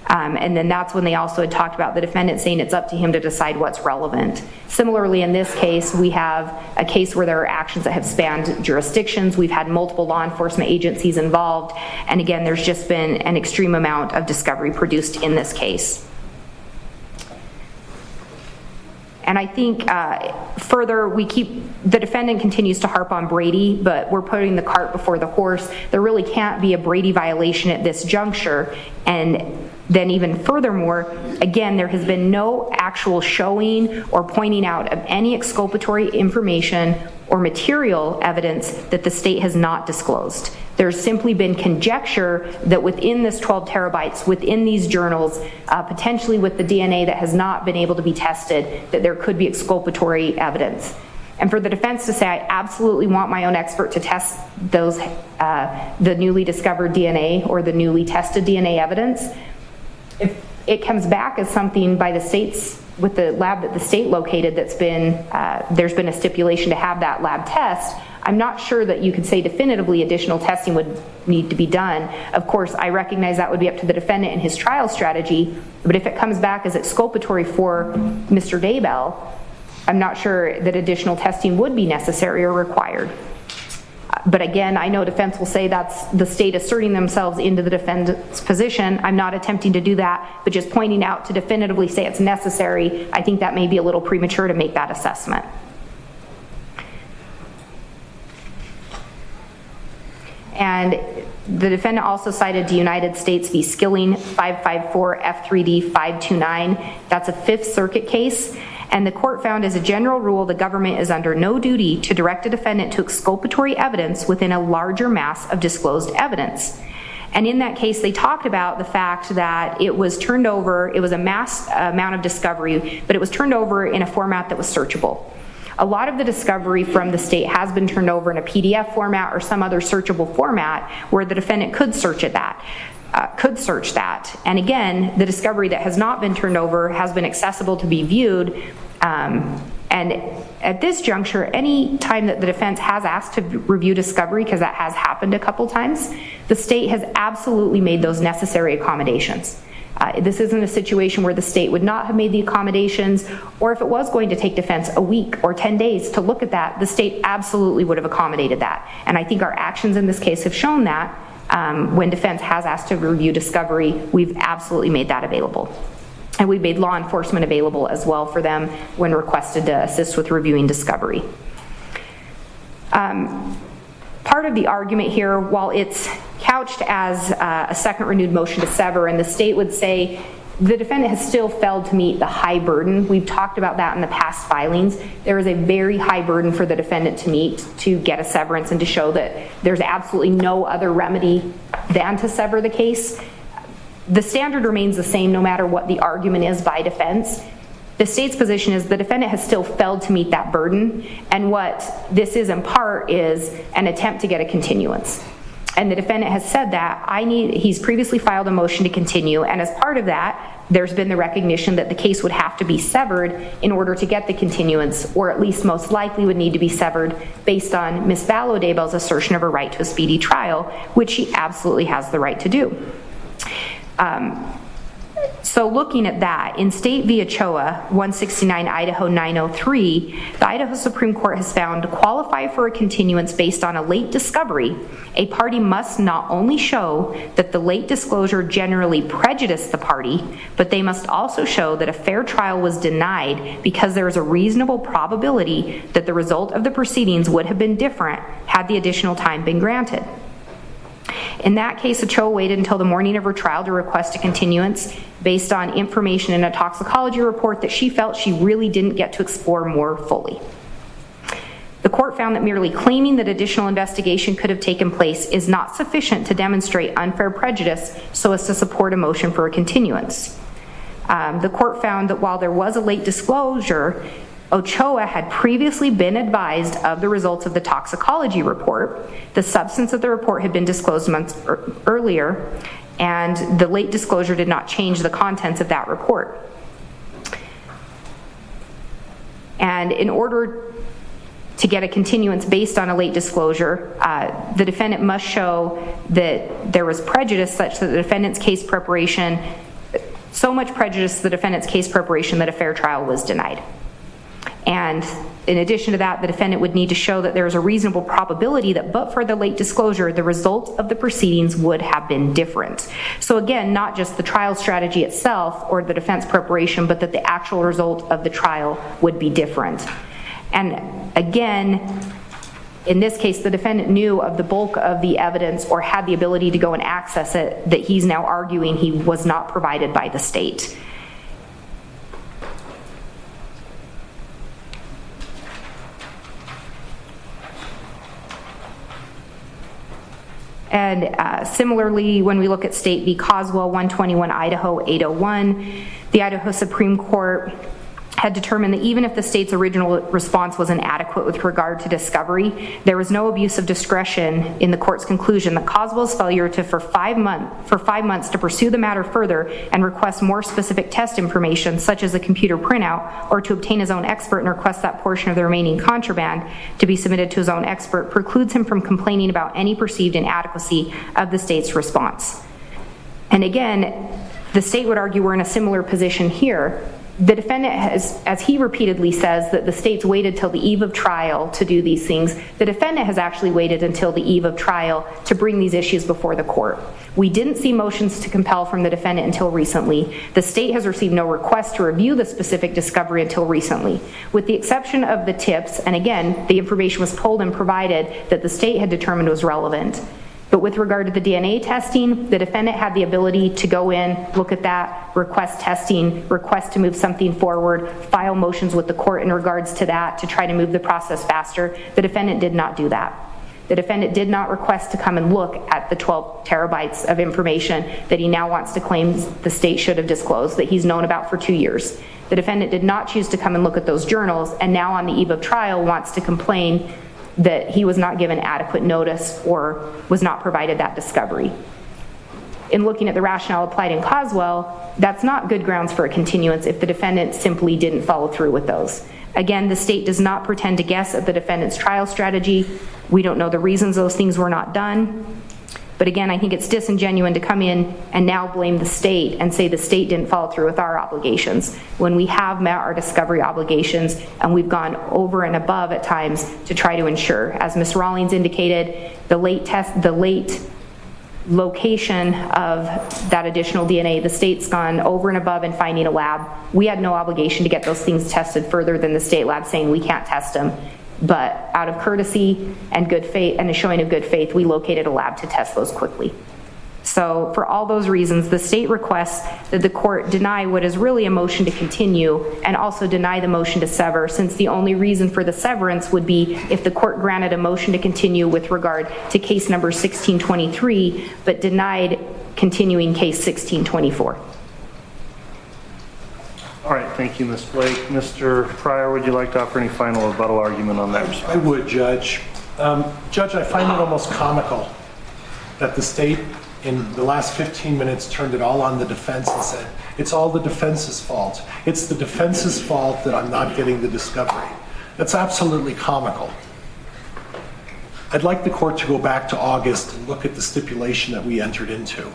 And then that's when they also had talked about the defendant saying it's up to him to decide what's relevant. Similarly, in this case, we have a case where there are actions that have spanned jurisdictions. We've had multiple law enforcement agencies involved. And again, there's just been an extreme amount of discovery produced in this case. And I think further, the defendant continues to harp on Brady, but we're putting the cart before the horse. There really can't be a Brady violation at this juncture. And then even furthermore, again, there has been no actual showing or pointing out of any exculpatory information or material evidence that the state has not disclosed. There's simply been conjecture that within this 12 terabytes, within these journals, potentially with the DNA that has not been able to be tested, that there could be exculpatory evidence. And for the defense to say, I absolutely want my own expert to test those, the newly discovered DNA or the newly tested DNA evidence, if it comes back as something by the states, with the lab that the state located that's been, there's been a stipulation to have that lab test, I'm not sure that you could say definitively additional testing would need to be done. Of course, I recognize that would be up to the defendant and his trial strategy, but if it comes back as exculpatory for Mr. Daybell, I'm not sure that additional testing would be necessary or required. But again, I know defense will say that's the state asserting themselves into the defendant's position. I'm not attempting to do that, but just pointing out to definitively say it's necessary, I think that may be a little premature to make that assessment. And the defendant also cited the United States v. Skilling 554 F3D 529. That's a Fifth Circuit case. And the court found as a general rule, the government is under no duty to direct a defendant to exculpatory evidence within a larger mass of disclosed evidence. And in that case, they talked about the fact that it was turned over, it was a mass amount of discovery, but it was turned over in a format that was searchable. A lot of the discovery from the state has been turned over in a PDF format or some other searchable format where the defendant could search that. And again, the discovery that has not been turned over has been accessible to be viewed. And at this juncture, any time that the defense has asked to review discovery, because that has happened a couple times, the state has absolutely made those necessary accommodations. This isn't a situation where the state would not have made the accommodations, or if it was going to take defense a week or 10 days to look at that, the state absolutely would have accommodated that. And I think our actions in this case have shown that when defense has asked to review discovery, we've absolutely made that available. And we've made law enforcement available as well for them when requested to assist with reviewing discovery. Part of the argument here, while it's couched as a second renewed motion to sever, and the state would say the defendant has still failed to meet the high burden. We've talked about that in the past filings. There is a very high burden for the defendant to meet to get a severance and to show that there's absolutely no other remedy than to sever the case. The standard remains the same no matter what the argument is by defense. The state's position is the defendant has still failed to meet that burden, and what this is in part is an attempt to get a continuance. And the defendant has said that he's previously filed a motion to continue, and as part of that, there's been the recognition that the case would have to be severed in order to get the continuance, or at least most likely would need to be severed based on Ms. Vallow Daybell's assertion of her right to a speedy trial, which she absolutely has the right to do. So looking at that, in State v. Ochoa, 169 Idaho 903, the Idaho Supreme Court has found to qualify for a continuance based on a late discovery, a party must not only show that the late disclosure generally prejudiced the party, but they must also show that a fair trial was denied because there is a reasonable probability that the result of the proceedings would have been different had the additional time been granted. In that case, Ochoa waited until the morning of her trial to request a continuance based on information in a toxicology report that she felt she really didn't get to explore more fully. The court found that merely claiming that additional investigation could have taken place is not sufficient to demonstrate unfair prejudice so as to support a motion for a continuance. The court found that while there was a late disclosure, Ochoa had previously been advised of the results of the toxicology report. The substance of the report had been disclosed months earlier, and the late disclosure did not change the contents of that report. And in order to get a continuance based on a late disclosure, the defendant must show that there was prejudice such that the defendant's case preparation, so much prejudice to the defendant's case preparation that a fair trial was denied. And in addition to that, the defendant would need to show that there is a reasonable probability that but for the late disclosure, the result of the proceedings would have been different. So again, not just the trial strategy itself or the defense preparation, but that the actual result of the trial would be different. And again, in this case, the defendant knew of the bulk of the evidence or had the ability to go and access it that he's now arguing he was not provided by the state. And similarly, when we look at State v. Coswell, 121 Idaho 801, the Idaho Supreme Court had determined that even if the state's original response was inadequate with regard to discovery, there was no abuse of discretion in the court's conclusion that Coswell's failure to for 5 months to pursue the matter further and request more specific test information, such as a computer printout, or to obtain his own expert and request that portion of the remaining contraband to be submitted to his own expert, precludes him from complaining about any perceived inadequacy of the state's response. And again, the state would argue we're in a similar position here. The defendant has, as he repeatedly says, that the state's waited till the eve of trial to do these things. The defendant has actually waited until the eve of trial to bring these issues before the court. We didn't see motions to compel from the defendant until recently. The state has received no request to review the specific discovery until recently. With the exception of the tips, and again, the information was told and provided that the state had determined was relevant. But with regard to the DNA testing, the defendant had the ability to go in, look at that, request testing, request to move something forward, file motions with the court in regards to that to try to move the process faster. The defendant did not do that. The defendant did not request to come and look at the 12 terabytes of information that he now wants to claim the state should have disclosed, that he's known about for 2 years. The defendant did not choose to come and look at those journals, and now on the eve of trial wants to complain that he was not given adequate notice or was not provided that discovery. In looking at the rationale applied in Coswell, that's not good grounds for a continuance if the defendant simply didn't follow through with those. Again, the state does not pretend to guess at the defendant's trial strategy. We don't know the reasons those things were not done. But again, I think it's disingenuous to come in and now blame the state and say the state didn't follow through with our obligations when we have met our discovery obligations and we've gone over and above at times to try to ensure. As Ms. Rawlings indicated, the late location of that additional DNA, the state's gone over and above in finding a lab. We had no obligation to get those things tested further than the state lab saying we can't test them. But out of courtesy and good faith and a showing of good faith, we located a lab to test those quickly. So for all those reasons, the state requests that the court deny what is really a motion to continue and also deny the motion to sever, since the only reason for the severance would be if the court granted a motion to continue with regard to case number 1623, but denied continuing case 1624. All right, thank you, Ms. Blake. Mr. Pryor, would you like to offer any final rebuttal argument on that? I would, Judge. Judge, I find it almost comical that the state in the last 15 minutes turned it all on the defense and said, it's all the defense's fault. It's the defense's fault that I'm not getting the discovery. That's absolutely comical. I'd like the court to go back to August and look at the stipulation that we entered into.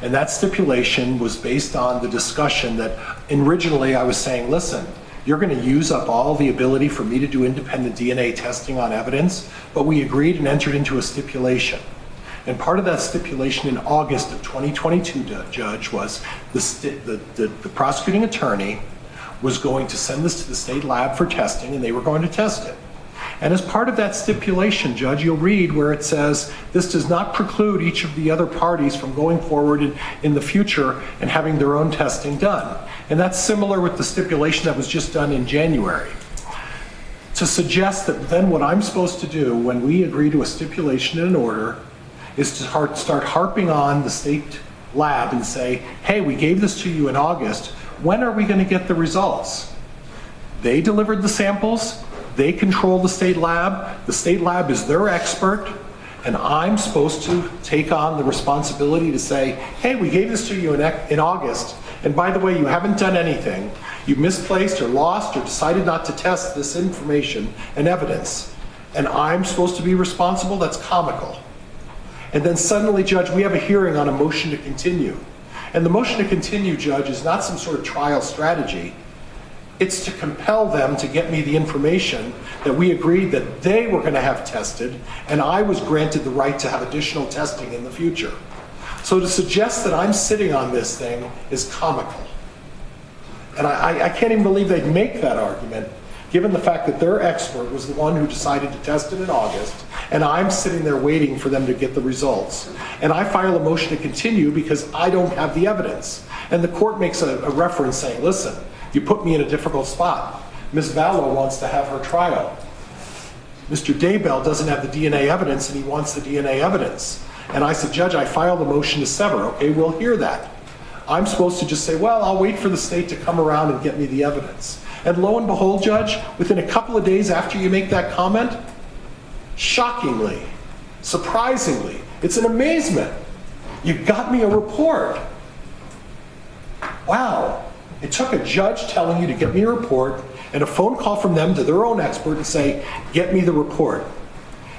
And that stipulation was based on the discussion that originally I was saying, listen, you're going to use up all the ability for me to do independent DNA testing on evidence, but we agreed and entered into a stipulation. And part of that stipulation in August of 2022, Judge, was the prosecuting attorney was going to send this to the state lab for testing, and they were going to test it. And as part of that stipulation, Judge, you'll read where it says, this does not preclude each of the other parties from going forward in the future and having their own testing done. And that's similar with the stipulation that was just done in January. To suggest that then what I'm supposed to do when we agree to a stipulation in an order is to start harping on the state lab and say, hey, we gave this to you in August, when are we going to get the results? They delivered the samples, they control the state lab is their expert, and I'm supposed to take on the responsibility to say, hey, we gave this to you in August, and by the way, you haven't done anything. You misplaced or lost or decided not to test this information and evidence, and I'm supposed to be responsible? That's comical. And then suddenly, Judge, we have a hearing on a motion to continue. And the motion to continue, Judge, is not some sort of trial strategy. It's to compel them to get me the information that we agreed that they were going to have tested, and I was granted the right to have additional testing in the future. So to suggest that I'm sitting on this thing is comical. And I can't even believe they'd make that argument, given the fact that their expert was the one who decided to test it in August, and I'm sitting there waiting for them to get the results. And I file a motion to continue because I don't have the evidence. And the court makes a reference saying, listen, you put me in a difficult spot. Ms. Vallow wants to have her trial. Mr. Daybell doesn't have the DNA evidence, and he wants the DNA evidence. And I said, Judge, I filed a motion to sever. Okay, we'll hear that. I'm supposed to just say, well, I'll wait for the state to come around and get me the evidence. And lo and behold, Judge, within a couple of days after you make that comment, shockingly, surprisingly, it's an amazement. You got me a report. Wow. It took a judge telling you to get me a report and a phone call from them to their own expert and say, get me the report.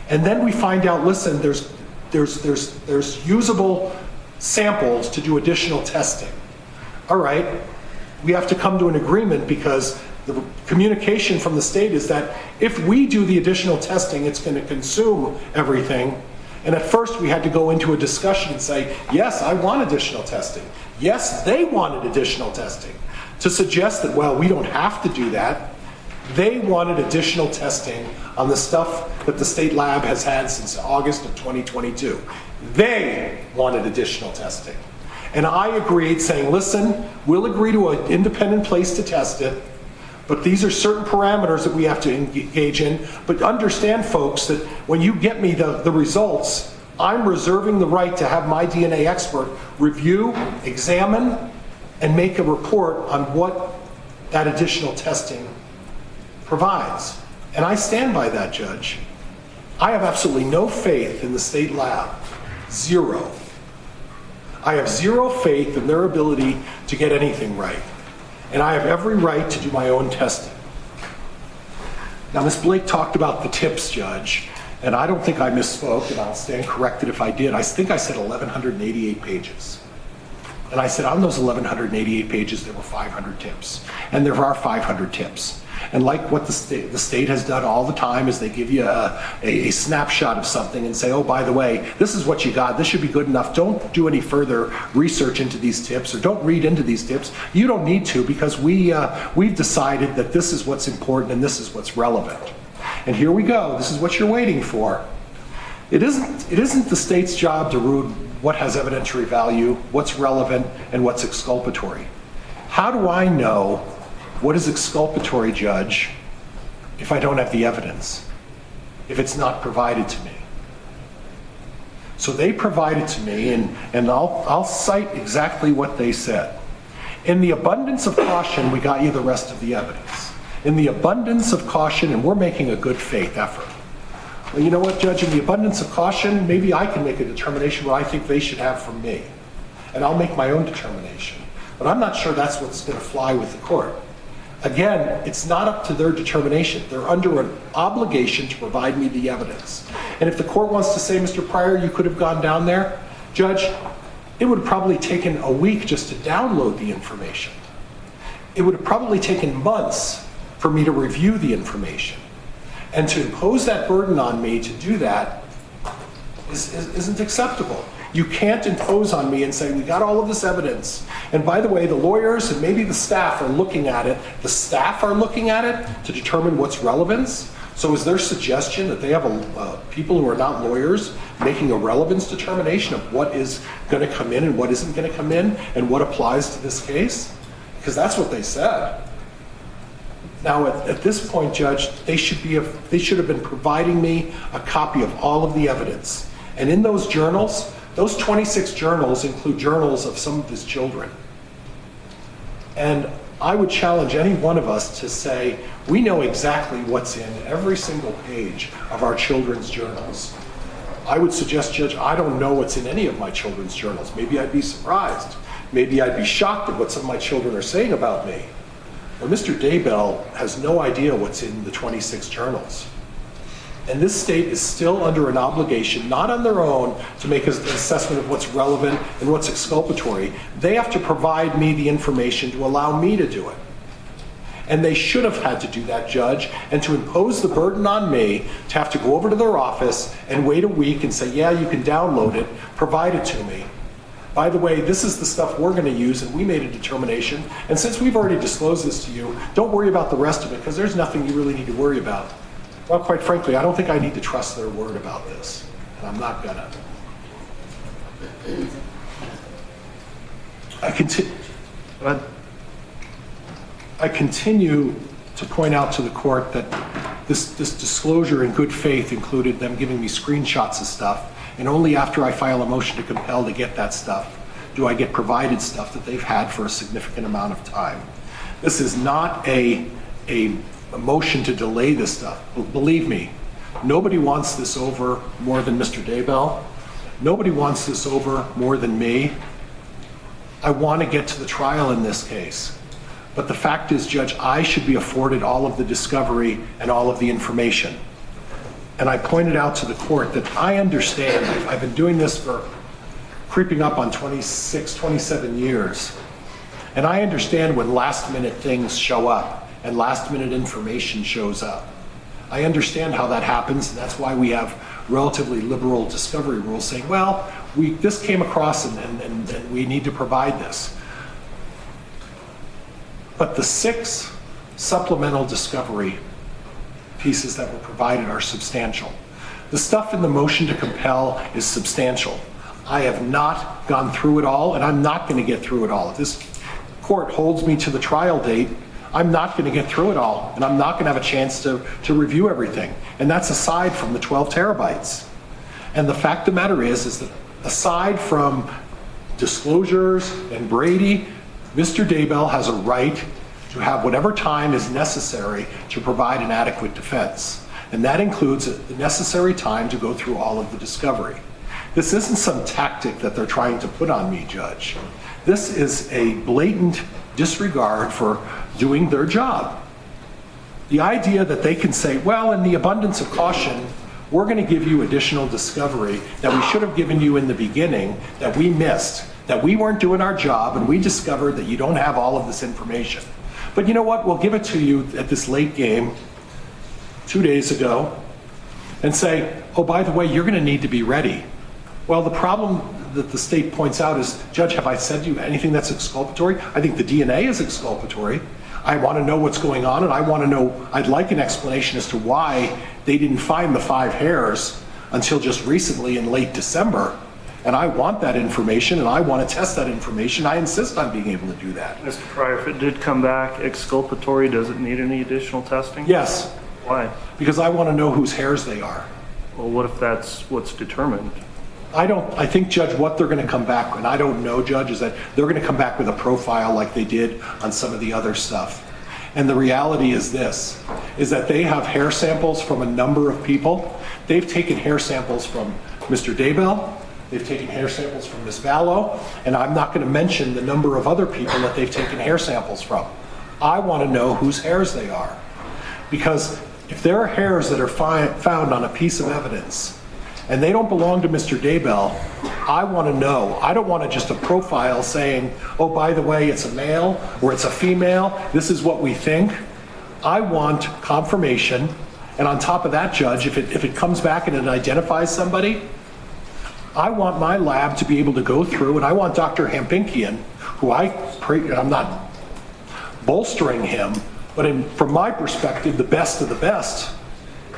And then we find out, listen, there's usable samples to do additional testing. All right, we have to come to an agreement because the communication from the state is that if we do the additional testing, it's going to consume everything. And at first we had to go into a discussion and say, yes, I want additional testing. Yes, they wanted additional testing. To suggest that, well, we don't have to do that. They wanted additional testing on the stuff that the state lab has had since August of 2022. They wanted additional testing. And I agreed saying, listen, we'll agree to an independent place to test it, but these are certain parameters that we have to engage in. But understand, folks, that when you get me the results, I'm reserving the right to have my DNA expert review, examine, and make a report on what that additional testing provides. And I stand by that, Judge. I have absolutely no faith in the state lab. Zero. I have zero faith in their ability to get anything right. And I have every right to do my own testing. Now, Ms. Blake talked about the tips, Judge, and I don't think I misspoke, and I'll stand corrected if I did. I think I said 1,188 pages. And I said on those 1,188 pages, there were 500 tips. And there are 500 tips. And like what the state has done all the time is they give you a snapshot of something and say, oh, by the way, this is what you got. This should be good enough. Don't do any further research into these tips or don't read into these tips. You don't need to because we've decided that this is what's important and this is what's relevant. And here we go. This is what you're waiting for. It isn't the state's job to rule what has evidentiary value, what's relevant, and what's exculpatory. How do I know what is exculpatory, Judge, if I don't have the evidence, if it's not provided to me? So they provided to me, and I'll cite exactly what they said. In the abundance of caution, we got you the rest of the evidence. In the abundance of caution, and we're making a good faith effort. Well, you know what, Judge, in the abundance of caution, maybe I can make a determination what I think they should have from me. And I'll make my own determination. But I'm not sure that's what's going to fly with the court. Again, it's not up to their determination. They're under an obligation to provide me the evidence. And if the court wants to say, Mr. Pryor, you could have gone down there, Judge, it would have probably taken a week just to download the information. It would have probably taken months for me to review the information. And to impose that burden on me to do that isn't acceptable. You can't impose on me and say, we got all of this evidence. And by the way, the lawyers and maybe the staff are looking at it. The staff are looking at it to determine what's relevance. So is there suggestion that they have people who are not lawyers making a relevance determination of what is going to come in and what isn't going to come in and what applies to this case? Because that's what they said. Now, at this point, Judge, they should have been providing me a copy of all of the evidence. And in those journals, those 26 journals include journals of some of his children. And I would challenge any one of us to say, we know exactly what's in every single page of our children's journals. I would suggest, Judge, I don't know what's in any of my children's journals. Maybe I'd be surprised. Maybe I'd be shocked at what some of my children are saying about me. But Mr. Daybell has no idea what's in the 26 journals. And this state is still under an obligation, not on their own, to make an assessment of what's relevant and what's exculpatory. They have to provide me the information to allow me to do it. And they should have had to do that, Judge, and to impose the burden on me to have to go over to their office and wait a week and say, yeah, you can download it, provide it to me. By the way, this is the stuff we're going to use, and we made a determination. And since we've already disclosed this to you, don't worry about the rest of it, because there's nothing you really need to worry about. Well, quite frankly, I don't think I need to trust their word about this, and I'm not gonna. I continue to point out to the court that this disclosure in good faith included them giving me screenshots of stuff, and only after I file a motion to compel to get that stuff do I get provided stuff that they've had for a significant amount of time. This is not a motion to delay this stuff. Believe me, nobody wants this over more than Mr. Daybell. Nobody wants this over more than me. I want to get to the trial in this case. But the fact is, Judge, I should be afforded all of the discovery and all of the information. And I pointed out to the court that I understand, I've been doing this for creeping up on 26, 27 years. And I understand when last minute things show up and last minute information shows up. I understand how that happens, and that's why we have relatively liberal discovery rules saying, well, this came across and we need to provide this. But the 6 supplemental discovery pieces that were provided are substantial. The stuff in the motion to compel is substantial. I have not gone through it all, and I'm not going to get through it all. If this court holds me to the trial date, I'm not going to get through it all, and I'm not going to have a chance to review everything. And that's aside from the 12 terabytes. And the fact of the matter is that aside from disclosures and Brady, Mr. Daybell has a right to have whatever time is necessary to provide an adequate defense. And that includes the necessary time to go through all of the discovery. This isn't some tactic that they're trying to put on me, Judge. This is a blatant disregard for doing their job. The idea that they can say, well, in the abundance of caution, we're going to give you additional discovery that we should have given you in the beginning that we missed, that we weren't doing our job and we discovered that you don't have all of this information. But you know what? We'll give it to you at this late game 2 days ago and say, oh, by the way, you're going to need to be ready. Well, the problem that the state points out is, Judge, have I said to you anything that's exculpatory? I think the DNA is exculpatory. I want to know what's going on, and I'd like an explanation as to why they didn't find the 5 hairs until just recently in late December. And I want that information, and I want to test that information. I insist on being able to do that. Mr. Pryor, if it did come back exculpatory, does it need any additional testing? Yes. Why? Because I want to know whose hairs they are. Well, what if that's what's determined? I think, Judge, what they're going to come back, and I don't know, Judge, is that they're going to come back with a profile like they did on some of the other stuff. And the reality is this, is that they have hair samples from a number of people. They've taken hair samples from Mr. Daybell, they've taken hair samples from Ms. Vallow, and I'm not going to mention the number of other people that they've taken hair samples from. I want to know whose hairs they are. Because if there are hairs that are found on a piece of evidence, and they don't belong to Mr. Daybell, I want to know. I don't want just a profile saying, oh, by the way, it's a male or it's a female. This is what we think. I want confirmation. And on top of that, Judge, if it comes back and it identifies somebody, I want my lab to be able to go through, and I want Dr. Hampinkian, who I'm not bolstering him, but from my perspective, the best of the best.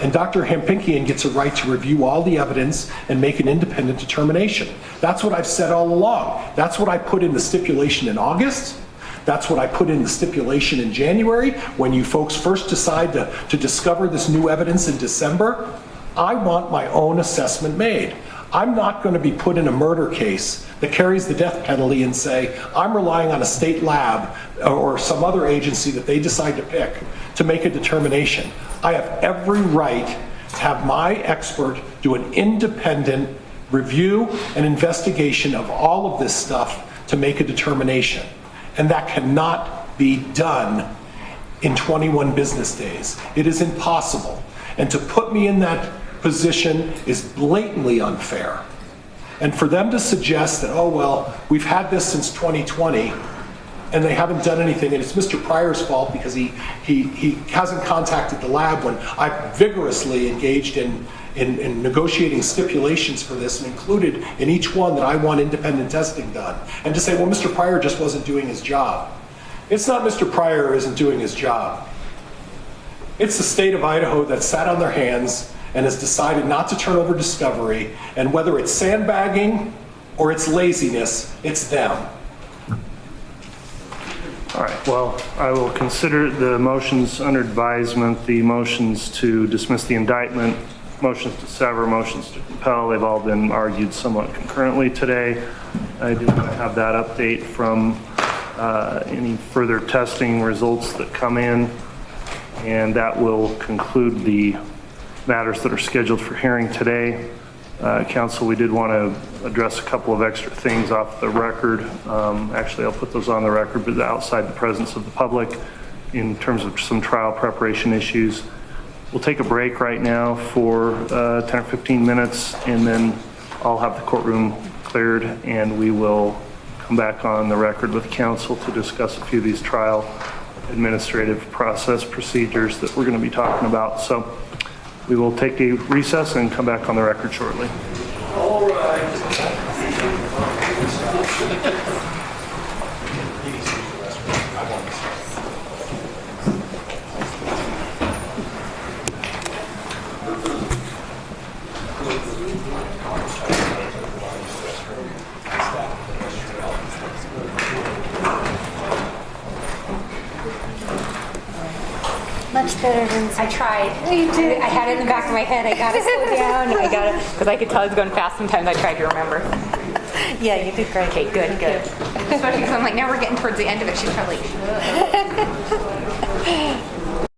And Dr. Hampinkian gets a right to review all the evidence and make an independent determination. That's what I've said all along. That's what I put in the stipulation in August. That's what I put in the stipulation in January when you folks first decide to discover this new evidence in December. I want my own assessment made. I'm not going to be put in a murder case that carries the death penalty and say, I'm relying on a state lab or some other agency that they decide to pick to make a determination. I have every right to have my expert do an independent review and investigation of all of this stuff to make a determination. And that cannot be done in 21 business days. It is impossible. And to put me in that position is blatantly unfair. And for them to suggest that, oh, well, we've had this since 2020 and they haven't done anything, and it's Mr. Pryor's fault because he hasn't contacted the lab when I vigorously engaged in negotiating stipulations for this and included in each one that I want independent testing done. And to say, well, Mr. Pryor just wasn't doing his job. It's not Mr. Pryor isn't doing his job. It's the state of Idaho that sat on their hands and has decided not to turn over discovery, and whether it's sandbagging or it's laziness, it's them. All right, well, I will consider the motions under advisement, the motions to dismiss the indictment, motions to sever, motions to compel. They've all been argued somewhat concurrently today. I do not have that update from any further testing results that come in, and that will conclude the matters that are scheduled for hearing today. Council, we did want to address a couple of extra things off the record. Actually, I'll put those on the record, but outside the presence of the public in terms of some trial preparation issues. We'll take a break right now for 10 or 15 minutes, and then I'll have the courtroom cleared, and we will come back on the record with council to discuss a few of these trial administrative process procedures that we're going to be talking about. So we will take a recess and come back on the record shortly. All right. Much better than I tried. I had it in the back of my head. I got to slow down. I got to, because I could tell I was going fast sometimes. I tried to remember. Yeah, you did great. Okay, good. Especially because I'm like, now we're getting towards the end of it. She's probably like,